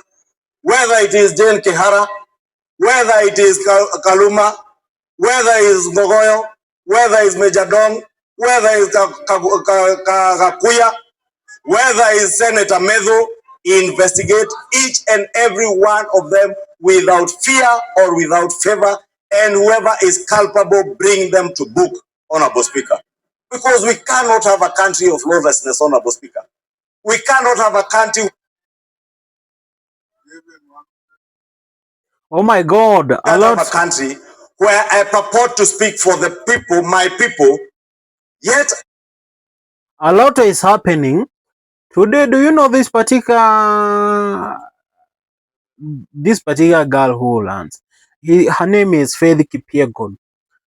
whether it is Jane Kihara, whether it is Kaluma, whether it is Ngogoyo, whether it is Major Dong, whether it is Kakuya, whether it is Senator Medho, investigate each and every one of them without fear or without favor, and whoever is culpable, bring them to book, Honorable Speaker. Because we cannot have a country of lawlessness, Honorable Speaker. We cannot have a country. Oh my God! A country where I purport to speak for the people, my people, yet a lot is happening today. Do you know this particular girl who lands? Her name is Faith Kipyegon.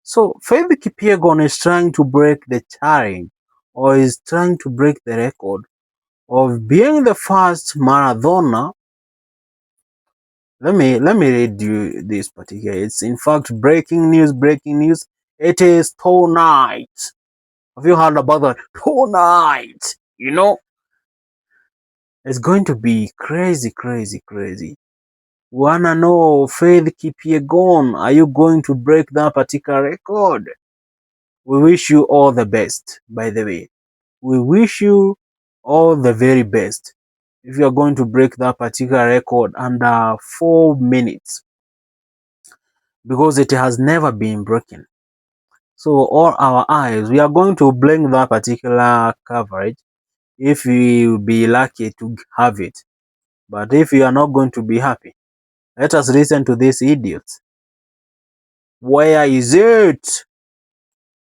So Faith Kipyegon is trying to break the challenge, or is trying to break the record of being the first marathoner. Let me read you this particular. It's in fact breaking news. Breaking news. It is tonight. Have you heard about that? Tonight. You know, it's going to be crazy, crazy, crazy. Wanna know, Faith Kipyegon, are you going to break that particular record? We wish you all the best, by the way. We wish you all the very best. If you are going to break that particular record under 4 minutes, because it has never been broken. So all our eyes, we are going to bring that particular coverage if we will be lucky to have it. But if you are not going to be happy, let us listen to this idiot. Where is it?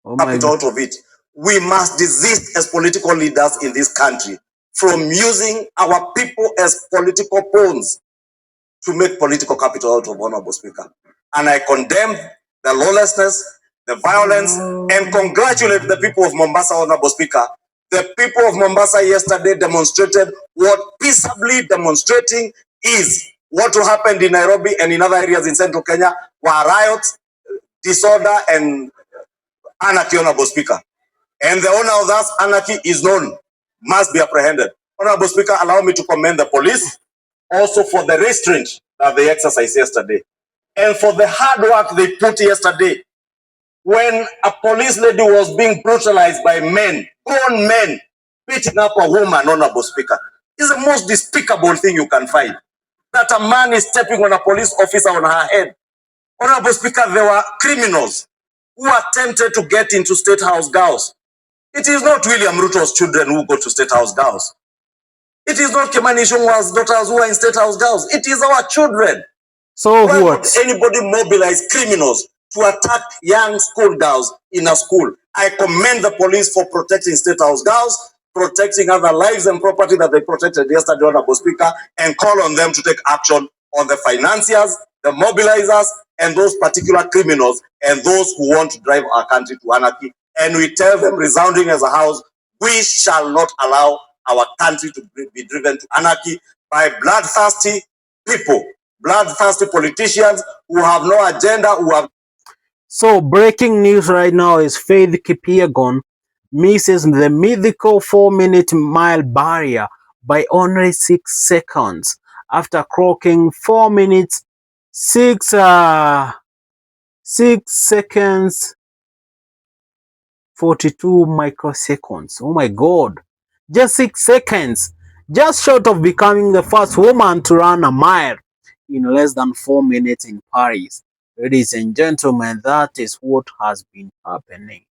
Oh my Capital out of it. We must desist as political leaders in this country from using our people as political pawns to make political capital out of, Honorable Speaker. And I condemn the lawlessness, the violence, and congratulate the people of Mombasa, Honorable Speaker. The people of Mombasa yesterday demonstrated what peaceably demonstrating is. What happened in Nairobi and in other areas in central Kenya were riots, disorder, and anarchy, Honorable Speaker. And the owner of that anarchy is known, must be apprehended. Honorable Speaker, allow me to commend the police also for the restraint that they exercised yesterday and for the hard work they put yesterday when a police lady was being brutalized by men, grown men, beating up a woman, Honorable Speaker. It's the most despicable thing you can find. That a man is stepping on a police officer on her head. Honorable Speaker, there were criminals who attempted to get into State House girls. It is not William Ruto's children who go to State House girls. It is not Kimani Ichung'wah's daughters who are in State House girls. It is our children. So why what? would anybody mobilize criminals to attack young schoolgirls in a school? I commend the police for protecting State House girls, protecting other lives and property that they protected yesterday, Honorable Speaker, and call on them to take action on the financiers, the mobilizers, and those particular criminals, and those who want to drive our country to anarchy. And we tell them, resounding as a house, we shall not allow our country to be driven to anarchy by bloodthirsty people, bloodthirsty politicians who have no agenda, who have... So breaking news right now is Faith Kipyegon misses the mythical 4-minute mile barrier by only 6 seconds after clocking 4 minutes 6 seconds 42 microseconds. Oh my god. Just 6 seconds. Just short of becoming the first woman to run a mile in less than 4 minutes in Paris. Ladies and gentlemen, that is what has been happening.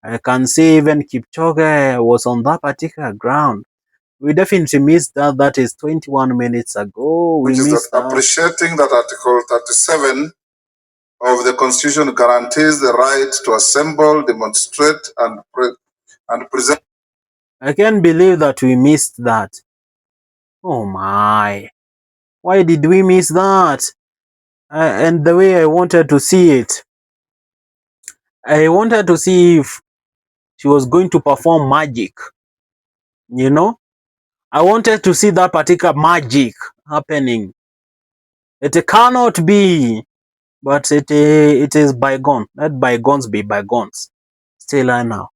I can see even Kipchoge was on that particular ground. We definitely missed that. That is 21 minutes ago. We which is missed that that. appreciating that Article 37 of the Constitution guarantees the right to assemble, demonstrate, and present. I can't believe that we missed that. Oh my. Why did we miss that? And the way I wanted to see it. I wanted to see if she was going to perform magic. You know? I wanted to see that particular magic happening. It cannot be, but it is bygone. Let bygones be bygones. Still I now.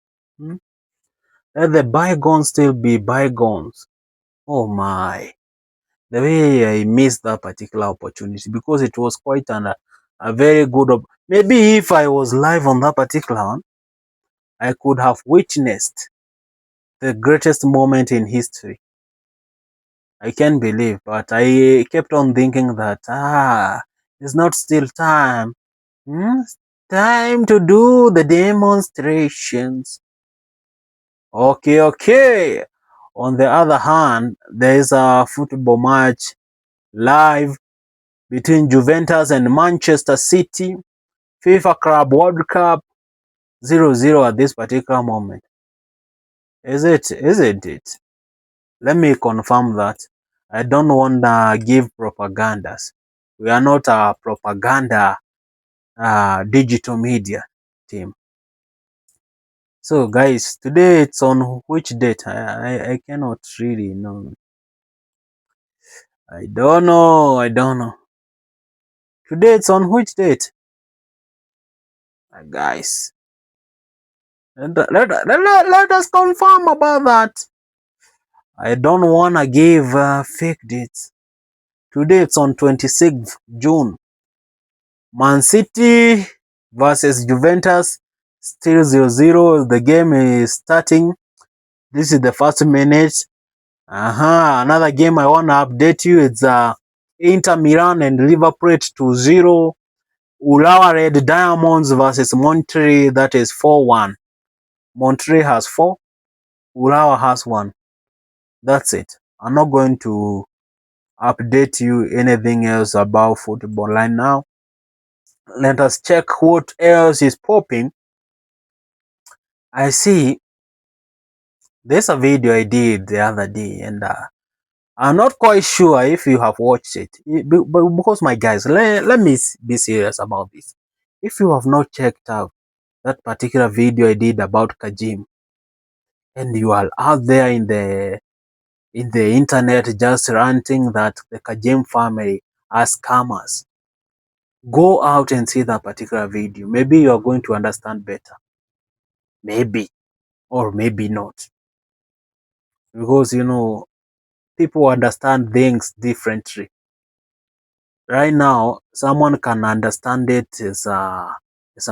Let the bygones still be bygones. Oh my. The way I missed that particular opportunity, because it was quite a very good maybe if I was live on that particular one, I could have witnessed the greatest moment in history. I can't believe, but I kept on thinking that it's not still time. It's time to do the demonstrations. Okay. On the other hand, there is a football match live between Juventus and Manchester City. FIFA Club World Cup 0-0 at this particular moment. Is it? Isn't it? Let me confirm that. I don't want to give propagandas. We are not a propaganda digital media team. So guys, today it's on which date? I cannot really know. I don't know. Today it's on which date? Guys, let us confirm about that. I don't wanna give fake dates. Today it's on 26th June. Man City versus Juventus, still 0-0. The game is starting. This is the first minute. Another game I want to update you. It's Inter Milan and Liverpool 2-0. Urawa Red Diamonds versus Monterrey, that is 4-1. Monterrey has 4. Urawa has 1. That's it. I'm not going to update you anything else about football right now. Let us check what else is popping. I see there's a video I did the other day, and I'm not quite sure if you have watched it. But because my guys, let me be serious about this. If you have not checked out that particular video I did about Kajim, and you are out there in the internet just ranting that the Kajim family are scammers, go out and see that particular video. Maybe you are going to understand better. Maybe, or maybe not. Because, people understand things differently. Right now, someone can understand it as a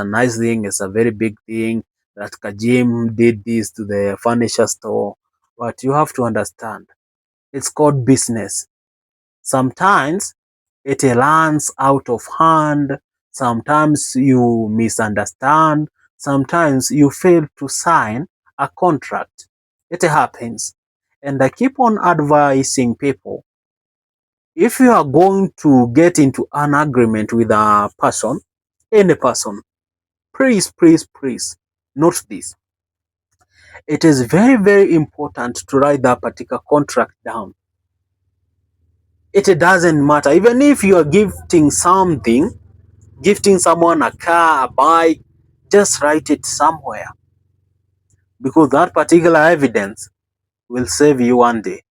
nice thing, it's a very big thing that Kajim did this to the furniture store. But you have to understand, it's called business. Sometimes it runs out of hand. Sometimes you misunderstand. Sometimes you fail to sign a contract. It happens. And I keep on advising people, if you are going to get into an agreement with a person, any person, please, note this. It is very, very important to write that particular contract down. It doesn't matter. Even if you are gifting something, gifting someone a car, a bike, just write it somewhere. Because that particular evidence will save you one day.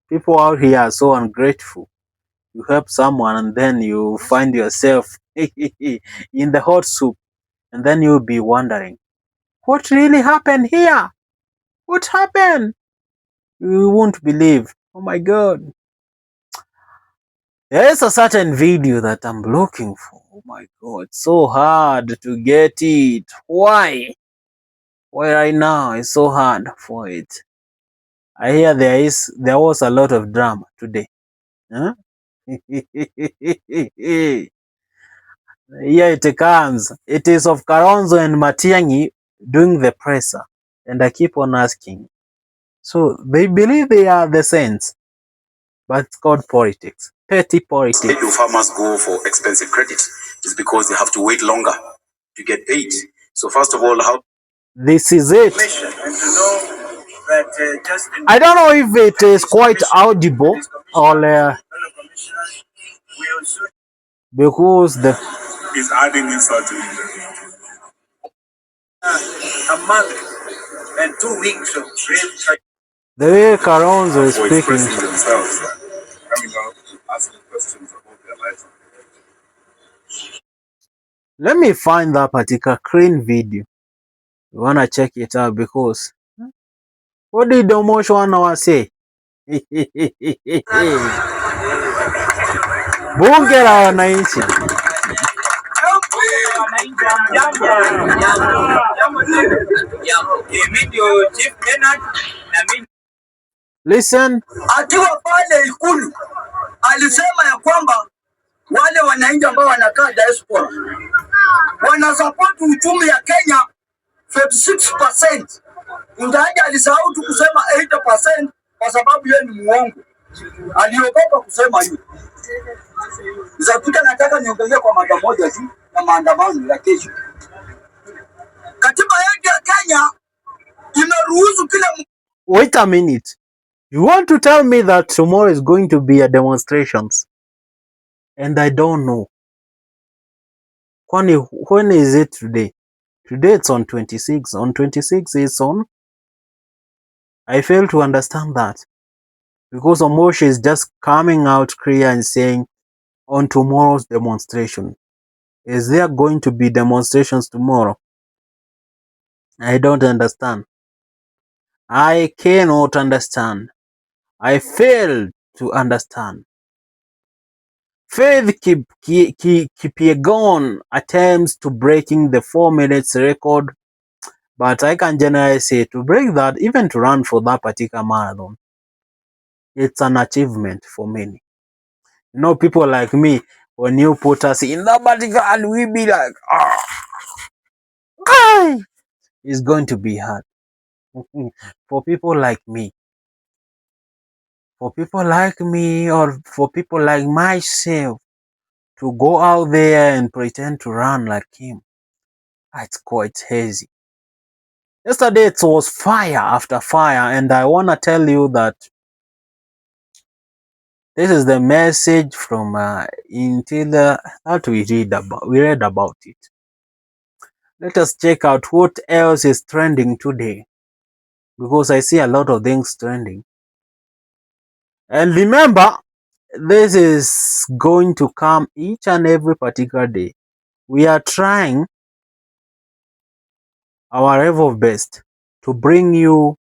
People out here are so ungrateful. You help someone and then you find yourself in the hot soup, and then you'll be wondering, what really happened here? What happened? You won't believe. Oh my God. There is a certain video that I'm looking for. Oh my God, so hard to get it. Why? Why right now it's so hard for it? I hear there was a lot of drama today. Huh? Here it comes. It is of Kalonzo and Matiang'i doing the presser. And I keep on asking. So they believe they are the saints, but it's called politics. Petty politics. Why do farmers go for expensive credit? It's because they have to wait longer to get paid. So first of all, how this is it. I don't know if it is quite audible or because the is adding insult to a month and 2 weeks of the way Kalonzo is speaking. Themselves, coming out asking questions about their lives. Let me find that particular crane video. You wanna check it out because what did Domosh wanna say? Bunge la wananchi. Listen. Akiwa pale Ikulu alisema ya kwamba wale wananchi ambao wanakaa diaspora wanasupport uchumi ya Kenya 46%. Ingawaje alisahau tu kusema 80% kwa sababu yeye ni muongo. Aliogopa kusema hiyo. Nitakuta nataka niongelee kwa mada moja tu na maandamano ya kesho. Katiba yetu ya Kenya imeruhusu kila. Wait a minute. You want to tell me that tomorrow is going to be a demonstrations? And I don't know. When is it today? Today it's on 26. On 26 it's on. I fail to understand that. Because Omosh is just coming out clear and saying on tomorrow's demonstration. Is there going to be demonstrations tomorrow? I don't understand. I cannot understand. I fail to understand. Faith Kipyegon attempts to breaking the 4 minutes record, but I can generally say to break that, even to run for that particular marathon, it's an achievement for many. You know, people like me, when you put us in that particular, and we be like, oh, it's going to be hard. For people like me, or for people like myself, to go out there and pretend to run like him, it's quite hazy. Yesterday it was fire after fire, and I want to tell you that this is the message from Intel that we read about it. Let us check out what else is trending today, because I see a lot of things trending. And remember, this is going to come each and every particular day. We are trying our level best to bring you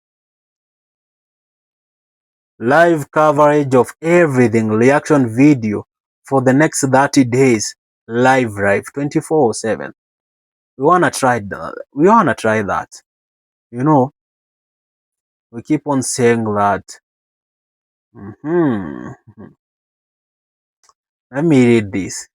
live coverage of everything, reaction video for the next 30 days, live 24/7. We wanna try that. You know, we keep on saying that. Let me read this.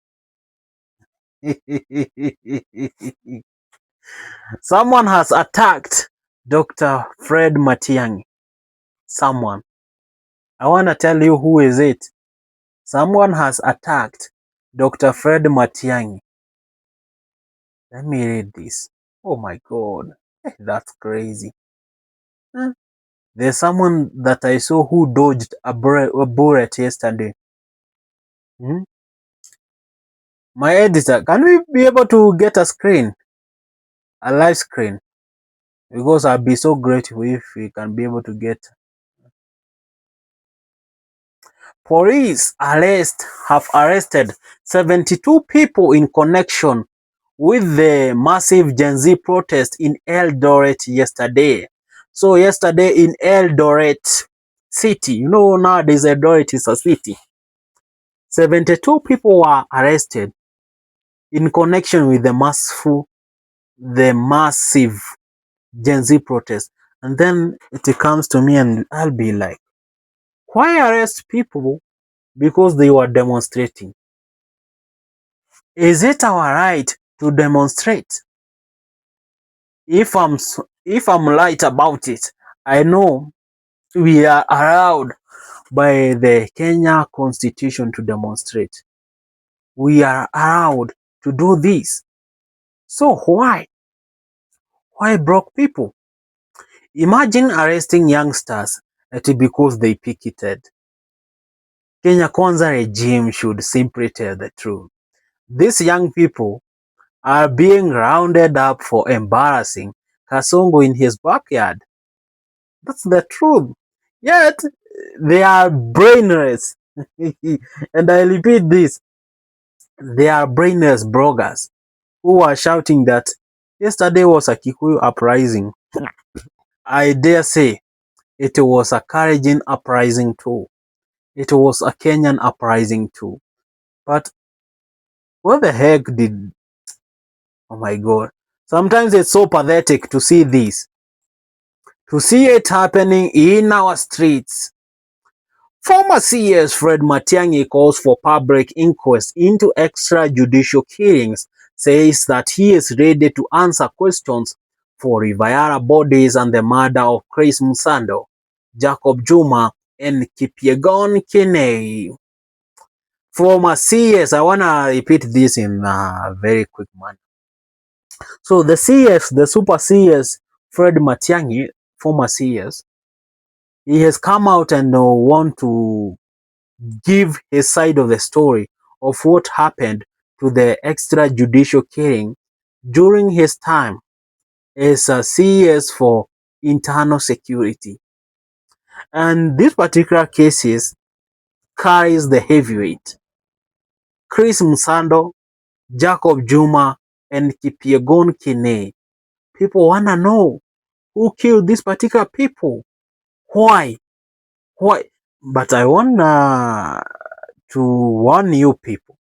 Someone has attacked Dr. Fred Matiang'i. Someone. I wanna tell you who is it. Someone has attacked Dr. Fred Matiang'i. Let me read this. Oh my God. That's crazy. There's someone that I saw who dodged a bullet yesterday. My editor, can we be able to get a screen? A live screen? Because I'd be so grateful if we can be able to get. Police have arrested 72 people in connection with the massive Gen Z protest in Eldoret yesterday. So yesterday in Eldoret city, you know, nowadays Eldoret is a city. 72 people were arrested in connection with the massive Gen Z protest. And then it comes to me and I'll be like, why arrest people because they were demonstrating? Is it our right to demonstrate? If I'm right about it, I know we are allowed by the Kenya Constitution to demonstrate. We are allowed to do this. So why? Why broke people? Imagine arresting youngsters because they picketed. Kenya Kwanza regime should simply tell the truth. These young people are being rounded up for embarrassing Kasongo in his backyard. That's the truth. Yet, they are brainless. And I repeat this. They are brainless bloggers who are shouting that yesterday was a Kikuyu uprising. I dare say it was a Kalenjin uprising too. It was a Kenyan uprising too. But what the heck did... Oh my God. Sometimes it's so pathetic to see this. To see it happening in our streets. Former CS Fred Matiang'i calls for public inquest into extrajudicial killings, says that he is ready to answer questions for Rivayara bodies and the murder of Chris Musando, Jacob Juma, and Kipyegon Kinei. Former CS, I want to repeat this in a very quick manner. So the CS, the super CS, Fred Matiang'i, former CS, he has come out and want to give his side of the story of what happened to the extrajudicial killing during his time as a CES for internal security. And this particular cases carries the heavyweight. Chris Msando, Jacob Juma, and Kipyegon Kine. People wanna know who killed these particular people. Why? Why? But I wanna to warn you people.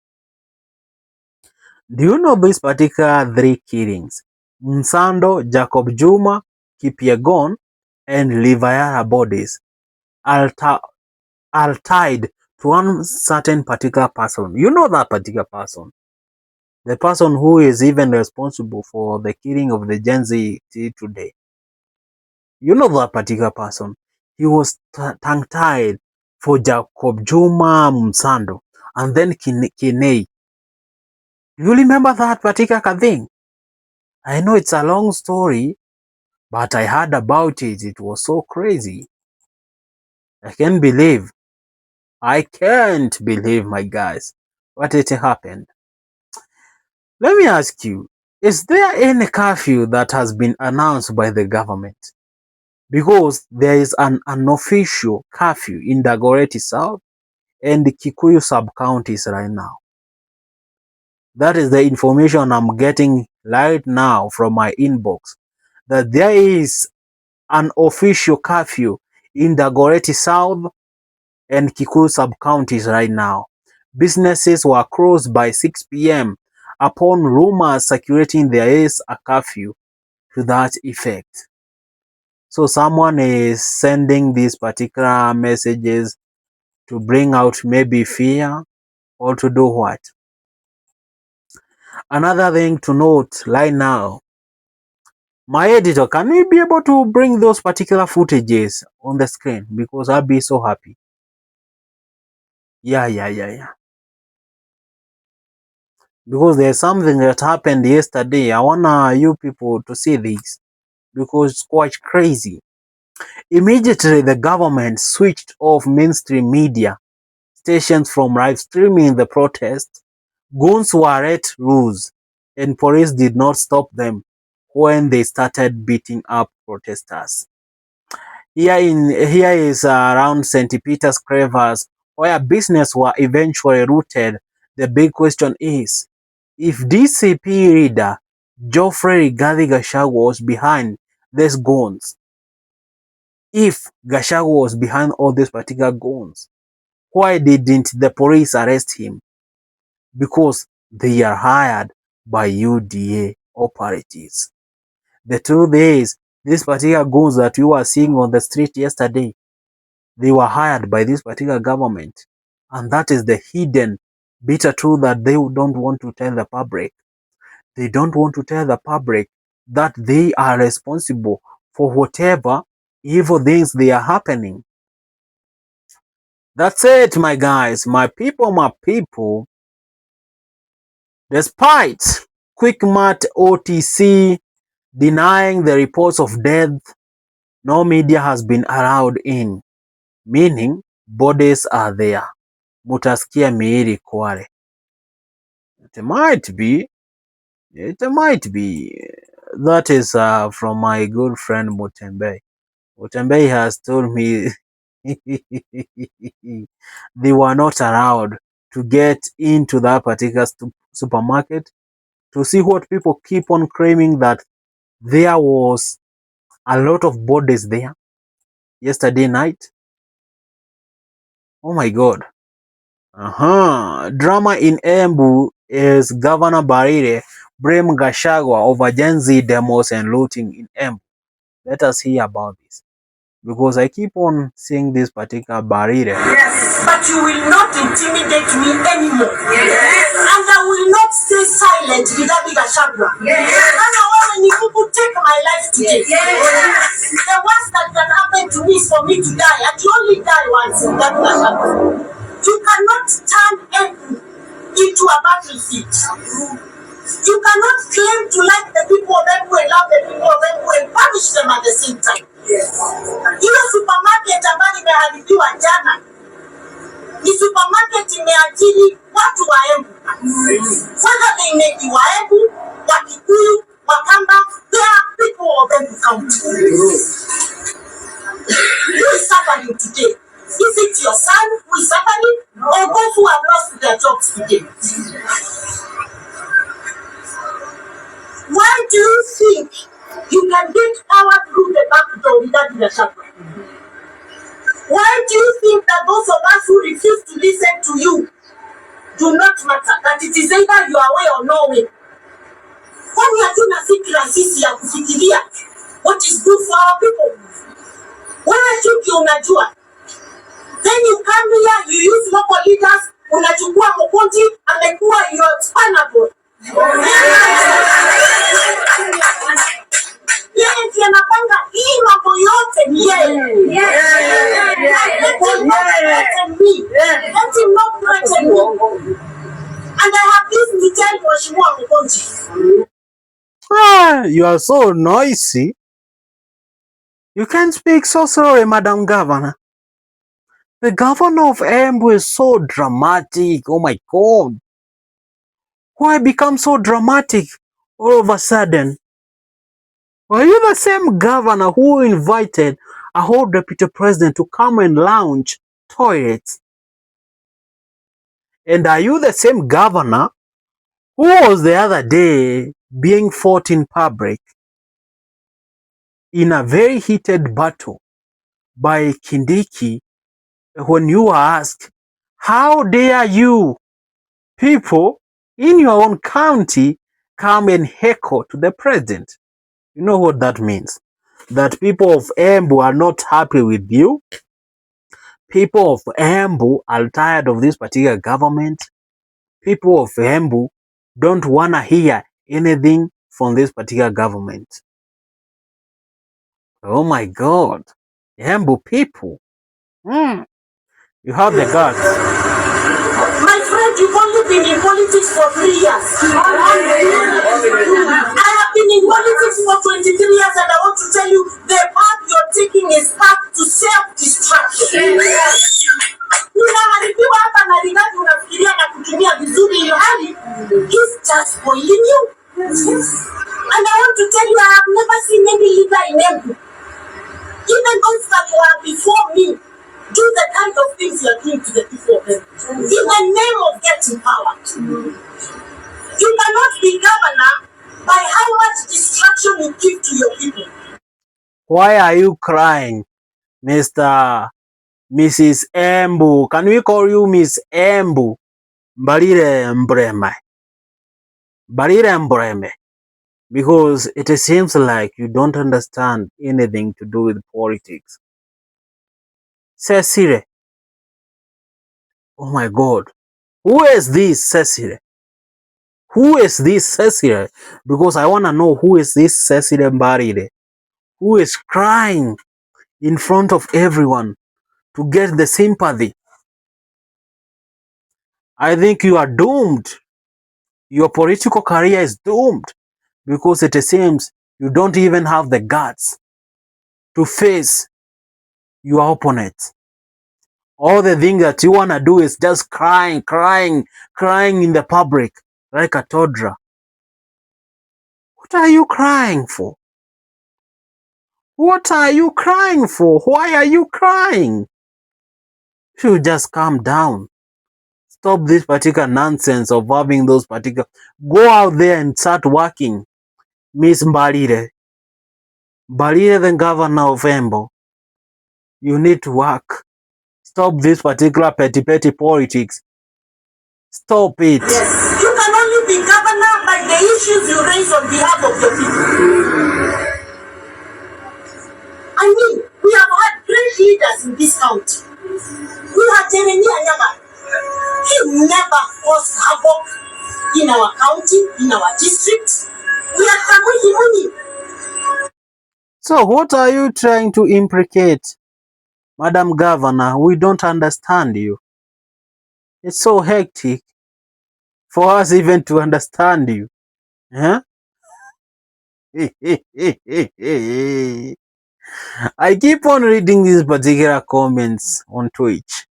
Do you know these particular three killings? Msando, Jacob Juma, Kipyegon, and Livayara bodies are tied to one certain particular person. You know that particular person. The person who is even responsible for the killing of the Gen Z today. You know that particular person. He was tongue-tied for Jacob Juma Msando and then Kinei. You remember that particular thing? I know it's a long story, but I heard about it. It was so crazy. I can't believe, my guys, what it happened. Let me ask you, is there any curfew that has been announced by the government? Because there is an unofficial curfew in Dagoretti South and the Kikuyu sub-counties right now. That is the information I'm getting right now from my inbox, that there is an official curfew in Dagoretti South and Kikuyu sub-counties right now. Businesses were closed by 6 p.m. upon rumors circulating there is a curfew to that effect. So someone is sending these particular messages to bring out maybe fear or to do what? Another thing to note right now, my editor, can we be able to bring those particular footages on the screen? Because I'll be so happy. Yeah. Because there's something that happened yesterday. I want you people to see this because it's quite crazy. Immediately, the government switched off mainstream media stations from live streaming the protest. Goons were let loose, and police did not stop them when they started beating up protesters. Here is around St. Peter's Crevice, where business were eventually looted. The big question is, if DCP leader Geoffrey Rigathi Gachagua was behind these goons, if Gachagua was behind all these particular goons, why didn't the police arrest him? Because they are hired by UDA operatives. The truth is, these particular goons that you were seeing on the street yesterday, they were hired by this particular government. And that is the hidden, bitter truth that they don't want to tell the public. They don't want to tell the public that they are responsible for whatever evil things they are happening. That's it, my guys, my people. Despite Quickmart OTC denying the reports of death, no media has been allowed in, meaning bodies are there. Mutaskia miili Kwale. It might be. That is from my good friend Mutembe. Mutembe has told me they were not allowed to get into that particular supermarket to see what people keep on claiming, that there was a lot of bodies there yesterday night. Oh my God. Drama in Embu is Governor Barire blame Gachagua over Gen Z demos and looting in Embu. Let us hear about this, because I keep on seeing this particular Barire. Yes, but you will not intimidate me anymore. Yes. And I will not stay silent without Gachagua. Yes. And when people take my life today, yes. The worst that can happen to me is for me to die. And you only die once in that Gachagua. You cannot turn into a battlefield. You cannot claim to like the people of Embu and love the people of Embu and punish them at the same time. Yes. Ile supermarket ambayo imeharibiwa jana ni supermarket imeajiri watu wa Embu. Whether they may be Waebu, Wakikuyu, Wakamba, they are people of Embu County. Who is suffering today? Is it your son who is suffering, or those who have lost their jobs today? Why do you think you can get power through the back door without the chapel? Why do you think that those of us who refuse to listen to you do not matter? That it is either you are way or no way. Kwani hatuna fikra sisi ya kufikiria what is good for our people? Wewe chuki unajua. Then you come here, you use local leaders, unachukua Mokonji, amekuwa your expendable. Yeye ndiye anapanga hii mambo yote ni yeye. Let him not threaten me. And I have this to tell Mheshimiwa Mokonji. You are so noisy. You can't speak so sorry, Madam Governor. The governor of Embu is so dramatic. Oh my God. Why become so dramatic all of a sudden? Were you the same governor who invited a whole deputy president to come and lounge toilets? And are you the same governor who was the other day being fought in public in a very heated battle by Kindiki when you were asked, how dare you people in your own county come and heckle to the president? You know what that means? That people of Embu are not happy with you. People of Embu are tired of this particular government. People of Embu don't want to hear anything from this particular government. Oh my God. Embu people. You have the guts. My friend, you've only been in politics for 3 years. I have been in politics for 23 years, and I want to tell you, the path you're taking is path to self-destruction. Unaharibiwa hapa na rigadi unafikiria na kutumia vizuri hiyo hali, he's just spoiling you. And I want to tell you, I have never seen any leader in Embu, even those that were before me, do the kind of things you are doing to the people of Embu in the name of getting power. You cannot be governor by how much destruction you give to your people. Why are you crying, Mrs. Embu? Can we call you Miss Embu? Mbalire Mbreme. Mbalire Mbreme. Because it seems like you don't understand anything to do with politics. Cecile. Oh my God. Who is this Cecile? Who is this Cecile? Because I want to know who is this Cecile Mbarire, who is crying in front of everyone to get the sympathy. I think you are doomed. Your political career is doomed because it seems you don't even have the guts to face your opponents. All the thing that you want to do is just crying in the public like a toddler. What are you crying for? What are you crying for? Why are you crying? You should just calm down. Stop this particular nonsense of having those particular... Go out there and start working. Miss Mbalire. Mbalire, the governor of Embu. You need to work. Stop this particular petty politics. Stop it. Yes. You can only be governor by the issues you raise on behalf of your people. I mean, we have had great leaders in this county. We had Jeremiah Nyaga. He never caused havoc in our county, in our district. We are Kamuhi. So what are you trying to implicate, Madam Governor? We don't understand you. It's so hectic for us even to understand you. Huh? I keep on reading these particular comments on Twitch.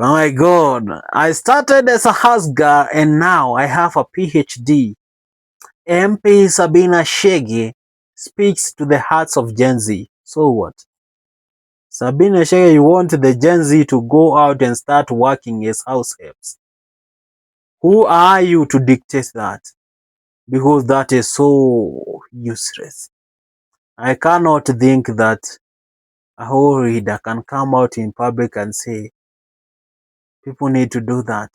Oh my God. I started as a hustler and now I have a PhD. MP Sabina Shege speaks to the hearts of Gen Z. So what? Sabina Shege, you want the Gen Z to go out and start working as house helps. Who are you to dictate that? Because that is so useless. I cannot think that a whole reader can come out in public and say people need to do that.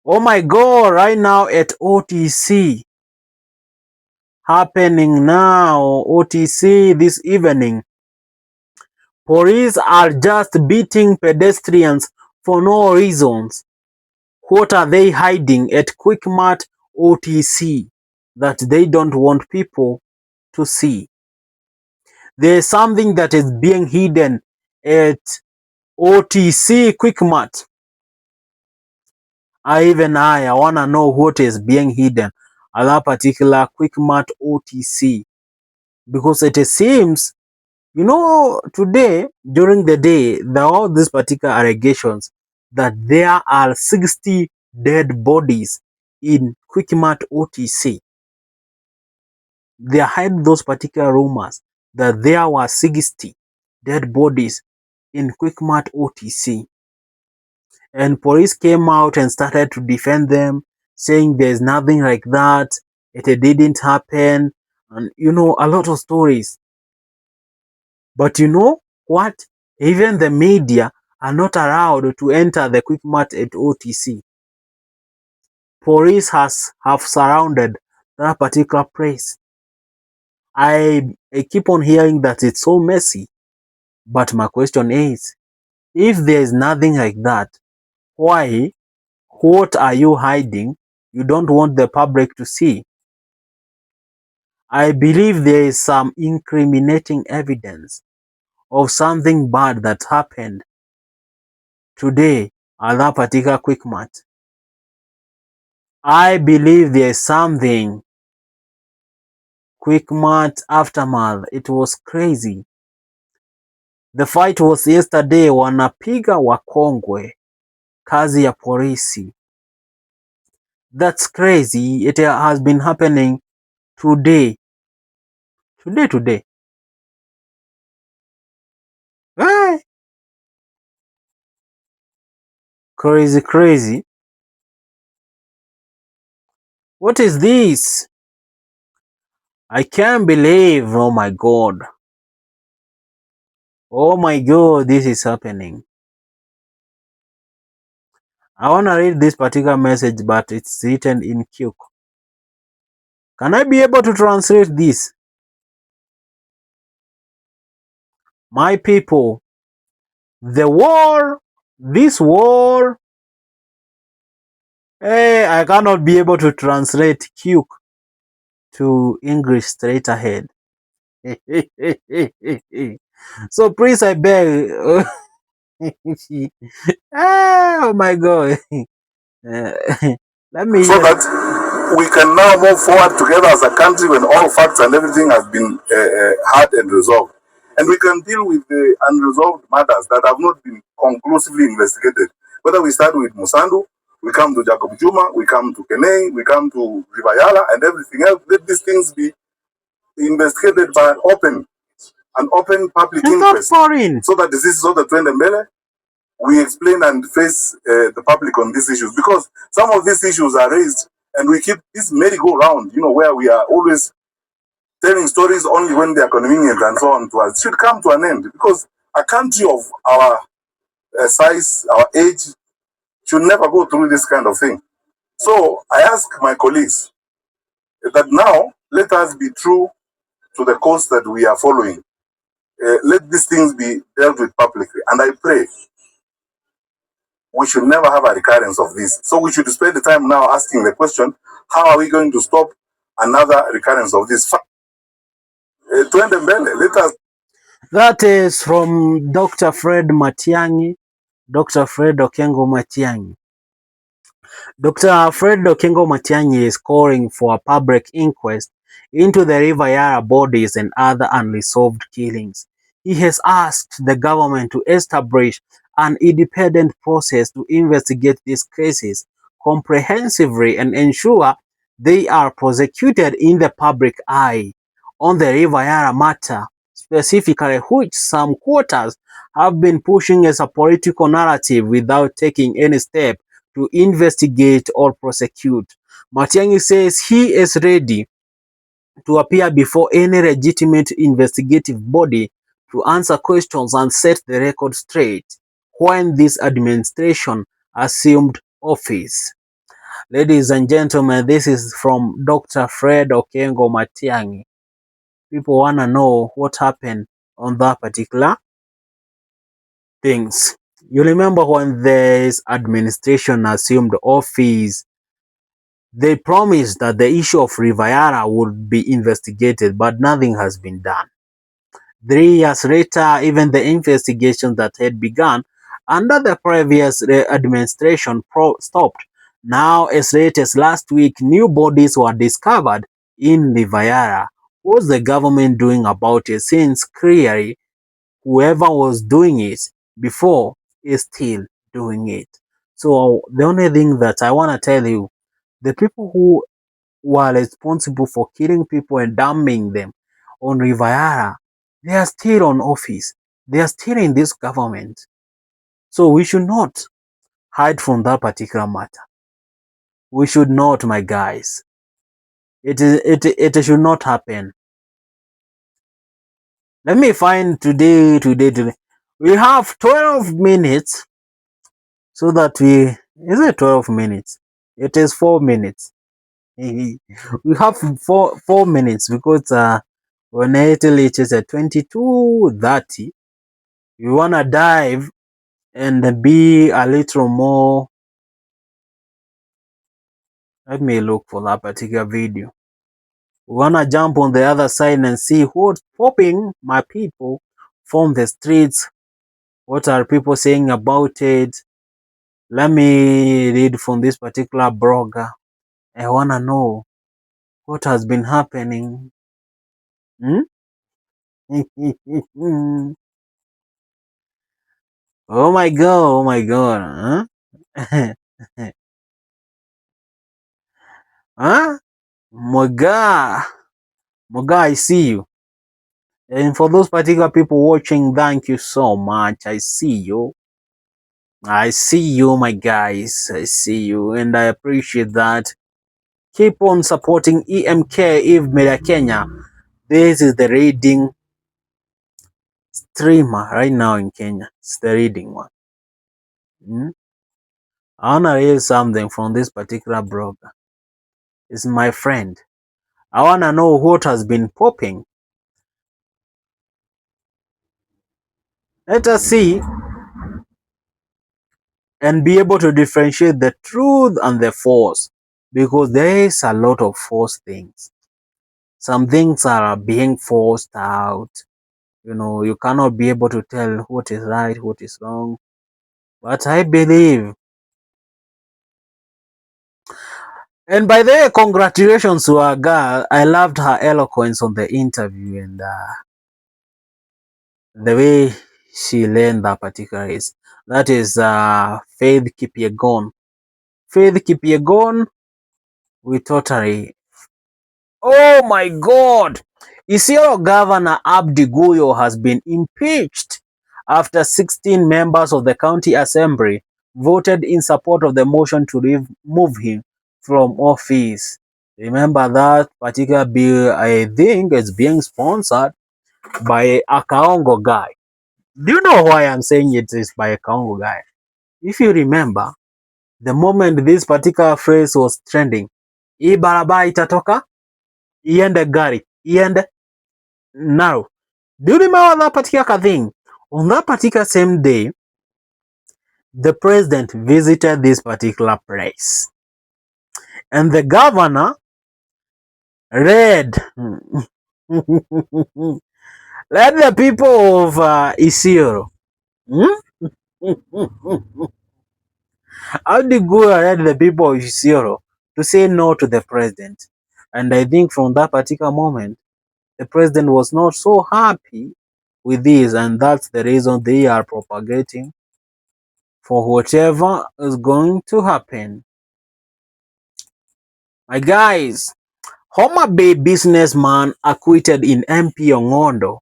Oh my God, right now at OTC, happening now, OTC this evening, police are just beating pedestrians for no reasons. What are they hiding at Quickmart OTC that they don't want people to see? There's something that is being hidden at OTC Quickmart. I wanna know what is being hidden at that particular Quickmart OTC, because it seems, today during the day there are all these particular allegations that there are 60 dead bodies in Quickmart OTC. They hide those particular rumors that there were 60 dead bodies in Quickmart OTC. And police came out and started to defend them, saying there's nothing like that, it didn't happen, and a lot of stories. But you know what? Even the media are not allowed to enter the Quickmart at OTC. Police have surrounded that particular place. I keep on hearing that it's so messy. But my question is, if there is nothing like that, why? What are you hiding? You don't want the public to see. I believe there is some incriminating evidence of something bad that happened today at that particular Quickmart. I believe there is something. Quickmart aftermath. It was crazy. The fight was yesterday, wanapiga wakongwe, kazi ya polisi. That's crazy. It has been happening today. Today. Hey, crazy. What is this? I can't believe. Oh my God. Oh my God, this is happening. I want to read this particular message, but it's written in Kyuk. Can I be able to translate this? My people, this war, hey, I cannot be able to translate Kyuk to English straight ahead. So please, I beg. Oh my God. Let me. So that we can now move forward together as a country when all facts and everything has been heard and resolved. And we can deal with the unresolved matters that have not been conclusively investigated. Whether we start with Musandu, we come to Jacob Juma, we come to Kenei, we come to Rivayala and everything else. Let these things be investigated by an open public inquest. So that this is all the trend and we explain and face the public on these issues, because some of these issues are raised and we keep this merry-go-round, where we are always telling stories only when they are convenient and so on to us. It should come to an end, because a country of our size, our age, should never go through this kind of thing. So I ask my colleagues that now let us be true to the course that we are following. Let these things be dealt with publicly. And I pray we should never have a recurrence of this. So we should spend the time now asking the question, how are we going to stop another recurrence of this? Let us. That is from Dr. Fred Matiang'i, Dr. Fred Okengo Matiang'i. Dr. Fred Okengo Matiang'i is calling for a public inquest into the River Yara bodies and other unresolved killings. He has asked the government to establish an independent process to investigate these cases comprehensively and ensure they are prosecuted in the public eye. On the River Yara matter, specifically, which some quarters have been pushing as a political narrative without taking any step to investigate or prosecute. Matiang'i says he is ready to appear before any legitimate investigative body to answer questions and set the record straight when this administration assumed office. Ladies and gentlemen, this is from Dr. Fred Okengo Matiang'i. People want to know what happened on that particular things. You remember when this administration assumed office, they promised that the issue of River Yara would be investigated, but nothing has been done. 3 years later, even the investigations that had begun under the previous administration stopped. Now, as late as last week, new bodies were discovered in River Yara. What's the government doing about it, since clearly whoever was doing it before is still doing it? So the only thing that I want to tell you, the people who were responsible for killing people and dumping them on River Yara, they are still on office. They are still in this government. So we should not hide from that particular matter. We should not, my guys. It should not happen. Let me find today. We have 12 minutes so that is it 12 minutes? It is 4 minutes. We have four minutes because when it reaches at 22:30, we wanna dive and be a little more. Let me look for that particular video. We wanna jump on the other side and see what's popping, my people, from the streets. What are people saying about it? Let me read from this particular blogger. I wanna know what has been happening. Hmm? Oh my god, oh my god. Huh? Huh? Moga, I see you. And for those particular people watching, thank you so much. I see you. I see you, my guys. I see you, and I appreciate that. Keep on supporting EMK Eve Media Kenya. This is the reading streamer right now in Kenya. It's the reading one. Hmm? I wanna read something from this particular blogger. It's my friend. I wanna know what has been popping. Let us see and be able to differentiate the truth and the false, because there is a lot of false things. Some things are being forced out. You know, you cannot be able to tell what is right, what is wrong. But I believe, and by the way, congratulations to our girl. I loved her eloquence on the interview, and the way she learned that particular is. That is Faith Kipyegon. Faith Kipyegon, we totally. Oh my God! Isiolo Governor Abdi Guyo has been impeached after 16 members of the county assembly voted in support of the motion to remove him from office. Remember that particular bill, I think, is being sponsored by a Kaongo guy. Do you know why I'm saying it is by a Kaongo guy? If you remember, the moment this particular phrase was trending, hii barabara itatoka iende gari iende now. Do you remember that particular thing? On that particular same day, the president visited this particular place, and the governor read. Let the people of Isiolo. How did go ahead the people of Isiolo to say no to the president? And I think from that particular moment, the president was not so happy with this, and that's the reason they are propagating for whatever is going to happen. My guys, Homa Bay businessman acquitted in MP Ongondo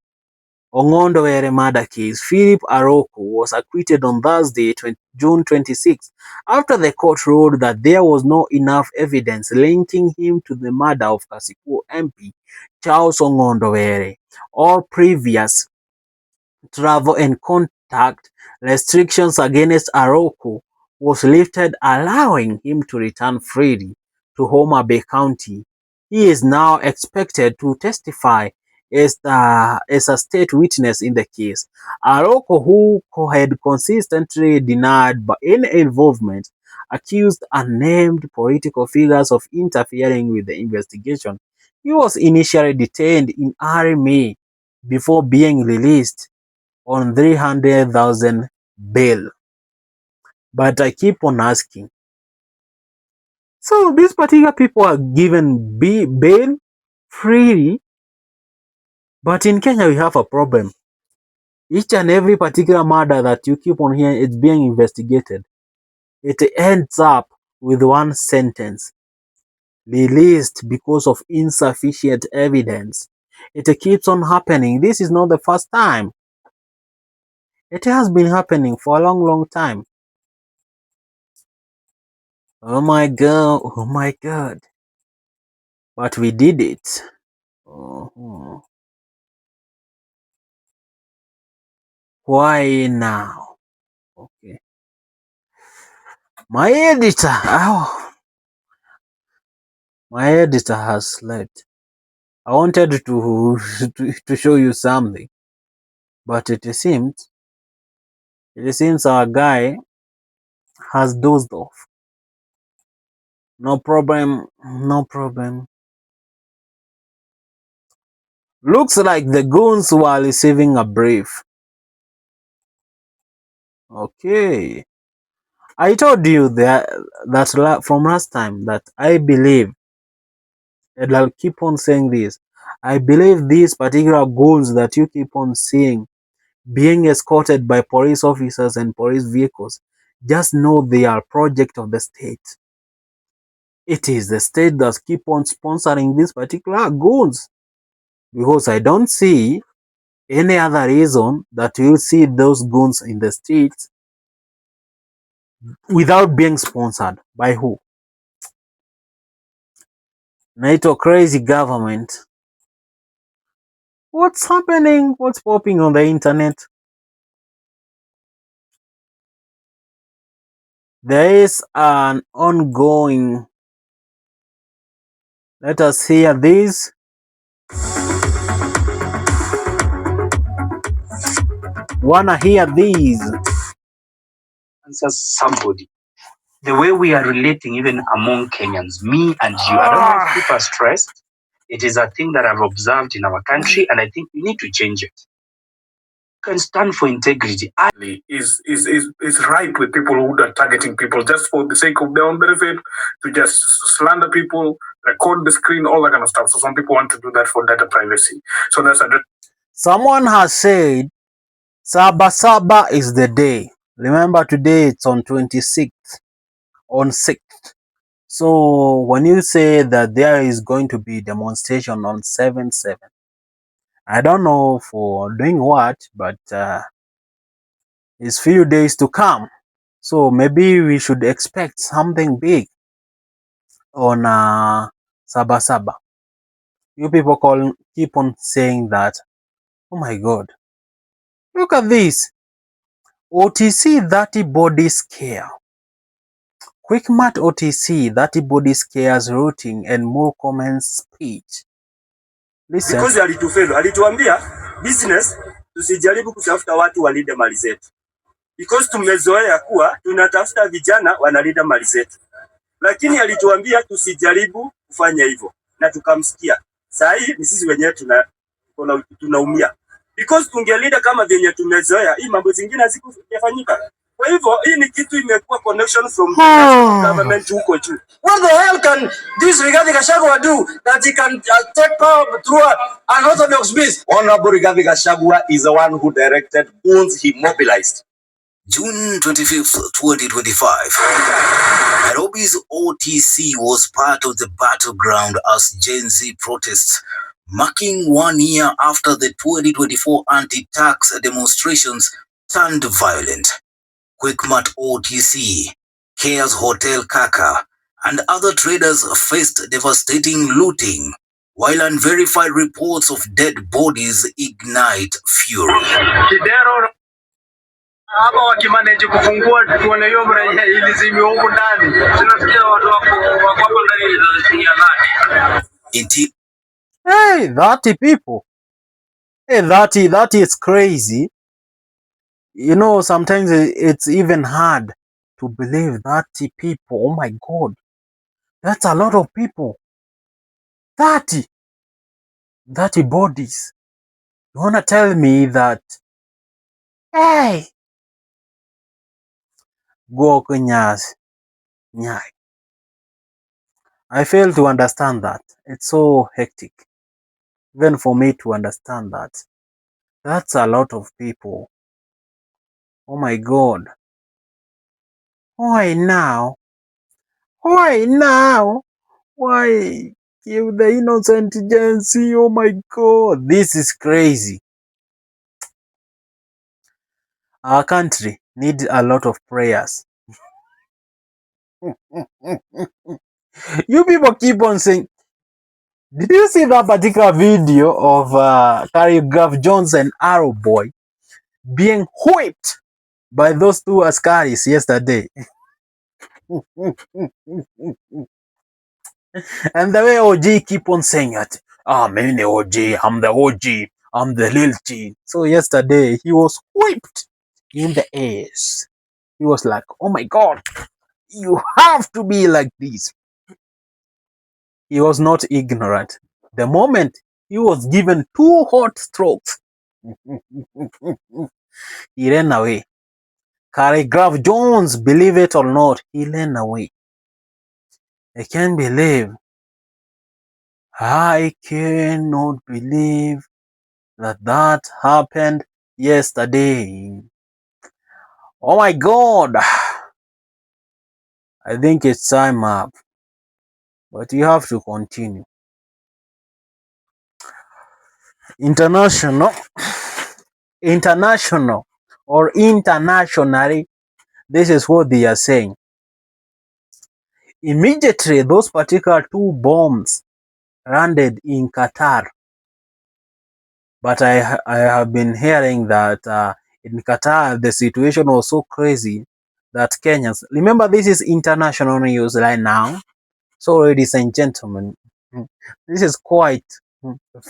Were murder case. Philip Aroko was acquitted on Thursday, June 26, after the court ruled that there was not enough evidence linking him to the murder of Kasipul MP Charles Ongondo Were or previous travel and contact restrictions against Aroko was lifted, allowing him to return freely to Homa Bay County. He is now expected to testify as a state witness in the case. Aroko, who had consistently denied any involvement, accused unnamed political figures of interfering with the investigation. He was initially detained in early May before being released on 300,000 bail. But I keep on asking, so these particular people are given bail freely, but in Kenya we have a problem. Each and every particular murder that you keep on hearing is being investigated. It ends up with one sentence, released because of insufficient evidence. It keeps on happening. This is not the first time. It has been happening for a long time. Oh my god, oh my god. But we did it. Why now? Okay. My editor, my editor has slept. I wanted to show you something, but it seems our guy has dozed off. No problem, no problem. Looks like the goons were receiving a brief. Okay. I told you that from last time that I believe, and I'll keep on saying this, I believe these particular goons that you keep on seeing being escorted by police officers and police vehicles, just know they are project of the state. It is the state that keep on sponsoring these particular goons, because I don't see any other reason that you'll see those goons in the streets without being sponsored by who? NATO crazy government. What's happening? What's popping on the internet? There is an ongoing. Let us hear this. Wanna hear these? Answer somebody. The way we are relating, even among Kenyans, me and you, I don't know if people are stressed. It is a thing that I've observed in our country, and I think we need to change it. You can stand for integrity. Is ripe with people who are targeting people just for the sake of their own benefit, to just slander people, record the screen, all that kind of stuff. So some people want to do that for data privacy. So that's a. Someone has said Saba Saba is the day. Remember, today it's on 26th, on 6th. So when you say that there is going to be demonstration on 7/7, I don't know for doing what, but it's few days to come. So maybe we should expect something big on Saba Saba. You people keep on saying that. Oh my God. Look at this. OTC 30 body scare. Quickmart OTC 30 body scares routing and more comments speech. Listen. Because alituambia business tusijaribu kutafuta watu walinde mali zetu. Because tumezoea kuwa tunatafuta vijana wanalinda mali zetu. Lakini alituambia tusijaribu kufanya hivyo na tukamsikia. Sasa hii ni sisi wenyewe tunaumia. Because tungelinda kama venye tumezoea, hii mambo zingine hazikufanyika. Kwa hivyo hii ni kitu imekuwa connection from the national government huko juu. What the hell can this Rigathi Gachagua do that he can take power through an orthodox means? Honorable Rigathi Gachagua is the one who directed goons he mobilized. June 25th, 2025. Nairobi's OTC was part of the battleground as Gen Z protests, marking 1 year after the 2024 anti-tax demonstrations turned violent. Quickmart OTC, Cares Hotel Kaka, and other traders faced devastating looting, while unverified reports of dead bodies ignite fury. Hapa wakimanage kufungua tuone hiyo mraya ilizimia huko ndani. Tunasikia watu wako ndani ya ndani. Hey, 30 people. Hey, that is crazy. You know, sometimes it's even hard to believe 30 people. Oh my God. That's a lot of people. 30 bodies. You wanna tell me that, hey, go Kenyas. Yeah. I fail to understand that. It's so hectic. Even for me to understand that. That's a lot of people. Oh my God. Why now? Why now? Why kill the innocent Gen Z? Oh my God. This is crazy. Our country needs a lot of prayers. You people keep on saying, did you see that particular video of Choreograph Jones and Arrow Boy being whipped by those two Askaris yesterday? And the way OG keep on saying it, I'm the OG, I'm the OG, I'm the Lil G. So yesterday he was whipped in the ass. He was like, oh my God, you have to be like this. He was not ignorant. The moment he was given 2 hot strokes, he ran away. Choreograph Jones, believe it or not, he ran away. I can't believe. I cannot believe that happened yesterday. Oh my God. I think it's time up. But you have to continue. Internationally, this is what they are saying. Immediately, those particular 2 bombs landed in Qatar. But I have been hearing that in Qatar, the situation was so crazy that Kenyans, remember this is international news right now. So ladies and gentlemen, this is quite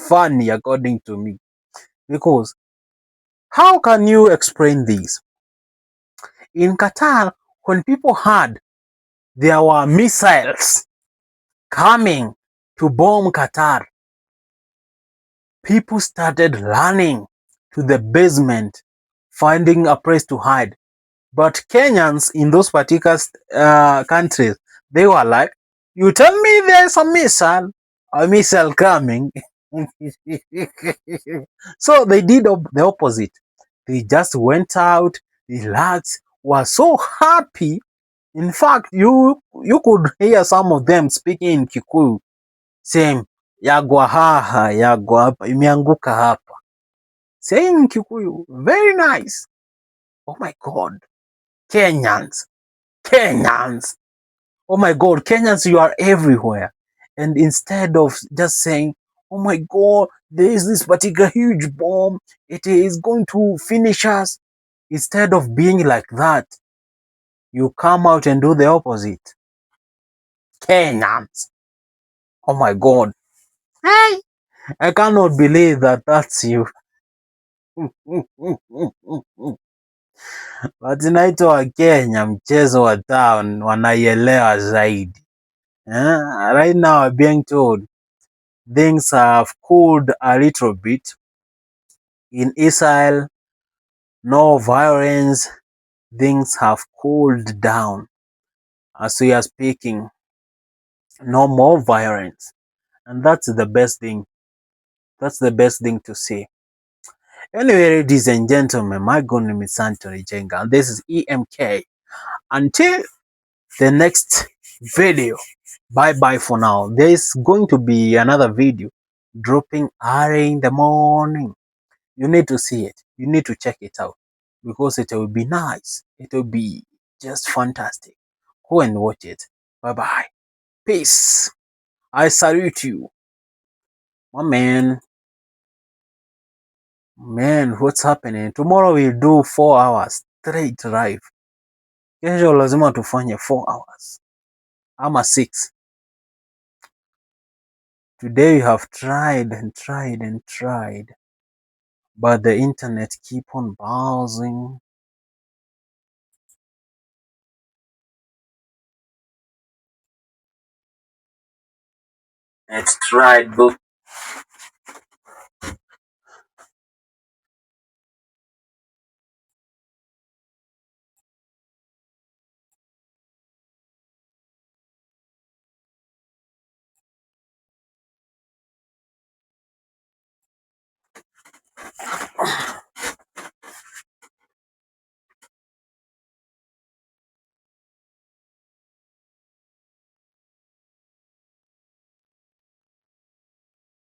funny according to me. Because how can you explain this? In Qatar, when people heard there were missiles coming to bomb Qatar, people started running to the basement, finding a place to hide. But Kenyans in those particular countries, they were like, you tell me there's a missile coming. So they did the opposite. They just went out, relaxed, were so happy. In fact, you could hear some of them speaking in Kikuyu, saying, yagwa haha, yagwa hapa, imeanguka hapa. Saying in Kikuyu, very nice. Oh my God. Kenyans. Oh my God, Kenyans, you are everywhere. And instead of just saying, oh my God, there is this particular huge bomb, it is going to finish us. Instead of being like that, you come out and do the opposite. Kenyans. Oh my God. Hey, I cannot believe that that's you. But inaitwa Kenya, mchezo wa town, wanaielewa zaidi. Right now I'm being told things have cooled a little bit in Israel. No violence things have cooled down. As we are speaking, no more violence. And that's the best thing. That's the best thing to say. Anyway, ladies and gentlemen, my good name is Anthony Jenga, and this is EMK. Until the next video, bye bye for now. There is going to be another video dropping early in the morning. You need to see it. You need to check it out because it will be nice. It will be just fantastic. Go and watch it. Bye bye. Peace. I salute you. My man. Man, what's happening? Tomorrow we'll do 4 hours straight live. Kesho lazima tufanye 4 hours. Ama 6. Today we have tried and tried and tried. But the internet keep on bouncing. It's tried both